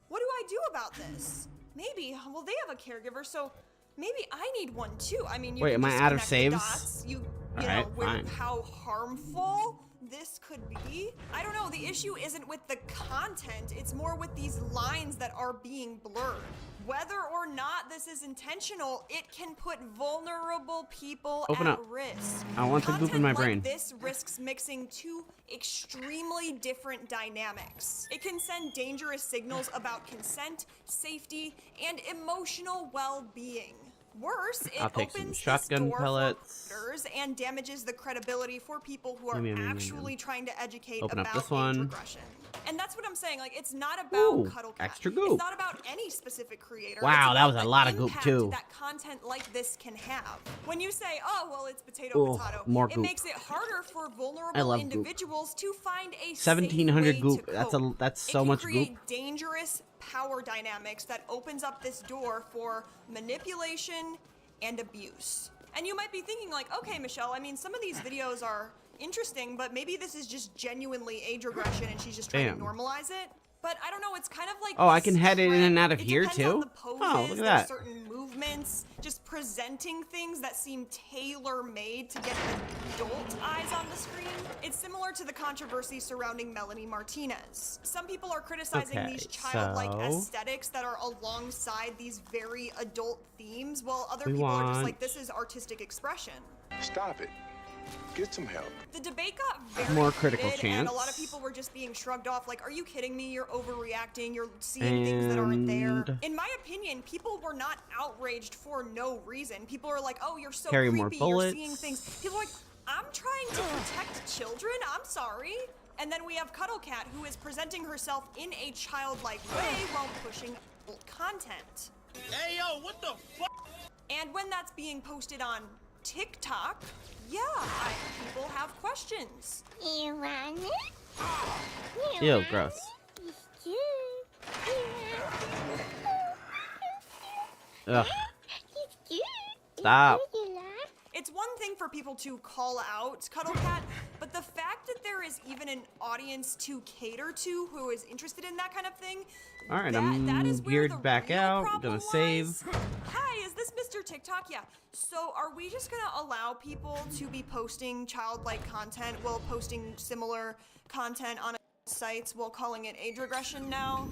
what do I do about this? Maybe, well, they have a caregiver, so maybe I need one too. I mean, you Wait, can am I just out of connect the saves? dots. You Alright, know, fine. how harmful this could be. I don't know. The issue isn't with the content. It's more with these lines that are being blurred. Whether or not this is intentional, it can put vulnerable people Open at up. risk. I want the goop in my brain. Like this risks mixing two extremely different dynamics. It can send dangerous signals about consent, safety, and emotional well-being. Worse, it I'll take some opens shotgun this door pellets. for predators and damages the credibility for people who are actually trying to educate Open up about this one. age regression. And that's what I'm saying. Like, it's not about Ooh, Cuddlecat. extra goop. It's not about any specific creator. Wow, It's that was about a the lot of goop, impact too. that content like this can have. When you say, "Oh, well, it's potato Ooh, potato," more it goop. makes it harder for I vulnerable love goop. individuals to find a 1,700 safe way goop. to cope. That's It so can much create goop. dangerous power dynamics that opens up this door for manipulation and abuse. And you might be thinking like, okay, Michelle, I mean, some of these videos are interesting, but maybe this is just genuinely age regression and she's just trying Damn. to normalize it. But I don't know, it's kind of like Oh, I this can head it in and out of it here depends on too? the poses, Oh, look at there's that. certain movements, just presenting things that seem tailor-made to get adult eyes on the screen. It's similar to the controversy surrounding Melanie Martinez. Some people are criticizing Okay, these childlike so- aesthetics that are alongside these very adult themes, while other We people are just want- like, this is artistic expression. Stop it. Get some help. The debate got very More critical heated, and a lot of chance. people were just being shrugged off like, are you kidding me? You're overreacting. You're seeing things that aren't there. And- In my opinion, people were not outraged for no reason. People are like, oh, you're so Carry creepy. more You're bullets. seeing things. People are like, I'm trying to protect children. I'm sorry. And then we have Cuddlecat, who is presenting herself in a childlike way while pushing adult content. Hey, yo, what the fuck? And when that's being posted on TikTok, yeah, people have questions. You want it? Ew, gross. Ugh. Stop. It's one thing for people to call out Cuddlecat, but the fact that there is even an audience to cater to who is interested in that kind of thing, All right, that I'm is where the geared back real out. problem Gonna save. lies. Hi, is this Mr. TikTok? Yeah. So are we just gonna allow people to be posting childlike content while posting similar content on sites while calling it age regression now?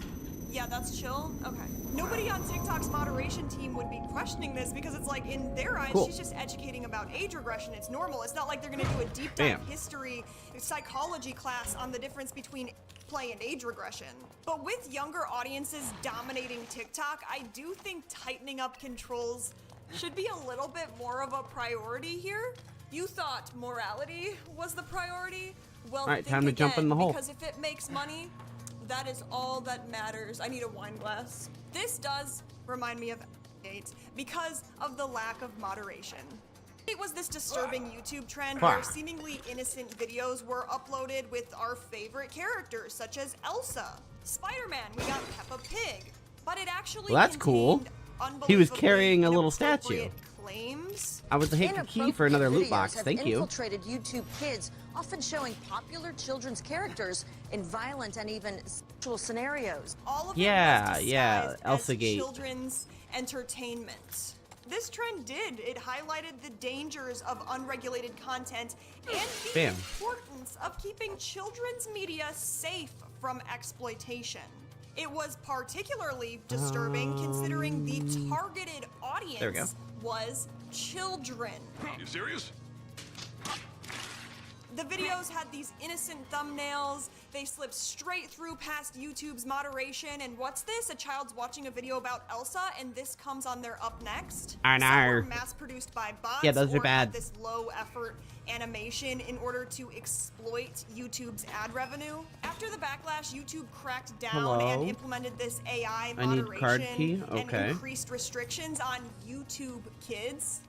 Yeah, that's chill? Okay. Nobody on TikTok's moderation team would be questioning this because it's like, in their eyes, Cool. she's just educating about age regression. It's normal. It's not like they're gonna do a deep Bam. dive history, psychology class on the difference between play and age regression. But with younger audiences dominating TikTok, I do think tightening up controls should be a little bit more of a priority here. You thought morality was the priority? Well, All right, think time to jump in the again, hole. because if it makes money, that is all that matters. I need a wine glass. This does remind me of 8 because of the lack of moderation. It was this disturbing YouTube trend where seemingly innocent videos were uploaded with our favorite characters, such as Elsa. Spider-Man, we got Peppa Pig. But it actually Well, that's cool. contained He was unbelievably carrying a little statue. inappropriate claims. I was a hit key for another loot box. Have Thank you. infiltrated YouTube Kids, often showing popular children's characters in violent and even sexual scenarios. All of Yeah, it was yeah, disguised Elsa as Gate. children's entertainment. This trend it highlighted the dangers of unregulated content and the Bam. importance of keeping children's media safe from exploitation. It was particularly disturbing considering the targeted There we go. audience was children. You serious? The videos had these innocent thumbnails. They slipped straight through past YouTube's moderation. And what's this? A child's watching a video about Elsa, and this comes on their up next. I know. Some were mass-produced by bots. Yeah, those are or had bad. this low-effort animation in order to exploit YouTube's ad revenue. After the backlash, YouTube cracked down Hello? and implemented this AI I need moderation card key? and Okay. increased restrictions on YouTube Kids.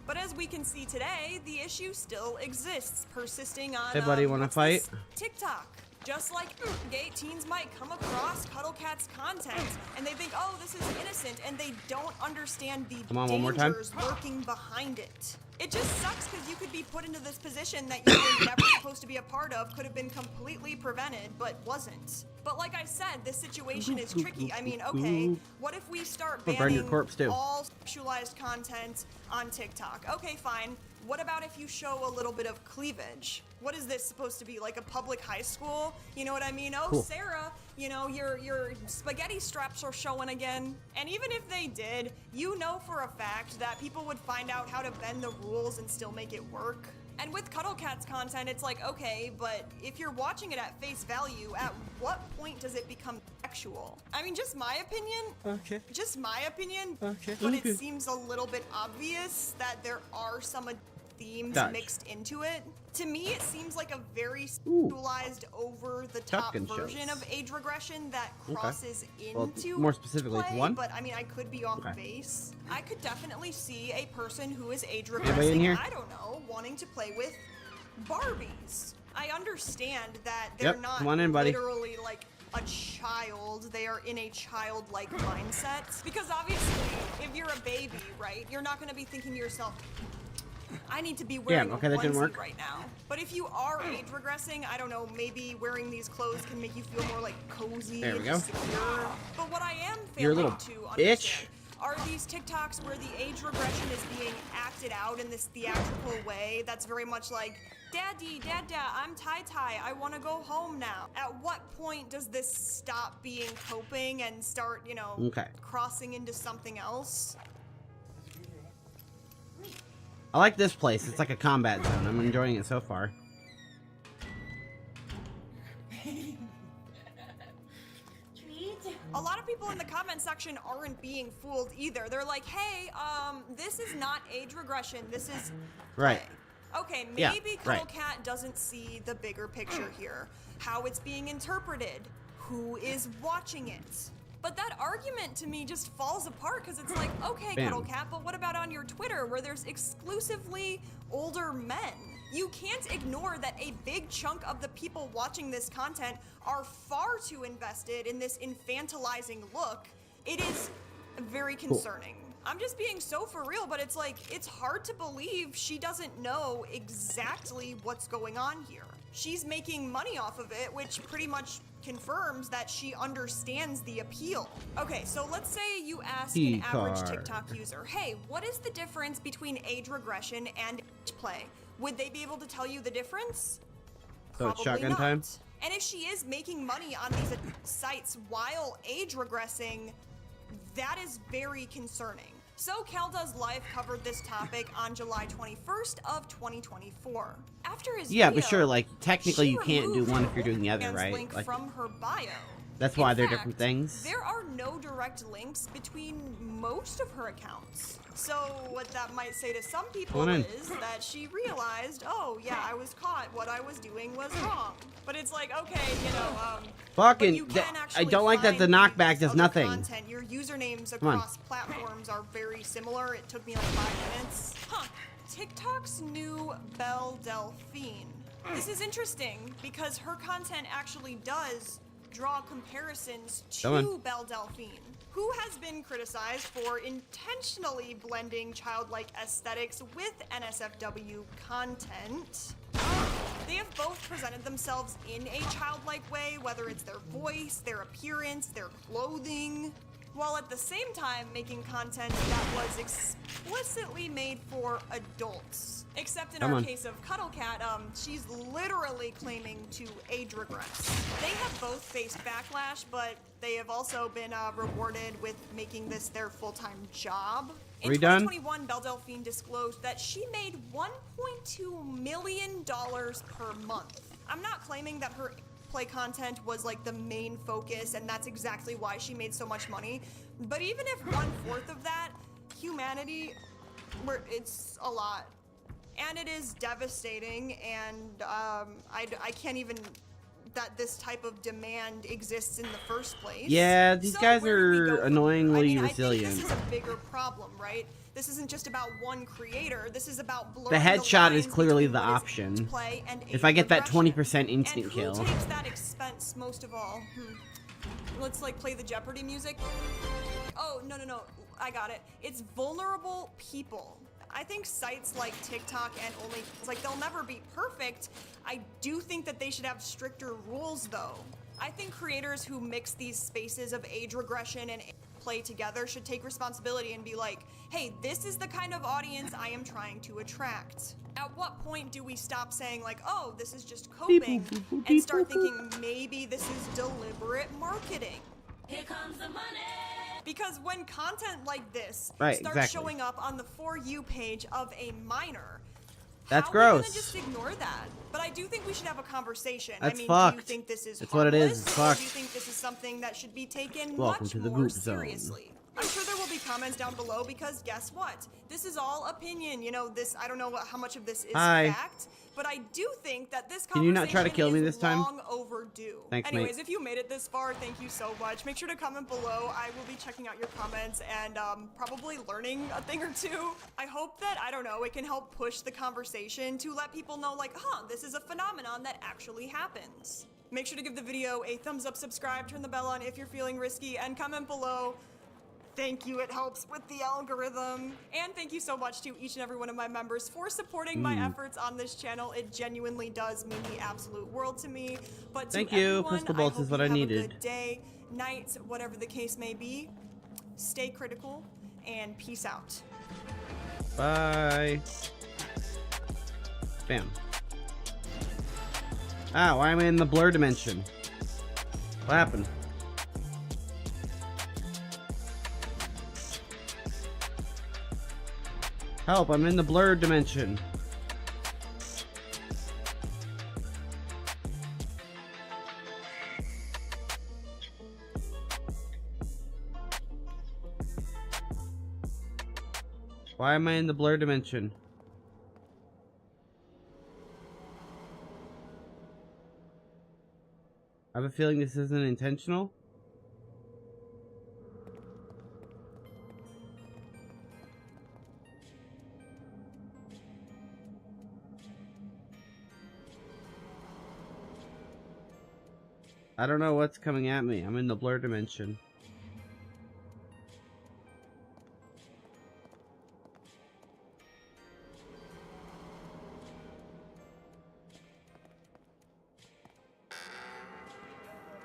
But as we can see today, the issue still exists, persisting on Hey, buddy, wanna what's fight? this? TikTok. Just like gay teens might come across Cuddlecat's content and they think, oh, this is innocent, and they don't understand the Come on, one more time. dangers lurking behind it. It just sucks because you could be put into this position that you were never supposed to be a part of, could have been completely prevented, but wasn't. But like I said, this situation is tricky. I mean, okay, what if we start I'll burn your banning corpse, too. all sexualized content on TikTok? Okay, fine. What about if you show a little bit of cleavage? What is this supposed to be, like a public high school? You know what I mean? Oh, Cool. Sarah, you know, your spaghetti straps are showing again. And even if they did, you know for a fact that people would find out how to bend the rules and still make it work. And with Cuddlecat's content, it's like, okay, but if you're watching it at face value, at what point point does it become sexual? I mean, just my opinion. Okay. Just my opinion. Okay. But Okay. it seems a little bit obvious that there are some themes Dodge. mixed into it. To me, it seems like a very sexualized, over-the-top Shotgun version shells. of age regression that Okay. crosses Well, into more specifically, it's play, one? but I mean, I could be off Okay. base. I could definitely see a person who is age Anybody in here? regressing, I don't know, wanting to play with Barbies. I understand that they're Yep, not come on in, buddy. literally like a child. They are in a childlike mindset. Because obviously, if you're a baby, right, you're not going to be thinking to yourself, I need to be wearing okay, a that didn't onesie work. right now. But if you are age regressing, I don't know, maybe wearing these clothes can make you feel more like cozy There we and go. secure. But what I am You're a failing little to bitch. understand are these TikToks where the age regression is being acted out in this theatrical way that's very much like, Daddy, Dada, I'm tie-tie, I want to go home now. At what point does this stop being coping and start, you know, Okay. crossing into something else? I like this place. It's like a combat zone. I'm enjoying it so far. A lot of people in the comment section aren't being fooled either. They're like, hey, this is not age regression. This is Right. okay, Yeah, maybe right. Cuddlecat doesn't see the bigger picture here. How it's being interpreted. Who is watching it. But that argument to me just falls apart because it's like, okay, Bam. Cuddlecat, but what about on your Twitter where there's exclusively older men? You can't ignore that a big chunk of the people watching this content are far too invested in this infantilizing look. It is very concerning. I'm just being so for real, but it's like, it's hard to believe she doesn't know exactly what's going on here. She's making money off of it, which pretty much confirms that she understands the appeal. Okay, so let's say you ask an average T-card. TikTok user, hey, what is the difference between age regression and age play? Would they be able to tell you the difference? So it's Probably shotgun not. time? And if she is making money on these sites while age regressing, that is very concerning. So Cal Does Life covered this topic on July 21st of 2024. After his Yeah, video, but sure, like, technically she you can't do removed one if you're doing the other, Anne's right? link Like, from her bio. that's why In they're fact, different things. There are no direct links between most of her accounts. So what that might say to some people Come on in. is that she realized, oh yeah, I was caught. What I was doing was wrong. But it's like, okay, you know, Fucking, but you can I actually don't like that the find knockback these does other nothing. Content. Your usernames Come on. across platforms are very similar. It took me like 5 minutes. Huh. TikTok's new Belle Delphine. This is interesting because her content actually does draw comparisons Come on. to Belle Delphine, who has been criticized for intentionally blending childlike aesthetics with NSFW content. They have both presented themselves in a childlike way, whether it's their voice, their appearance, their clothing, while at the same time making content that was explicitly made for adults. Except in Come our on. case of Cuddlecat, she's literally claiming to age regress. They have both faced backlash, but they have also been rewarded with making this their full-time job. In Are we done? 2021, Belle Delphine disclosed that she made $1.2 million per month. I'm not claiming that her play content was like the main focus and that's exactly why she made so much money, but even if 1/4 of that, humanity, it's a lot. And it is devastating, and I can't even that this type of demand exists in the first place. Yeah, these So guys where do we go are from annoyingly here? I think resilient. this is a bigger problem, right? This isn't just about one creator. This is about blurring The headshot is lines clearly between the what is option. play and If I get that progression. 20% instant And kill. who takes that expense most of all? Let's like play the Jeopardy music. Oh, no. I got it. It's vulnerable people. I think sites like TikTok and like they'll never be perfect. I do think that they should have stricter rules though. I think creators who mix these spaces of age regression and play together should take responsibility and be like, hey, this is the kind of audience I am trying to attract. At what point do we stop saying like, oh, this is just coping and start thinking maybe this is deliberate marketing? Here comes the money. Because when content like this starts exactly. showing up on the For You page of a minor, That's how are we gross. gonna just ignore that? But I do think we should have a conversation. That's I mean, fucked. do you think this is It's what it is. harmless, It's or fucked. do you think this is something that should be taken Welcome much to the more goop zone. seriously. I'm sure there will be comments down below because guess what? This is all opinion. You know, I don't know how much of this is Hi. fact, but I do think that this Can you not try to kill me is this time? long overdue. Thanks, Anyways, mate. if you made it this far, thank you so much. Make sure to comment below. I will be checking out your comments and probably learning a thing or two. I hope that, I don't know, it can help push the conversation to let people know like, this is a phenomenon that actually happens. Make sure to give the video a thumbs up, subscribe, turn the bell on if you're feeling risky, and comment below. Thank you, it helps with the algorithm. And thank you so much to each and every one of my members for supporting my efforts on this channel. It genuinely does mean the absolute world to me. But to Thank you. everyone, Pistol bolts I hope is what you I have needed. a good day, night, whatever the case may be. Stay critical, and peace out. Bye. Bam. Ah, why am I in the blur dimension? What happened? Help, I'm in the blur dimension. Why am I in the blur dimension? I have a feeling this isn't intentional. I don't know what's coming at me. I'm in the blur dimension.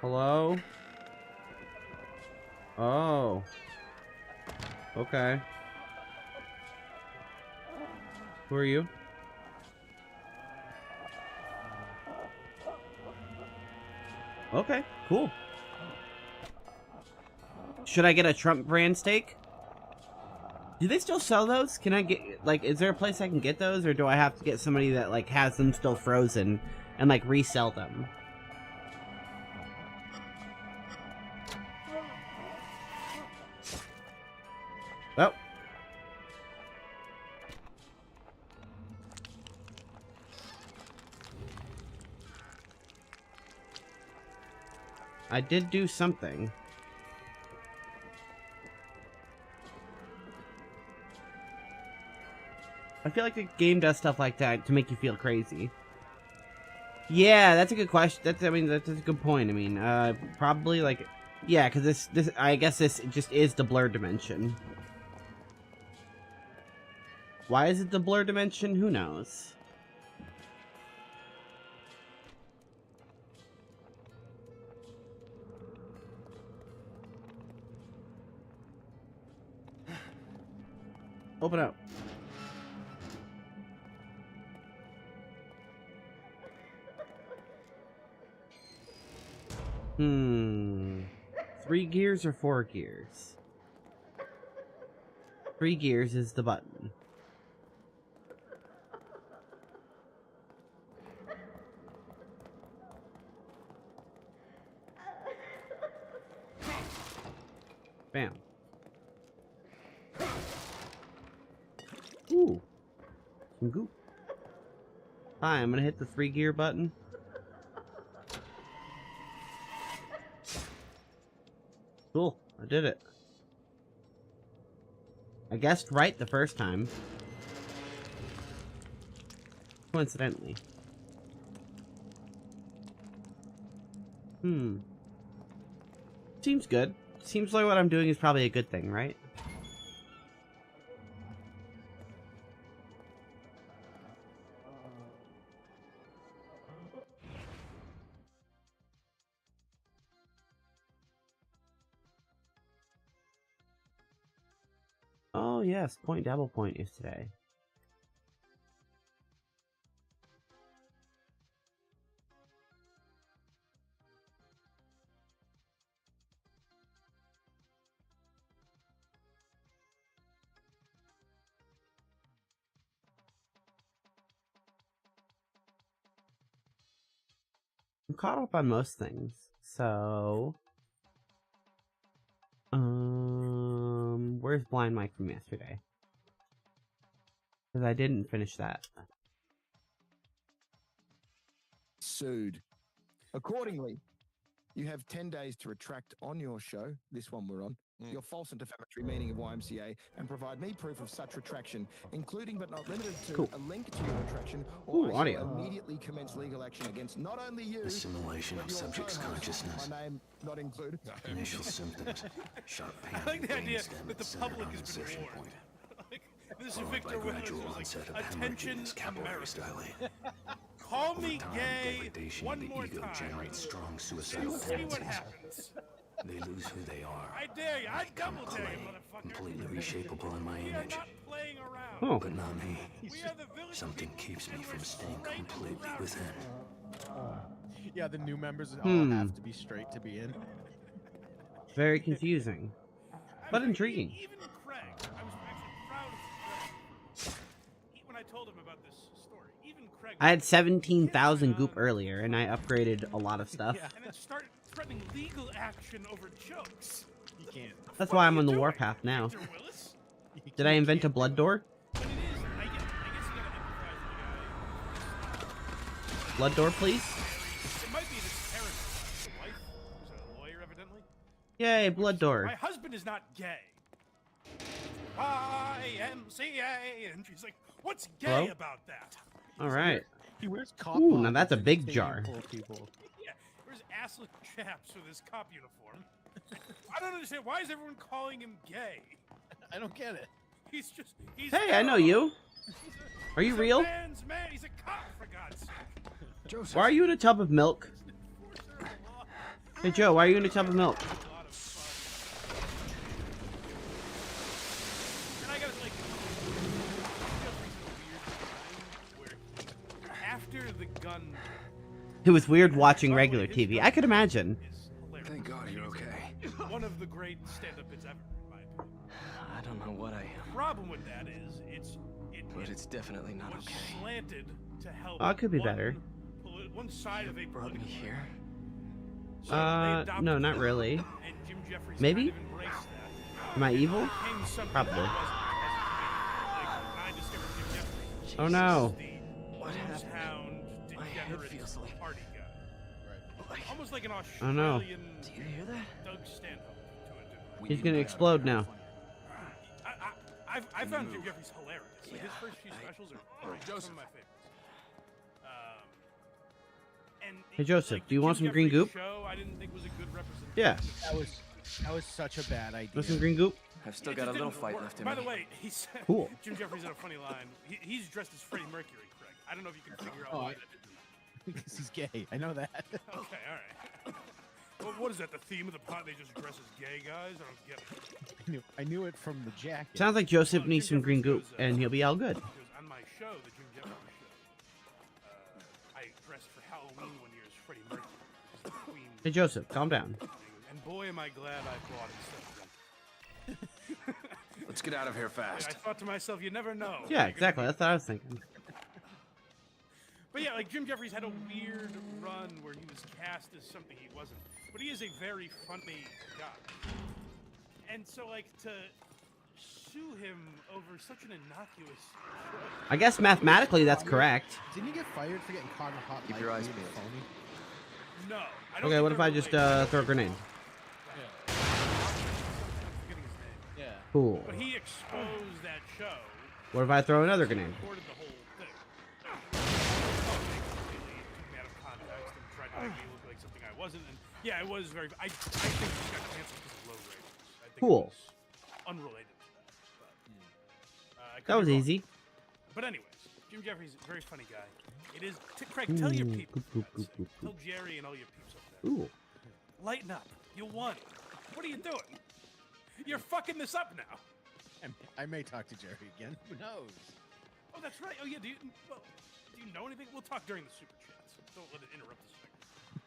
Hello? Oh. Okay. Who are you? Okay, cool. Should I get a Trump brand steak? Do they still sell those? Can I get, like, is there a place I can get those? Or do I have to get somebody that, like, has them still frozen and, like, resell them? Oh. I did do something. I feel like the game does stuff like that to make you feel crazy. Yeah, that's a good question. That's a good point. I mean, probably like, yeah, because this, I guess this just is the blur dimension. Why is it the blur dimension? Who knows? Open up. Hmm. 3 gears or 4 gears? 3 gears is the button. Bam. Ooh. Some goop. Hi, I'm gonna hit the 3 gear button. Cool, I did it. I guessed right the first time. Coincidentally. Seems good. Seems like what I'm doing is probably a good thing, right? Oh yes, Point Double Point is today. I'm caught up on most things, so Where's Blind Mike from yesterday? Because I didn't finish that. Sued. Accordingly, you have 10 days to retract on your show, this one we're on, your false and defamatory meaning of YMCA, and provide me proof of such retraction, including but not limited to a link to your retraction, or I shall audio. immediately commence legal action against not only you, Assimilation but of your subject's co-host, consciousness. my name not included. Initial symptoms: sharp pain. I like the idea brainstem that the centered public on has been insertion warned. point. This is Followed Victor by Willis. gradual It was onset of like, attention, hemorrhages, capillaries America. dilate. Call me Over time, gay degradation one of the more ego time. generates strong suicidal See what tendencies. happens. They lose who they are. I dare you. I Become double dare you, clay, motherfucker. completely reshapeable in my We are image. not playing around. Oh. But not me. We are the village Something people, keeps me and from we're staying straight and completely proud. within. Yeah, the new members all have to be straight to be in. Very confusing, but intriguing. Even Craig, I was actually proud of Craig when I told him about this story. Even Craig. I had 17,000 goop earlier, and I upgraded a lot of stuff. And then started threatening legal action over jokes. You can't. That's why I'm on the warpath now. Did I invent a blood door? Blood door, please. It might be this Karen's wife, who's a lawyer, evidently. Yay, blood door. My husband is not gay. YMCA, and she's like, "What's gay Hello? about that?" All right. He wears cop Ooh, now pockets that's a and big stadium jar. full of people. Yeah, where's assless chaps with his cop uniform? I don't understand. Why is everyone calling him gay? I don't get it. He's just. He's Hey, I know you. Are you he's a real? man's man. He's a cop, for God's sake. Why are you in a tub of milk? Hey Joe, why are you in a tub of milk? And I gotta like, after the gun. It was weird watching regular TV. I could imagine. Thank God you're okay. One of the great stand-up bits ever, in my opinion. I don't know what I am, The problem with that is but it's definitely not was okay. slanted to help. Oh, it could be better. One side of a Brought me here. No, not really. and Jim Jeffries Maybe? kind of embraced that. Am I evil? It became something Probably. that wasn't like, I discovered Jim Jeffries. Oh no. What happened? Hound, My head degenerate feels like- party guy. Almost like an Oh no. Australian Do you hear that? Doug Stanhope to a degree. He's gonna explode now. I found Jim Jeffries hilarious. Like his first few specials are some of my favorites. And Hey Joseph, like, do you want Jim some green Jeffries' goop? Show, I didn't think was a good representation. Yeah. That was such a bad idea. Want some green goop? I've still It got a just little didn't fight work. left in By me. the way, he's Cool. Jim Jeffries had a funny line. He's dressed as Freddie Mercury, Craig. I don't know if you can figure out Oh, why that is or not. Because he's gay. I know that. Okay, all right. Well, what is that? The theme of the pot? They just dress as gay guys? I don't get it. I knew it from the jacket. Sounds like Joseph needs some green goop, and he'll be all good. Because on my show, the Jim Jeffries show, I dressed for Halloween one year as Freddie Mercury. As the Queen. Hey Joseph, calm down. And boy, am I glad I bought it instead of them. Let's get out of here fast. I thought to myself, you never know. Yeah, exactly. That's what I was thinking. But yeah, like Jim Jeffries had a weird run where he was cast as something he wasn't. But he is a very funny guy. And so, like, to sue him over such an innocuous show. I guess mathematically that's correct. Didn't you get fired for getting caught in a hot Keep light your eyes being peeled. phony? No. I don't Okay, think what if they're I just related. throw a grenade? I'm forgetting his name. Yeah. Cool. But he exposed that show. What if I throw another grenade? Recorded the whole thing. Completely took me out of context and tried to make me look like something I wasn't. And yeah, it was very. I think it got canceled because of low ratings. I think Cool. it was unrelated to that. But, I could That was be wrong. easy. But anyways, Jim Jeffries, very funny guy. It is. Craig, tell your people. for God's sake. Tell Jerry and all your peeps up there. Ooh. Lighten up. You won. What are you doing? You're fucking this up now. I may talk to Jerry again. Who knows? Oh, that's right. Oh, yeah. Do you know anything? We'll talk during the super chats. Don't let it interrupt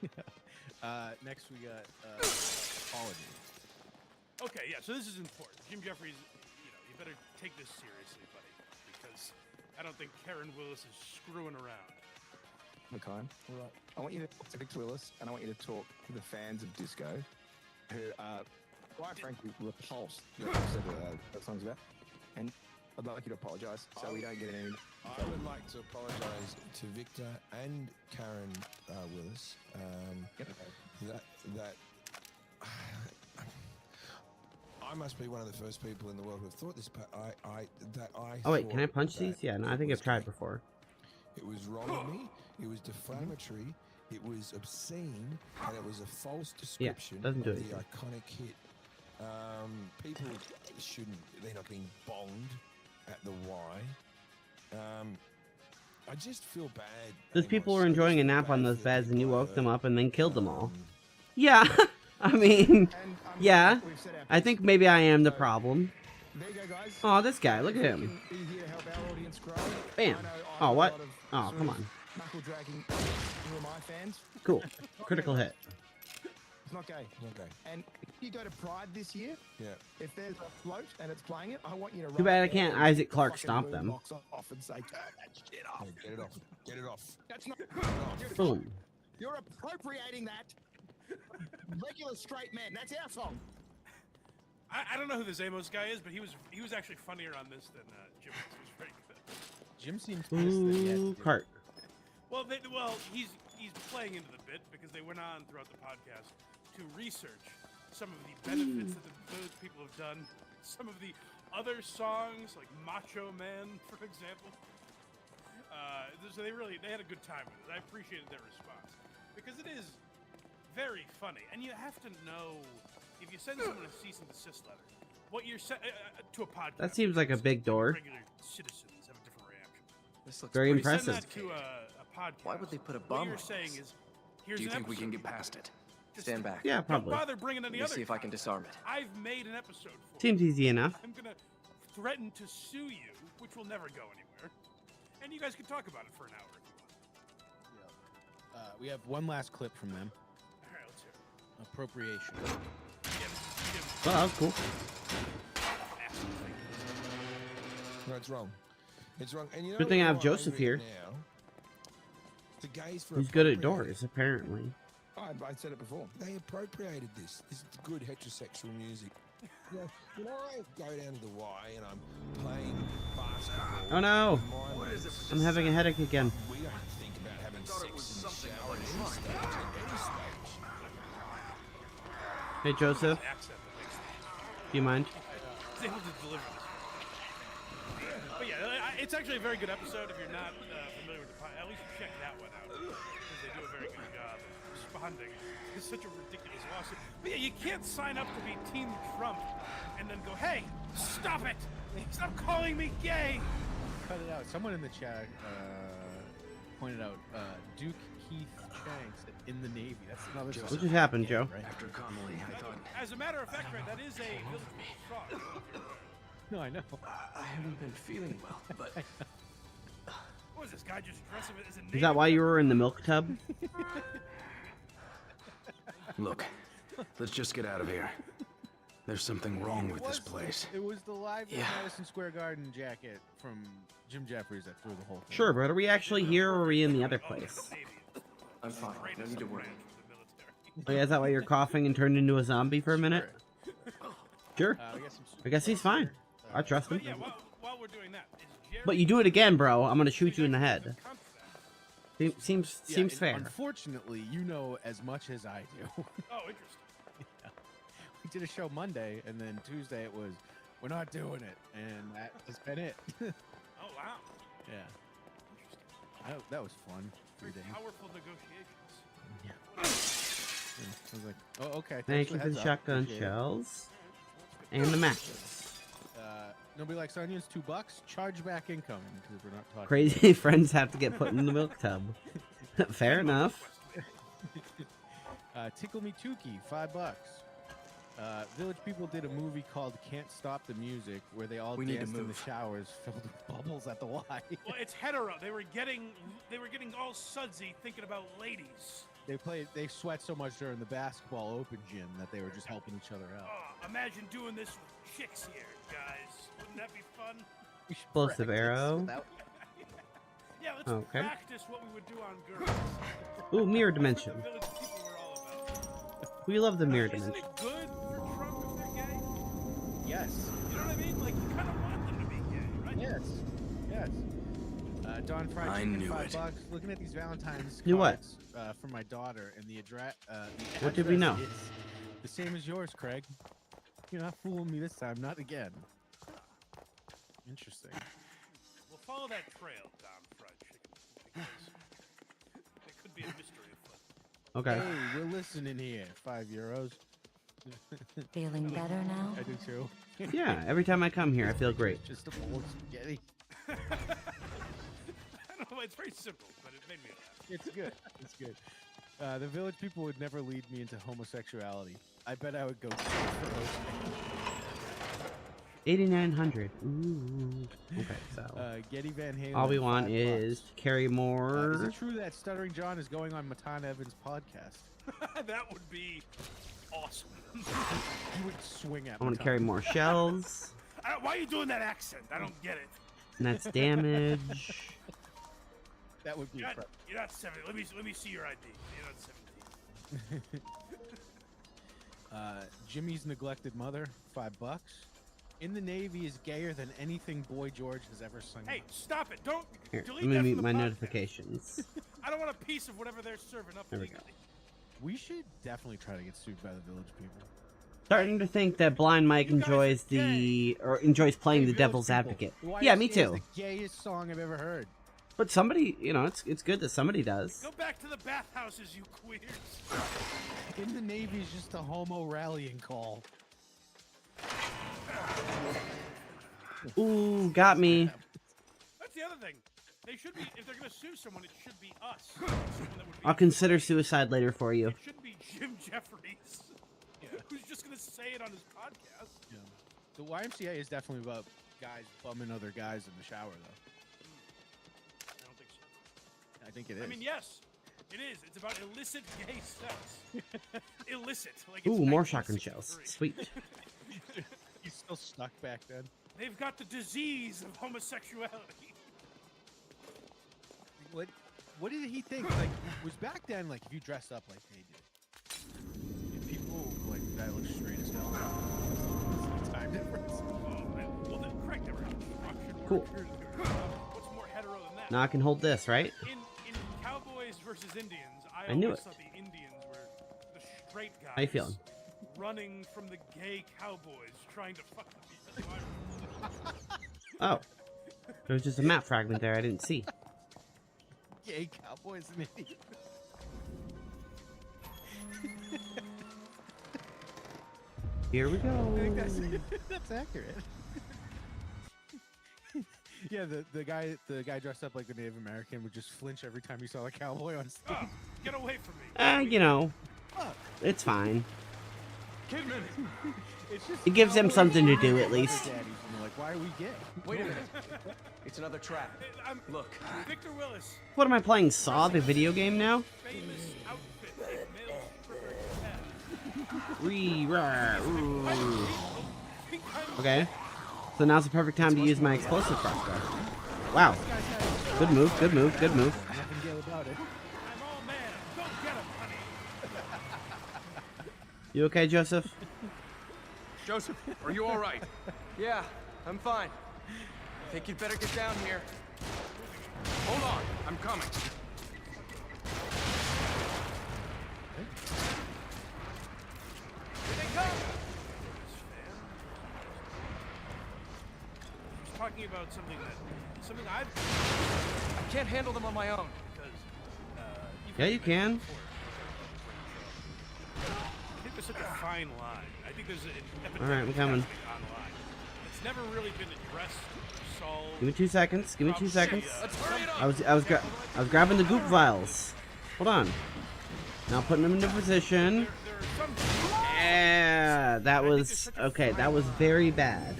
the segment. Next we got apology. Okay, yeah. So this is important. Jim Jeffries, you better take this seriously, buddy, because I don't think Karen Willis is screwing around. Okay. I want you to talk to Victor Willis, and I want you to talk to the fans of disco who are quite frankly repulsed that that song's about. And I'd like you to apologise so we don't get any. I would like to apologise to Victor and Karen Willis. That I must be one of the first people in the world who have thought this, but I Oh wait, can I thought punch that these? Yeah, no, I think I've tried before. It was wrong of me. It was defamatory. It was obscene, and it was a false description doesn't do of the anything. iconic hit. People shouldn't. They're not getting bonged at the Y. I just feel bad. Those people were enjoying a nap on those beds, and you woke them up and then killed them all. Yeah, I mean, yeah. I think maybe I am the problem. There you go, guys. Oh, this guy, look at him. Be here to help our audience grow. Bam. Oh, what? Oh, come on. Knuckle dragging. You are my fans. Cool. Critical hit. It's not gay. Okay. And if you go to Pride this year, yeah. If there's a float and it's playing it, I want you to. Too bad I can't Isaac Clarke stomp them. Off and say, turn that shit off. Get it off. Get it off. That's not. Boom. You're appropriating that. Regular straight men. That's our song. I don't know who the Zamos guy is, but he was actually funnier on this than Jim. He was very good. Jim seems pissed that he had to do Cart. Well, he's playing into the bit because they went on throughout the podcast to research some of the benefits that those people have done, some of the other songs like Macho Man, for example. So they had a good time with it. I appreciated their response because it is very funny, and you have to know if you send someone a cease and desist letter, what you're to a podcast. That seems like a big door. Regular citizens have a different reaction. This looks very pretty impressive. Send that to a podcast. Why would they put a What bomb you're on saying this? is, here's Do you an think we can episode. get past it? Stand back. Yeah, probably. Don't bother bringing any Let me other. see if I can disarm it. I've made an episode for Seems you. easy enough. I'm gonna threaten to sue you, which will never go anywhere, and you guys can talk about it for an hour if you want. We have one last clip from them. All right, let's hear it. Appropriation. Well, that was cool. No, it's wrong. It's wrong. And you know Good thing I have what Joseph angry here. Now? The gays for He's good at appropriating- doors, apparently. I said it before. They appropriated this. This is good heterosexual music. You know, I go down to the Y and I'm playing basketball. Oh no! What is it? I'm having a headache again. We don't think about having sex in the shower at any stage. At any stage. Hey, Joseph. Do you mind? He's able to deliver this. But yeah, it's actually a very good episode. If you're not familiar with the podcast, at least check that one out because they do a very good job of responding. It's such a ridiculous lawsuit. But yeah, you can't sign up to be Team Trump and then go, "Hey, stop it! Stop calling me gay!" Cut it out. Someone in the chat pointed out Duke Keith Chang said in the Navy. That's another song. What just happened, Joe? Right? After Connolly, I thought... As a matter of fact, right, that is a Village People song. No, I know. I haven't been feeling well, but... What is this guy just dressing as a Is that why you were in the milk tub? Look, let's just get out of here. There's something wrong with this place. It was the live at Yeah. Madison Square Garden jacket from Jim Jeffries that threw the whole thing. Sure, but are we actually here or are we in the other place? I'm fine. No need to worry. Oh yeah, is that why you're coughing and turned into a zombie for a minute? Sure. I guess he's fine. I trust him. But yeah, while we're doing that, is Jerry But you do it again, bro, I'm gonna shoot you in the head. Seems Yeah, fair. Unfortunately, you know as much as I do. Oh, interesting. Yeah. We did a show Monday, and then Tuesday it was, we're not doing it, and that has been it. Oh wow. Yeah. That was fun. Very 3 days. powerful negotiations. Yeah. I was like, oh, okay. Thank thanks you for heads the up, shotgun appreciate it. shells. And the matches. Nobody likes onions, $2. Charge back income because we're not talking. Crazy friends have to get put in the milk tub. Fair enough. Tickle Me Tukey, $5. Village People did a movie called Can't Stop the Music where they all We need to danced in the move. showers filled with bubbles at the Y. Well, it's hetero. They were getting all sudsy thinking about ladies. They sweat so much during the basketball open gym that they were just helping each other out. Oh, imagine doing this with chicks here, guys. Wouldn't that be fun? Explosive arrow. Yeah, let's Okay. practice what we would do on girls. Ooh, mirror dimension. The Village People were all about. We love the mirror Isn't dimension. it good for Trump if they're Yes. You know what I mean? Like, you kind of want them to be gay, right? Yes. Yes. Don Fried I Chicken, knew $5. it. Looking at these Valentine's Knew what? cards for my daughter, and the address. What did we know? Is the same as yours, Craig. You're not fooling me this time. Not again. Interesting. We'll follow that trail, Don Fried Chicken, because there could be a mystery afoot. Okay. Hey, we're listening here. €5. Feeling better now? I do too. Yeah, every time I come here, I feel great. Just a bowl of spaghetti. I don't know, it's very simple, but it made me laugh. It's good. It's good. The village people would never lead me into homosexuality. I bet I would go straight for those. 8,900. Ooh. Okay, so Getty Van Halen. all we want $5. is to carry Is more. it true that Stuttering John is going on Matan Evans' podcast? That would be awesome. He would swing at I want to Matan. carry more shells. Why are you doing that accent? I don't get it. And that's damage. That would be You're not, impressive. you're not 70. Let me see your ID. You're not 17. Jimmy's neglected mother, $5. In the Navy is gayer than anything Boy George has ever sung. Hey, stop it! Don't Here, delete let me that mute from my the podcast. notifications. I don't want a piece of whatever they're serving up. There we go. legally. We should definitely try to get sued by the village people. Starting to think that Blind Mike enjoys enjoys playing the devil's advocate. Yeah, me YMCA is too. the gayest song I've ever heard. But somebody, you know, it's good that somebody does. Go back to the bathhouses, you queers. In the Navy is just a homo rallying call. Ooh, got me. That's the other thing. They should be, if they're going to sue someone, it should be us. Someone that would be I'll consider suicide later for you. It shouldn't be Jim Jeffries, who's just going to say it on his podcast. Yeah. The YMCA is definitely about guys bumming other guys in the shower, though. I don't think so. I think it is. I mean, yes, it is. It's about illicit gay sex. Illicit. Like it's Ooh, more shotgun shells. 1963. Sweet. He's still stuck back then. They've got the disease of homosexuality. What did he think? Like, was back then, like, if you dressed up like they did, if people, like, that looked straight as hell. What's the time difference? Oh, man. Well, then Craig never had construction Cool. workers. What's more hetero than that? Now I can hold this, right? In Cowboys versus Indians, I knew always it. thought the Indians were the straight guys. How you feeling? Running from the gay cowboys trying to fuck the people. Oh. There was just a map fragment there I didn't see. Gay cowboys and Indians. Here we I go. think that's accurate. Yeah, the guy dressed up like the Native American would just flinch every time he saw a cowboy on stage. Oh, get away from me. You know, Oh, it's fine. Kidman. It's just It gives them cowboys something to and do at their least. daddies, and they're like, why are we gay? Wait a minute. It's another trap. Look. Victor Willis, What am I playing? Saw the video game now? famous outfit like male strippers have. Ooh. Okay. So now's the perfect time to use my explosive crossbow. Wow. Good move, good move, good move. Nothing gay about it. I'm all man. Go get him, honey. You okay, Joseph? Joseph, are you all right? Yeah, I'm fine. I think you'd better get down here. Hold on, I'm coming. Here they come. He's talking about something I've I can't handle them on my own. because Yeah, you can. I think there's such a fine line. I think there's an epidemic All right, I'm coming. online. It's never really been addressed or solved. Give me 2 seconds. Give me 2 seconds. Let's hurry it up. I was grabbing the goop vials. Hold on. Now putting them into position. Yeah, that was okay. That was very bad.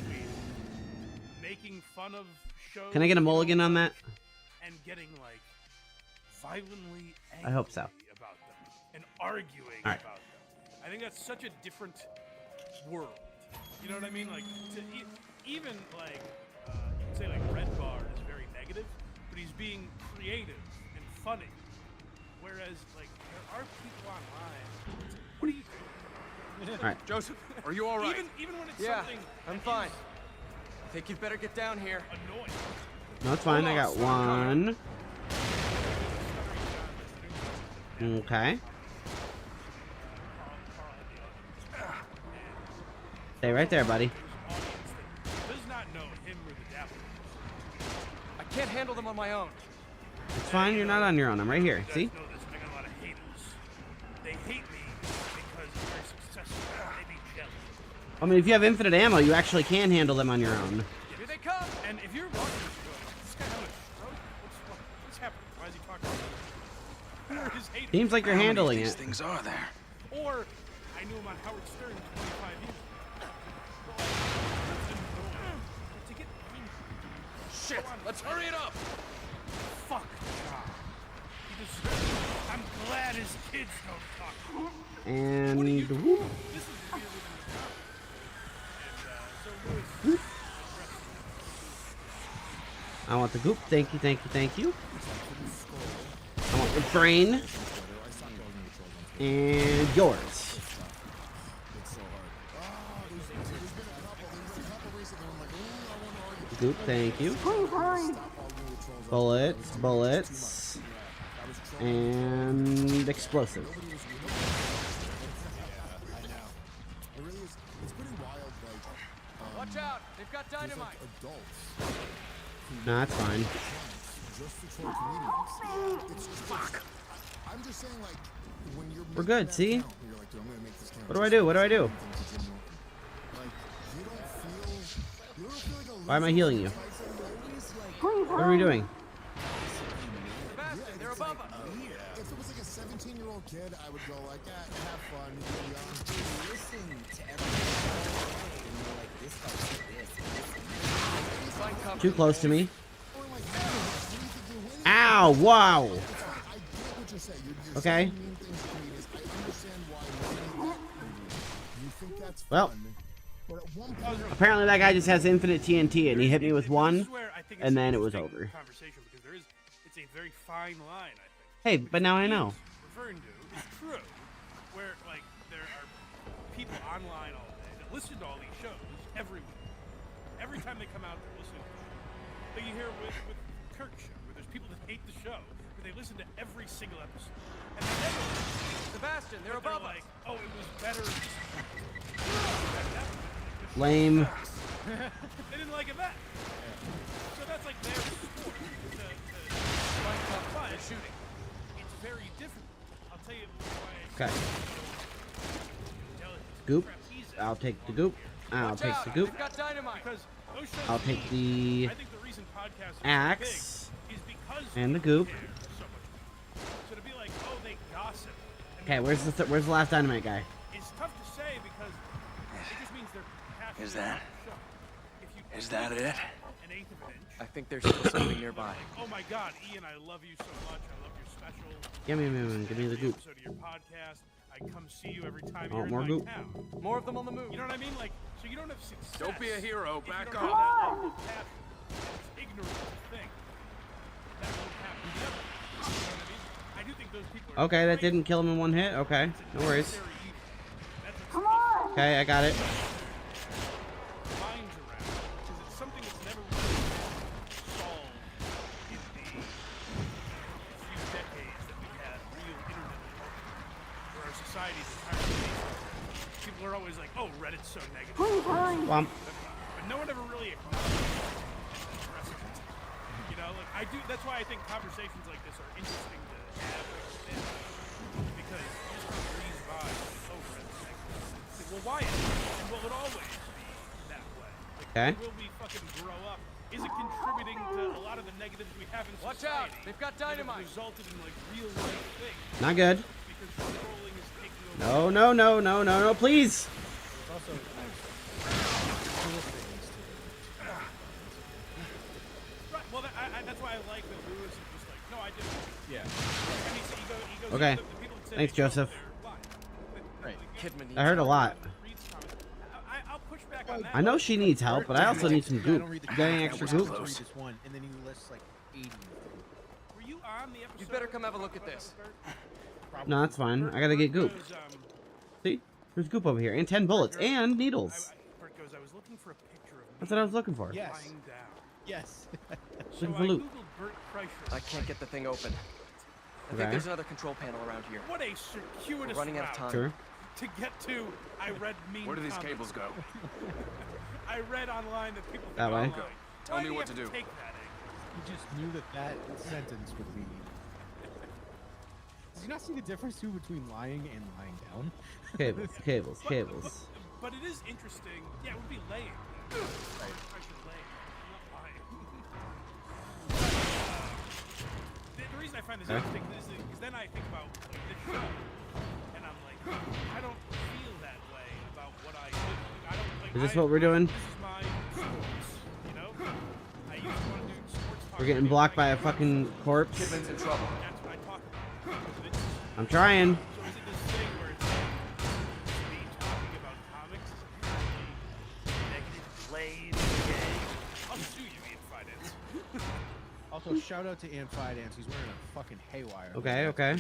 Making fun of shows. Can I get a mulligan on that? And getting like violently angry I hope so. about them and arguing All right. about them. I think that's such a different world. You know what I mean? Like even like you can say like Red Bar is very negative, but he's being creative and funny. Whereas like there are people online. What are you doing? right. Joseph, are you all right? Even when it's Yeah, something I'm fine. I think you'd better get down here. annoying. No, it's fine. I got one. Okay. Stay right there, buddy. Does not know him or the dapper. I can't handle them on my own. It's fine. You're not on your own. I'm right here. See? Know this, I got a lot of haters. They hate me because I'm very successful. They be jealous. I mean, if you have infinite ammo, you actually can handle them on your own. Here they come. And if you're watching this, you're like, this guy having a stroke? What's happening? Why is he talking? Who are his haters? Seems like you're handling These it. things are there. Or I knew him on Howard Stern 25 years ago. To get Shit, let's hurry it up. fuck job. He deserves it. I'm glad his kids don't talk. And This is weirder than the and I want the goop. Thank you, thank you, thank you. I want the brain. And yours. Goop, thank you. Bullets, bullets. And explosive. Watch out, they've got dynamite. No, that's fine. Fuck. I'm just saying, like, when you're We're good, see? you're like, dude, I'm gonna make this camera. What do I do? What do I do? Like, you don't feel like a Why am I healing you? What are we doing? Sebastian, they're above us. If it was like a 17-year-old kid, I would go like, have fun, you're young. Listen to everything. Too close to me. Ow! Wow! Okay. Well, apparently that guy just has infinite TNT, and he hit me with one, and then it was over. Conversation because there is, it's a very fine line, I think. Hey, but now I know. Referring to is true, where like there are people online all day that listen to all these shows every week. Every time they come out, they're listening to the show. But you hear with Kirk's show, where there's people that hate the show, but they listen to every single episode. And they never Sebastian, they're above us. like, oh, it was better. Lame. They didn't like it back. So that's like their sport. But shooting. It's very different. I'll tell you why. Okay. Goop. I'll take the goop. I'll take the goop. I'll take the axe and the goop. So to be like, oh, they gossip. Okay, where's the last dynamite guy? It's tough to say because it just means they're passionate. Is that it? An eighth of an inch. I think there's still something nearby. Oh my God, Ian, I love you so much. I love your special. Give me the goop. Episode of your podcast. I come see you every time Oh, you're more in goop. my town. More of them on the move. You know what I mean? Like, so you don't have success. Don't be a hero. if you Back don't off. have that level of passion. It's ignorant to think that won't happen ever. You know what I mean? I do think those people are Okay, that didn't kill him in one hit. Okay, no worries. Okay, I got it. minds around, because it's something that's never really solved in the few decades that we had real internet, where our society's entirely based on it. People are always like, oh, Reddit's so negative. But no one ever really acknowledges it and addresses it. You know, like, that's why I think conversations like this are interesting to have with because you just kind of breeze by, oh, Reddit's negative. Like, well, why is it? And will it always be that way? Like, Okay. will we fucking grow up? Is it contributing to a lot of the negatives we have in Watch society? out! They've got that have dynamite. resulted in like real life things. Not good. Because trolling is taking over. No, please. Right. Well, that's why I like that Lewis is just like, no, I didn't. Yeah. And he goes, Okay. the people that said Thanks, they don't, Joseph. they're lying. Right. Kidman needs I heard a help. lot. I'll push back on that. I know she needs help, but I also need some I goop. don't read the You got any comments. extra I goop? read this one, and then he lists like 80. Were you on the episode? You better come have a look at this. No, that's fine. I gotta get goop. Because, See? There's goop over here, and 10 bullets, and needles. Bert goes, I was looking for a picture of me That's what I was looking for. Yes. lying down. Yes. So Looking I for loot. googled Bert Kreischer. I can't get the thing open. I Okay. think there's another control panel around here. What a circuitous We're running out of route time. Sure. to get to. I read mean. Where do these comments. cables go? I read online that people think That way. online. Go. Tell Why me do you what have to do. Take that, He just knew that sentence would be. Did you not see the difference between lying and lying down? Cables, cables, cables. But it is interesting. Yeah, it would be laying. Right. Pressure laying, not lying. The reason I find this interesting is because then I think about this show, and I'm like, I don't feel that way about what I do. I don't like. Is this what we're doing? This is my sports, you know. I used to want to do sports. We're getting blocked by a fucking corpse. Kidman's in trouble. That's what I talk about. I'm trying. So is it this thing where it's like me talking about comics is apparently negative plays, gay? I'll sue you, Ian Finance. Also, shout out to Ian Finance. He's wearing a fucking haywire. Okay, okay. Oh,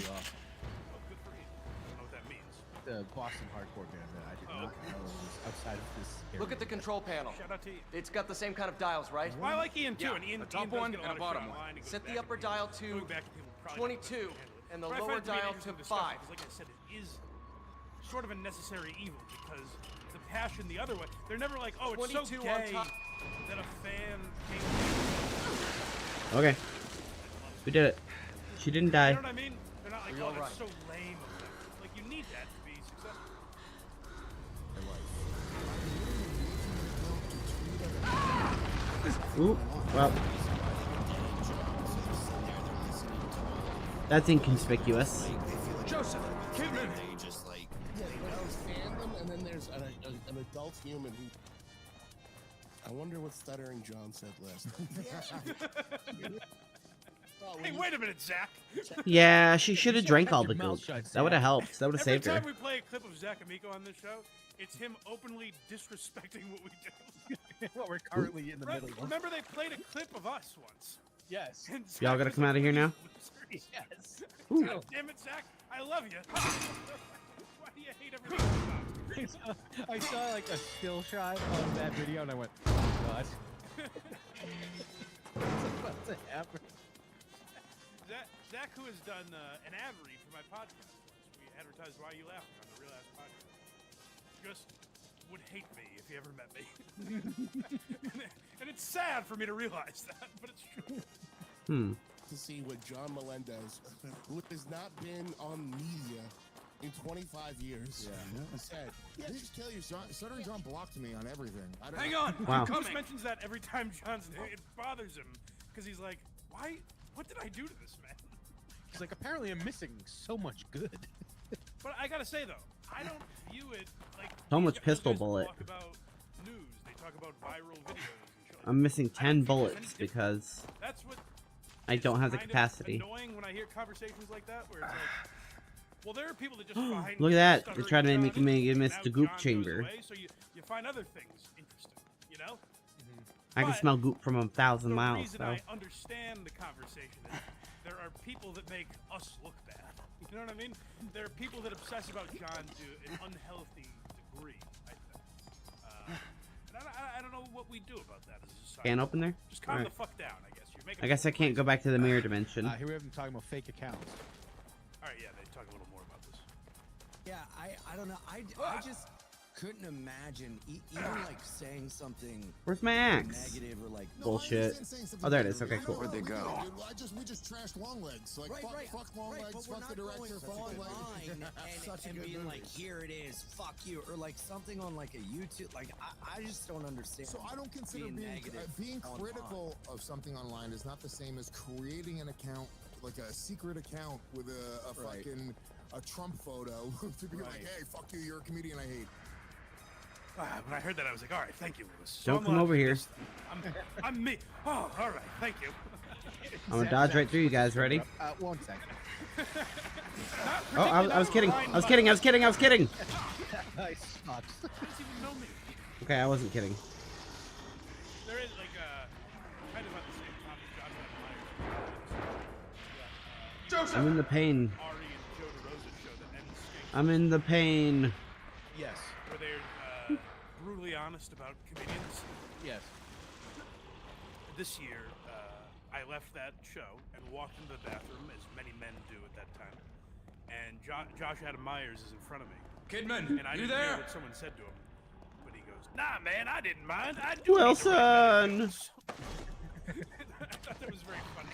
good for you. I don't know what that means. The Boston hardcore band that I did not know was outside of this area. Look at the control panel. Shout out to you. It's got the same kind of dials, right? Well, I like Ian too, Yeah, and Ian, a top Ian does one get a and lot a of bottom shit one. online. He goes Set the back upper and dial forth. to Going back to people probably don't 22 handle it. and the But I lower find it to be an dial interesting to discussion, 5. 'cause like I said, it is sort of a necessary evil because it's the passion the other way. They're never like, oh, it's so 22 on gay top. that a fan came. Okay. We did it. She didn't die. You know what I mean? They're not like, Are you oh, all that's right? so lame of them. Like, you need that to be successful. Ooh, well. That's inconspicuous. Joseph, Kidman. They just like, yeah, there's fandom, and then there's an adult human who. I wonder what Stuttering John said last time. Hey, wait a minute, Zach. Yeah, she should have drank all the your mouth goop. shut, That would have Zach. helped. That would have saved Every her. time we play a clip of Zach Amico on this show, it's him openly disrespecting what we do. What we're currently in the middle of. Remember they played a clip of us once. Yes. And Y'all Zach gotta was come like, out of here now? "Losers." Yes. God damn it, Zach. I love you. Why do you hate everything about? I saw like a still shot of that video and I went, oh god. What's about to happen? Zach, who has done an ad read for my podcast once, we advertised Why You Laughing on the Real Ass Podcast, just would hate me if he ever met me. And it's sad for me to realize that, but it's true. To see what John Melendez, who has not been on media in 25 years, said. Yeah, just tell you, Stuttering John blocked me on everything. Hang on. Wow. He just mentions that every time John's name. It bothers him because he's like, why? What did I do to this man? He's like, apparently I'm missing so much good. But I gotta say though, I don't view it like. So much these pistol guys bullet. Talk about news. They talk about viral videos and shit like I'm missing that. I don't 10 think there's bullets any difference. because That's what I don't have the kind of capacity. annoying when I hear conversations like that, where it's like, well, there are people that just find. Look at that. Stuttering They're trying to John make me interesting. miss Now the goop John goes chamber. away, so you find other things interesting, you know? I can But smell goop from 1,000 the miles, reason so. I understand the conversation is there are people that make us look bad. You know what I mean? There are people that obsess about John to an unhealthy degree, I think. And I don't know what we do about that as a society. Can't open there? Just calm Alright. the fuck down, I guess. You're making I guess I can't go back to the mirror dimension. Here we have them talking about fake accounts. Alright, yeah, they talk a little more about this. Yeah, I don't know. I just couldn't imagine even like saying something. Where's my axe? Negative or like Bullshit. Oh, there it is. Okay, cool. Where'd they go? We just trashed Longlegs. Like, fuck Longlegs, but we're fuck the not director, going fuck online and being like, here it is, fuck you, or like something on like a YouTube. Like I just don't understand. So I don't consider being critical of something online is not the same as creating an account, like a secret account with a fucking a Trump photo to be like, hey, fuck you, you're a comedian I hate. When I heard that, I was like, all right, thank you, Lewis. Don't come over here. I'm me. Oh, all right, thank you. I'm gonna dodge right through you guys. Ready? 1 second. Oh, I was kidding. I was kidding. I was kidding. I was kidding. Nice spots. Doesn't even know me. Okay, I wasn't kidding. There is like kind of on the same topic. I'm in the pain. Ari and Joe DeRosa show that ends skate. I'm in the pain. Yes. Where they're brutally honest about comedians. Yes. This year, I left that show and walked into the bathroom, as many men do at that time, and Josh Adam Myers is in front of me. Kidman, and I you didn't there? hear what someone said to him, but he goes, "Nah, man, I didn't mind. I do Wilson." I thought that was very funny.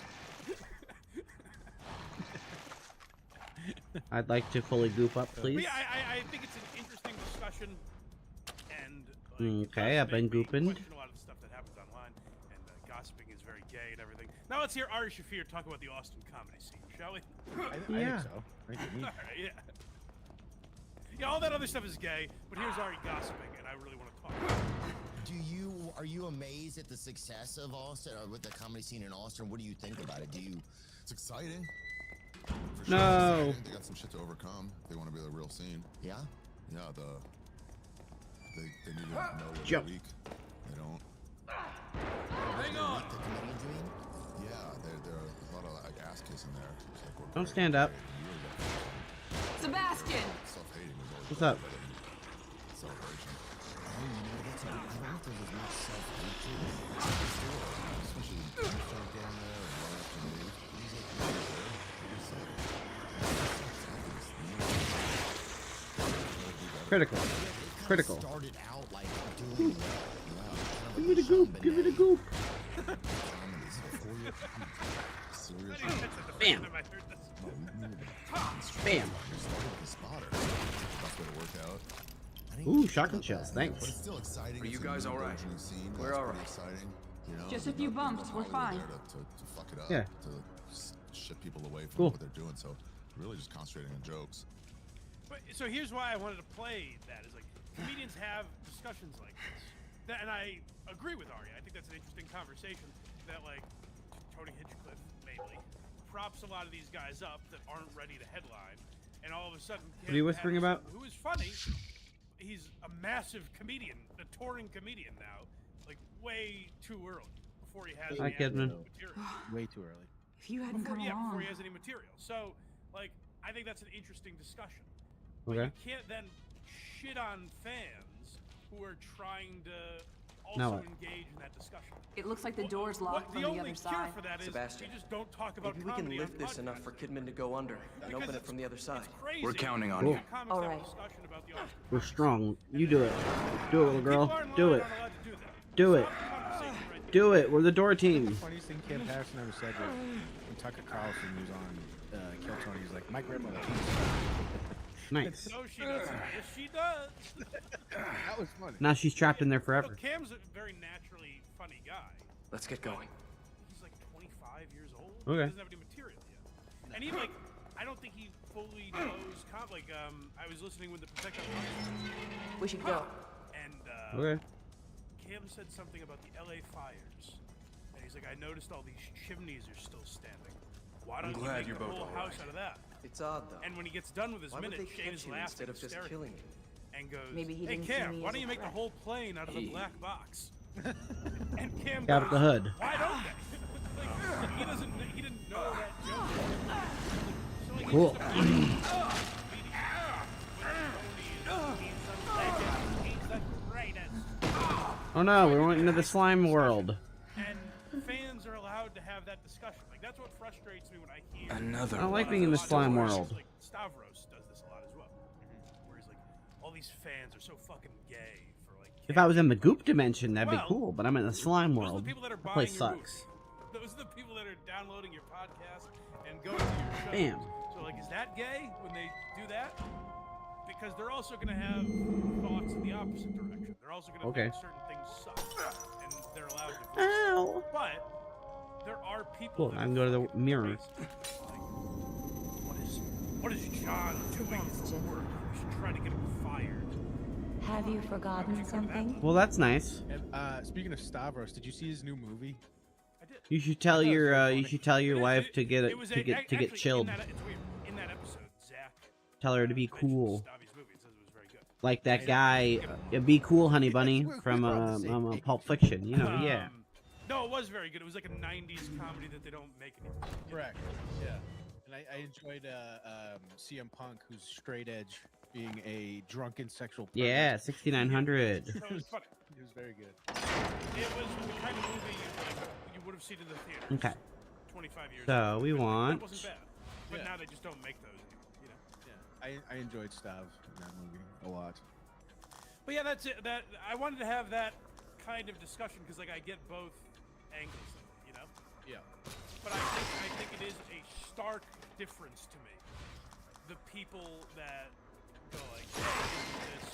I'd like to fully goop up, But please. yeah, I think it's an interesting discussion, and Okay, I've been gooping. question a lot of the stuff that happens online, and gossiping is very gay and everything. Now let's hear Ari Shafir talk about the Austin comedy scene, shall we? I think so. I think we need. All right, yeah. Yeah, all that other stuff is gay, but here's Ari gossiping, and I really want to talk about it. Are you amazed at the success of Austin, or with the comedy scene in Austin? What do you think about it? It's exciting. For No. Sure, they got some shit to overcome if they want to be the real scene. Yeah? Yeah, they need to know where Jump. they're weak. They don't. Hang on! The comedians, you mean? Yeah, there are a lot of like ass kissing there. It's like we're Don't great, stand up. great, and you really got Sebastian! self-hating is always What's up? celebration. Oh, you know, that's I don't know if there's as much self-hate to it. Especially when you start down there and run up to me. He's like, Critical. Critical. Started out like doing Give me the goop. Give me the goop. Seriously? Bam. Bam. Ooh, shotgun shells. But it's Thanks. still exciting. Are you It's a guys new all right? burgeoning scene. We're That's all pretty right. exciting. You know, Just a few bumps, we're fine. There to fuck it up. Yeah. To ship people away from Cool. what they're doing. So really just concentrating on jokes. But, so here's why I wanted to play that, is like, comedians have discussions like this. And I agree with Ari. I think that's an interesting conversation that, like, Tony Hinchcliffe, mainly, props a lot of these guys up that aren't ready to headline. And all of a sudden, What are you whispering about? who is funny, he's a massive comedian, a touring comedian now, like, way too early, before he has Hi, any Kidman. actual material. Way too early. If you hadn't Before come before he along. has any material. So, like, I think that's an interesting discussion. Okay. You can't then shit on fans who are trying to Now also what? engage in that discussion. It looks like the door's locked from the the only other cure side. for that is Sebastian, you just don't talk about maybe we can comedy lift on this enough podcasts. for Kidman to go under and Because open it from the other side. Crazy. We're counting on Cool. you. Comics All have a right. discussion about the Oscar. We're strong. You do it. Do it, little girl. People online Do it. aren't allowed to do that. Do it. Stop the conversation right there. Do it. We're the door The team. funniest thing Cam Patterson ever said was when Tucker Carlson was on Kill Tony, he's like, my grandmother. Nice. No, she doesn't. Yes, she does. That was funny. Now she's trapped in there So forever. Cam's a very naturally funny guy. Let's get going. He's like 25 years old. Okay. He doesn't have any material yet. And he like, I don't think he fully knows I was listening with the Protect Our Minds. We should go. And Okay. Cam said something about the LA fires. And he's like, I noticed all these chimneys are still standing. Why don't you glad make you're the both whole all house right. out of that? It's odd though. And when he gets done with his Why would minute, they Shane catch is him laughing instead of just hysterically killing him? and goes, Maybe he hey didn't see Cam, me why as don't a you make the threat." whole plane out of the black box? And Cam Out goes, of the hood. why don't they? Like, he didn't know that joke. So, like, Cool. Oh no, we went into the slime world. And fans are allowed to have that discussion. Like, that's what frustrates me when I hear. Another I don't like one being in of the those slime doors. world. Like Stavros does this a lot as well. Where he's like, all these fans are so fucking gay for like. If I was in the goop dimension, that'd be Well, cool, but I'm in the slime Those are world. the people that are That buying place your sucks. movies. Those are the people that are downloading your podcast and going to your shows. Bam. So like, is that gay when they do that? Because they're also going to have thoughts in the opposite direction. They're also going to Okay. think certain things suck, and they're allowed to. Ow. But there are people. Cool, that I can are go to the fucking mirror. crazy. Like, what is John doing at work? We should try to get him fired. Have you forgotten something? Well, that's nice. And speaking of Stavros, did you see his new movie? You should tell your wife to get It was to get actually, chilled. It's weird. In that episode, Zach Tell her to be cool. Stavi's movie. It says it was very good. Like that guy, be cool, honey bunny, from Pulp Fiction. You know, yeah. No, it was very good. It was like a '90s comedy that they don't make anymore. Correct. Yeah. And I enjoyed CM Punk, who's straight edge being a drunken sexual. Yeah, 6,900. So it was funny. It was very good. It was the kind of movie you would have seen in the theater. Okay. 25 years So ago. we That want. wasn't bad. But now they just don't make those anymore, you know? Yeah, I enjoyed Stav in that movie a lot. But yeah, that's it. That I wanted to have that kind of discussion because, like, I get both angles of it, you know? Yeah. But I think it is a stark difference to me. The people that go like, hey, this.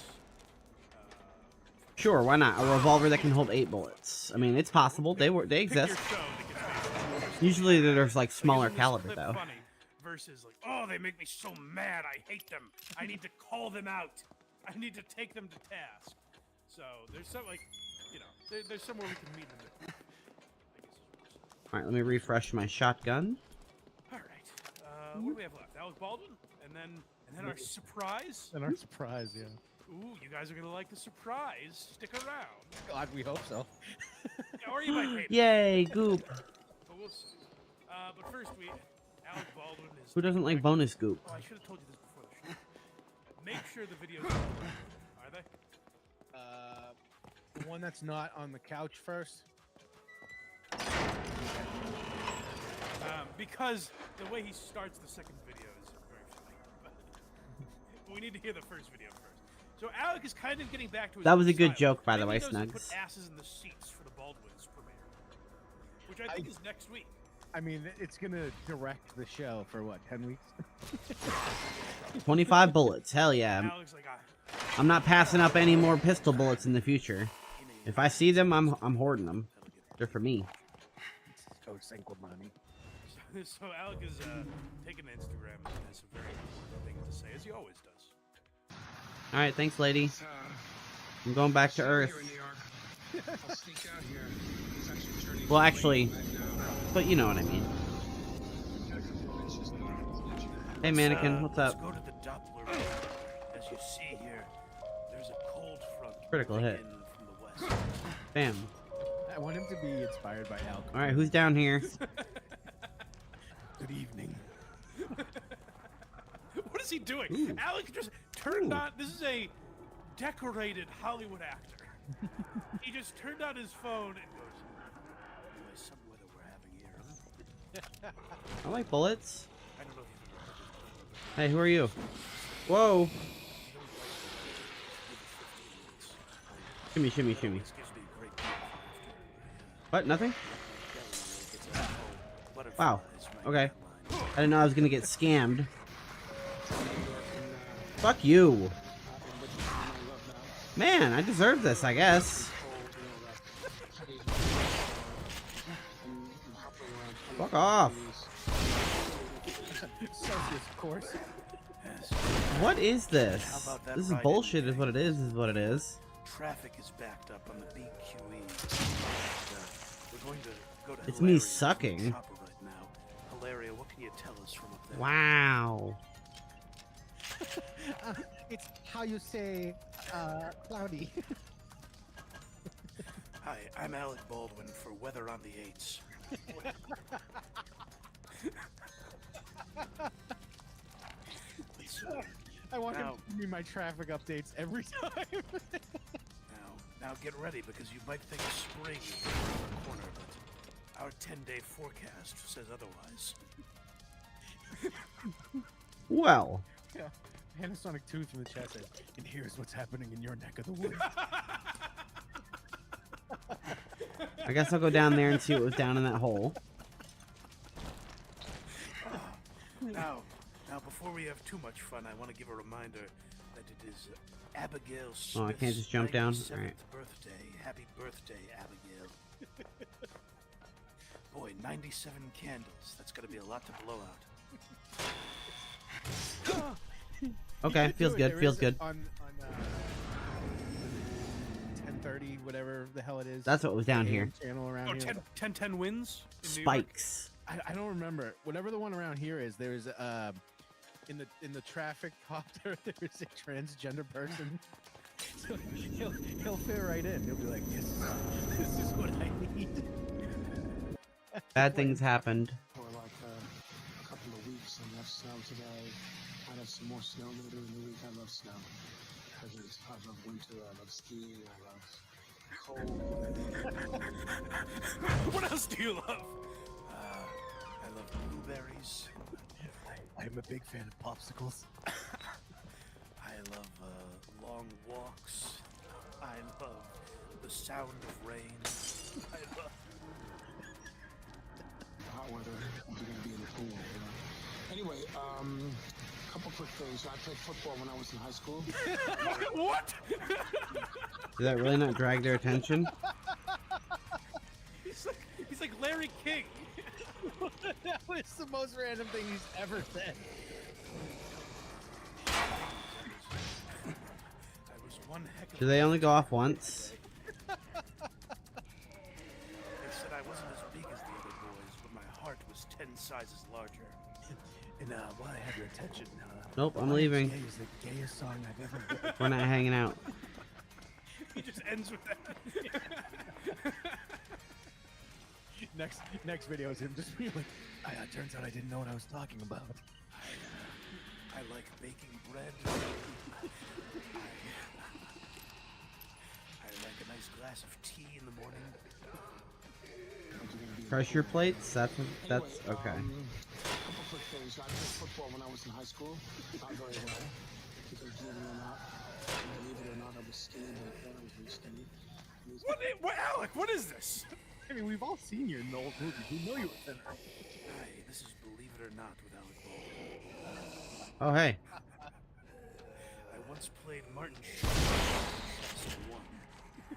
Sure, why not? A revolver that can hold 8 bullets. I mean, it's possible. They exist. Usually there's like smaller caliber though. Funny versus like, oh, they make me so mad. I hate them. I need to call them out. I need to take them to task. So there's some like, you know, there's somewhere we can meet in there. All right, let me refresh my shotgun. All right. What do we have left? Alec Baldwin, and then our surprise. And our surprise, yeah. Ooh, you guys are gonna like the surprise. Stick around. God, we hope so. Yeah, or you might hate it. Yay, goop. But we'll see. But first, Alec Baldwin is. Who doesn't like bonus goop? Oh, I should have told you this before the show. Make sure the videos are they? The one that's not on the couch first. Because the way he starts the second video is very funny. But we need to hear the first video first. So Alec is kind of getting back to his That was a good style. joke, by the way, He knows to Snugs. put asses in the seats for the Baldwin's premiere, which I think is next week. I mean, it's gonna direct the show for what, 10 weeks? 25 bullets. Hell yeah. Alec's like, I'm not passing up any more pistol bullets in the future. If I see them, I'm hoarding them. They're for me. So single money. So Alec is taking to Instagram and has some very important things to say, as he always does. All right, thanks, lady. I'm going back to Earth. Well, actually, but you know what I mean. Hey, mannequin, what's up? Let's go to the Doppler. As you see here, there's a cold front. Critical hit. From the west. Bam. I want him to be inspired by Al. All right, who's down here? Good evening. What is he doing? Ooh. Alec just turned on. This is a decorated Hollywood actor. He just turned on his phone and goes, "Anyway, some weather we're having here." I like bullets. I don't know if you've ever heard this before. Hey, who are you? Whoa. Shimmy, shimmy, shimmy. What? Nothing? Wow. Okay. I didn't know I was gonna get scammed. Fuck you. Man, I deserve this, I guess. Fuck off. Of course. What is this? This is bullshit is what it is what it is. Traffic is backed up on the BQE. We're going to go to It's me sucking. right now. Hilaria, what can you tell us from up there? Wow. It's how you say cloudy. Hi, I'm Alec Baldwin for Weather on the 8s. I want him to give me my traffic updates every time. Now get ready because you might think spring is around the corner, but our 10-day forecast says otherwise. Well. Yeah. Panasonic tooth from the chest says, and here's what's happening in your neck of the woods. I guess I'll go down there and see what was down in that hole. Now, before we have too much fun, I want to give a reminder that it is Abigail Smith's Oh, I can't just jump down? 97th Alright. birthday. Happy birthday, Abigail. Boy, 97 candles. That's got to be a lot to blow out. Okay, feels good, feels good. On 10:30, whatever the hell it is. That's what was down here. Channel around Oh, here. 10 wins? In New York? Spikes. I don't remember. Whatever the one around here is, there's in the traffic copter there's a transgender person. So he'll fit right in. He'll be like, this is what I need. Bad things happened. For like a couple of weeks and left snow today. And have some more snow later in the week. I love snow. I love winter. I love skiing. I love cold. What else do you love? I love blueberries. I'm a big fan of popsicles. I love long walks. I love the sound of rain. I love hot weather. You're gonna be in the pool. You know? Anyway, couple quick things. I played football when I was in high school. What? Did that really not drag their attention? He's like Larry King. That was the most random thing he's ever said. I was one heck of Do they only go off once? They said I wasn't as big as the other boys, but my heart was 10 sizes larger. And while I have your attention, Nope, I'm leaving. YMCA is the gayest song I've ever heard. We're not hanging out. He just ends with that. Next video is him just being like, turns out I didn't know what I was talking about. I like baking bread. I like a nice glass of tea in the morning. Pressure plates? That's okay. Couple quick things. I played football when I was in high school. Not very well. Because believe it or not, I was skinny, but I was really skinny. What, Alec? What is this? I mean, we've all seen you in the old movies. We know you were thinner. Hi, this is Believe It or Not with Alec Baldwin. Oh, hey. I once played Martin Short in one.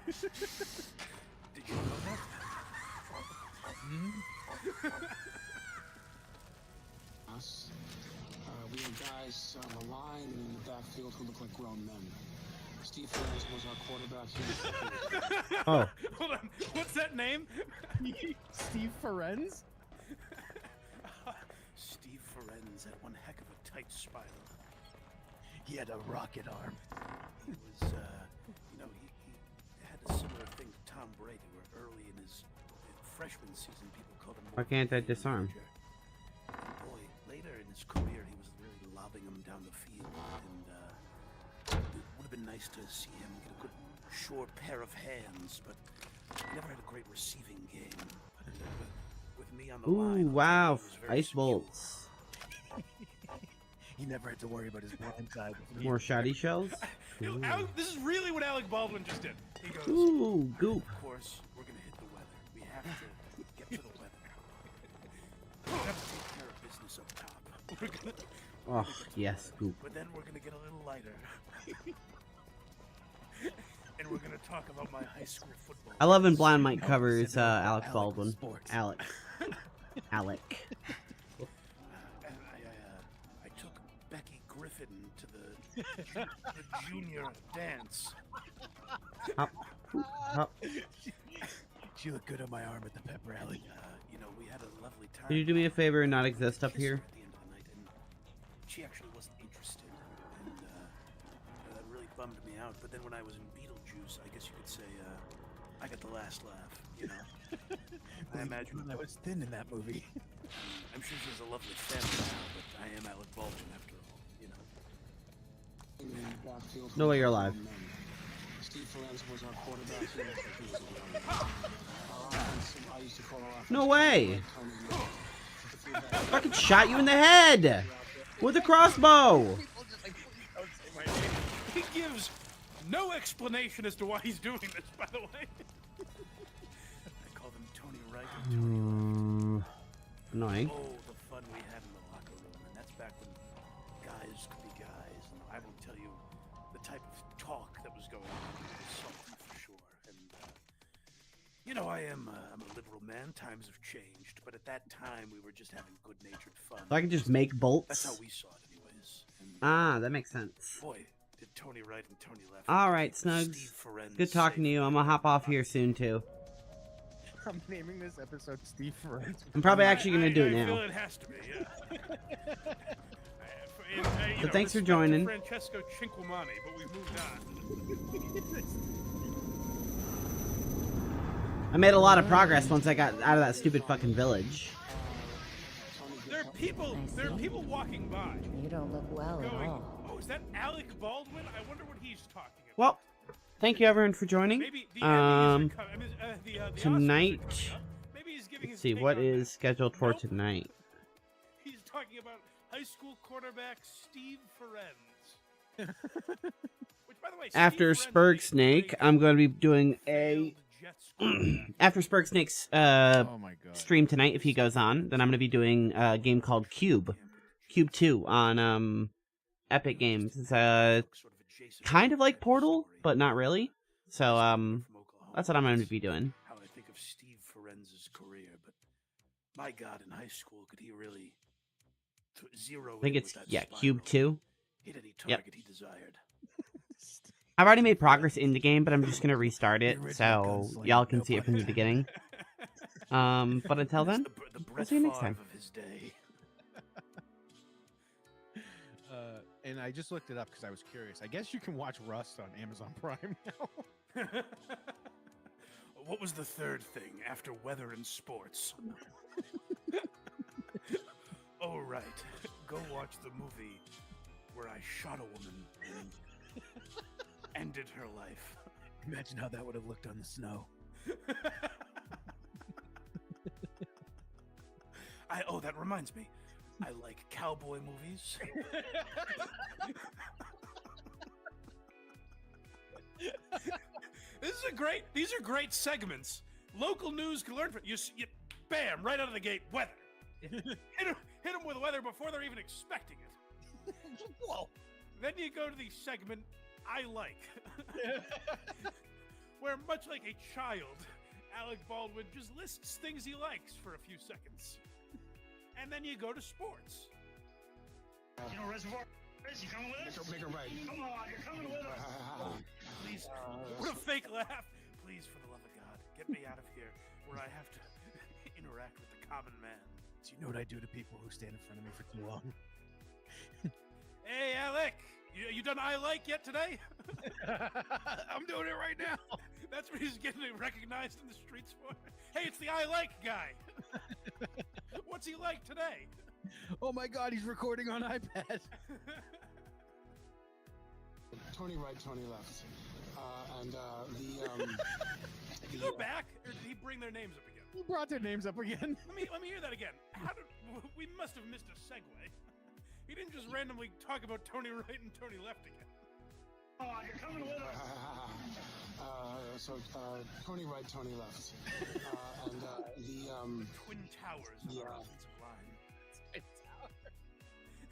Did you know that? Us. We had guys on the line and in the backfield who looked like grown men. Steve Ferentz was our quarterback. Oh. Hold on. What's that name? Steve Ferentz? Steve Ferentz had one heck of a tight spiral. He had a rocket arm. He was, he had a similar thing to Tom Brady, where early in his freshman season, people called him. Why can't I disarm? And boy, later in his career, he was really lobbing them down the field, and it would have been nice to see him get a good, sure pair of hands, but he never had a great receiving game. But with me on the line, Wow, ice bolts. He never had to worry about his blind side. More shoddy shells? Alec, this is really what Alec Baldwin just did. He goes, ooh, goop. Of course, we're going to hit the weather. We have to get to the weather. We have to take care of business up top. Oh, yes, goop. But then we're going to get a little lighter. And we're going to talk about my high school football. I love when Blind Mike covers Alec Baldwin. Alec. Alec. And I took Becky Griffin to the junior dance. Hop. Hop. She looked good on my arm at the pep rally. You know, we had a lovely time. Can you do me a favor and not exist up here? At the end of the night, and she actually wasn't interested, and that really bummed me out. But then when I was in Beetlejuice, I guess you could say I got the last laugh. You know, I imagine I was thin in that movie. I'm sure she has a lovely family now, but I am Alec Baldwin after all. You know. No way you're alive. Steve Ferentz was our quarterback. No way! Fucking shot you in the head! With a crossbow! He gives no explanation as to why he's doing this, by the way. I call them Tony Wright and Tony Left. Annoying. Oh, the fun we had in the locker room, and that's back when guys could be guys, and I will tell you the type of talk that was going on was something for sure. And you know, I'm a liberal man. Times have changed, but at that time we were just having good-natured fun. So I can just make bolts? That's how we saw it, anyways. And, that makes sense. Boy, did Tony Wright and Tony Left. Alright, Snugs. Good talking to you. I'm gonna hop off here soon, too. I'm naming this episode Steve Ferentz. I'm probably actually gonna do it I now. feel it has to be, yeah. So thanks for joining. Francesco Cinquemani, but we've moved on. I made a lot of progress once I got out of that stupid fucking village. There are people. There are people walking by. You don't look well at Going, all. oh, is that Alec Baldwin? I wonder what he's talking about. Well, thank you everyone for joining. Maybe the Emmys are the Tonight, Oscars are coming up. Maybe he's giving let's his see take what on is scheduled for Nope. tonight. He's talking about high school quarterback Steve Ferenz. Which, by the way, After Steve Spurg Snake, I'm going to be doing a after Spurg Snake's stream tonight. If he goes on, then I'm going to be doing a game called Cube 2 on Epic Games. It's kind of like Portal, but not really. So that's what I'm going to be doing. How I think of Steve Ferenz's career, but my God, in high school, could he really zero? I think in it's with that Cube 2. Hit any Yep. target he desired. I've already made progress in the game, but I'm just gonna restart it so y'all can see it from the beginning. But until then, we'll see you next time. And I just looked it up because I was curious. I guess you can watch Rust on Amazon Prime now. What was the third thing after weather and sports? Oh, right. Go watch the movie where I shot a woman and ended her life. Imagine how that would have looked on the snow. Oh, that reminds me. I like cowboy movies. These are great segments. Local news can learn from you. Bam! Right out of the gate, weather. hit them with weather before they're even expecting it. Whoa! Then you go to the segment I like, where much like a child, Alec Baldwin just lists things he likes for a few seconds, and then you go to sports. You know, Reservoir. You coming with us? Make a right. Come on, you're coming with us. Please, what a fake laugh. Please, for the love of God, get me out of here where I have to interact with the common man. Do you know what I do to people who stand in front of me for too long? Hey, Alec, you done I like yet today? I'm doing it right now. That's what he's getting recognized in the streets for. Hey, it's the I like guy. What's he like today? Oh my God, he's recording on iPad. Tony right, Tony left. Did you go back, or did he bring their names up again? He brought their names up again. Let me hear that again. We must have missed a segue. He didn't just randomly talk about Tony right and Tony left again. Oh, you're coming with us. Tony right, Tony left. Twin Towers. Yeah.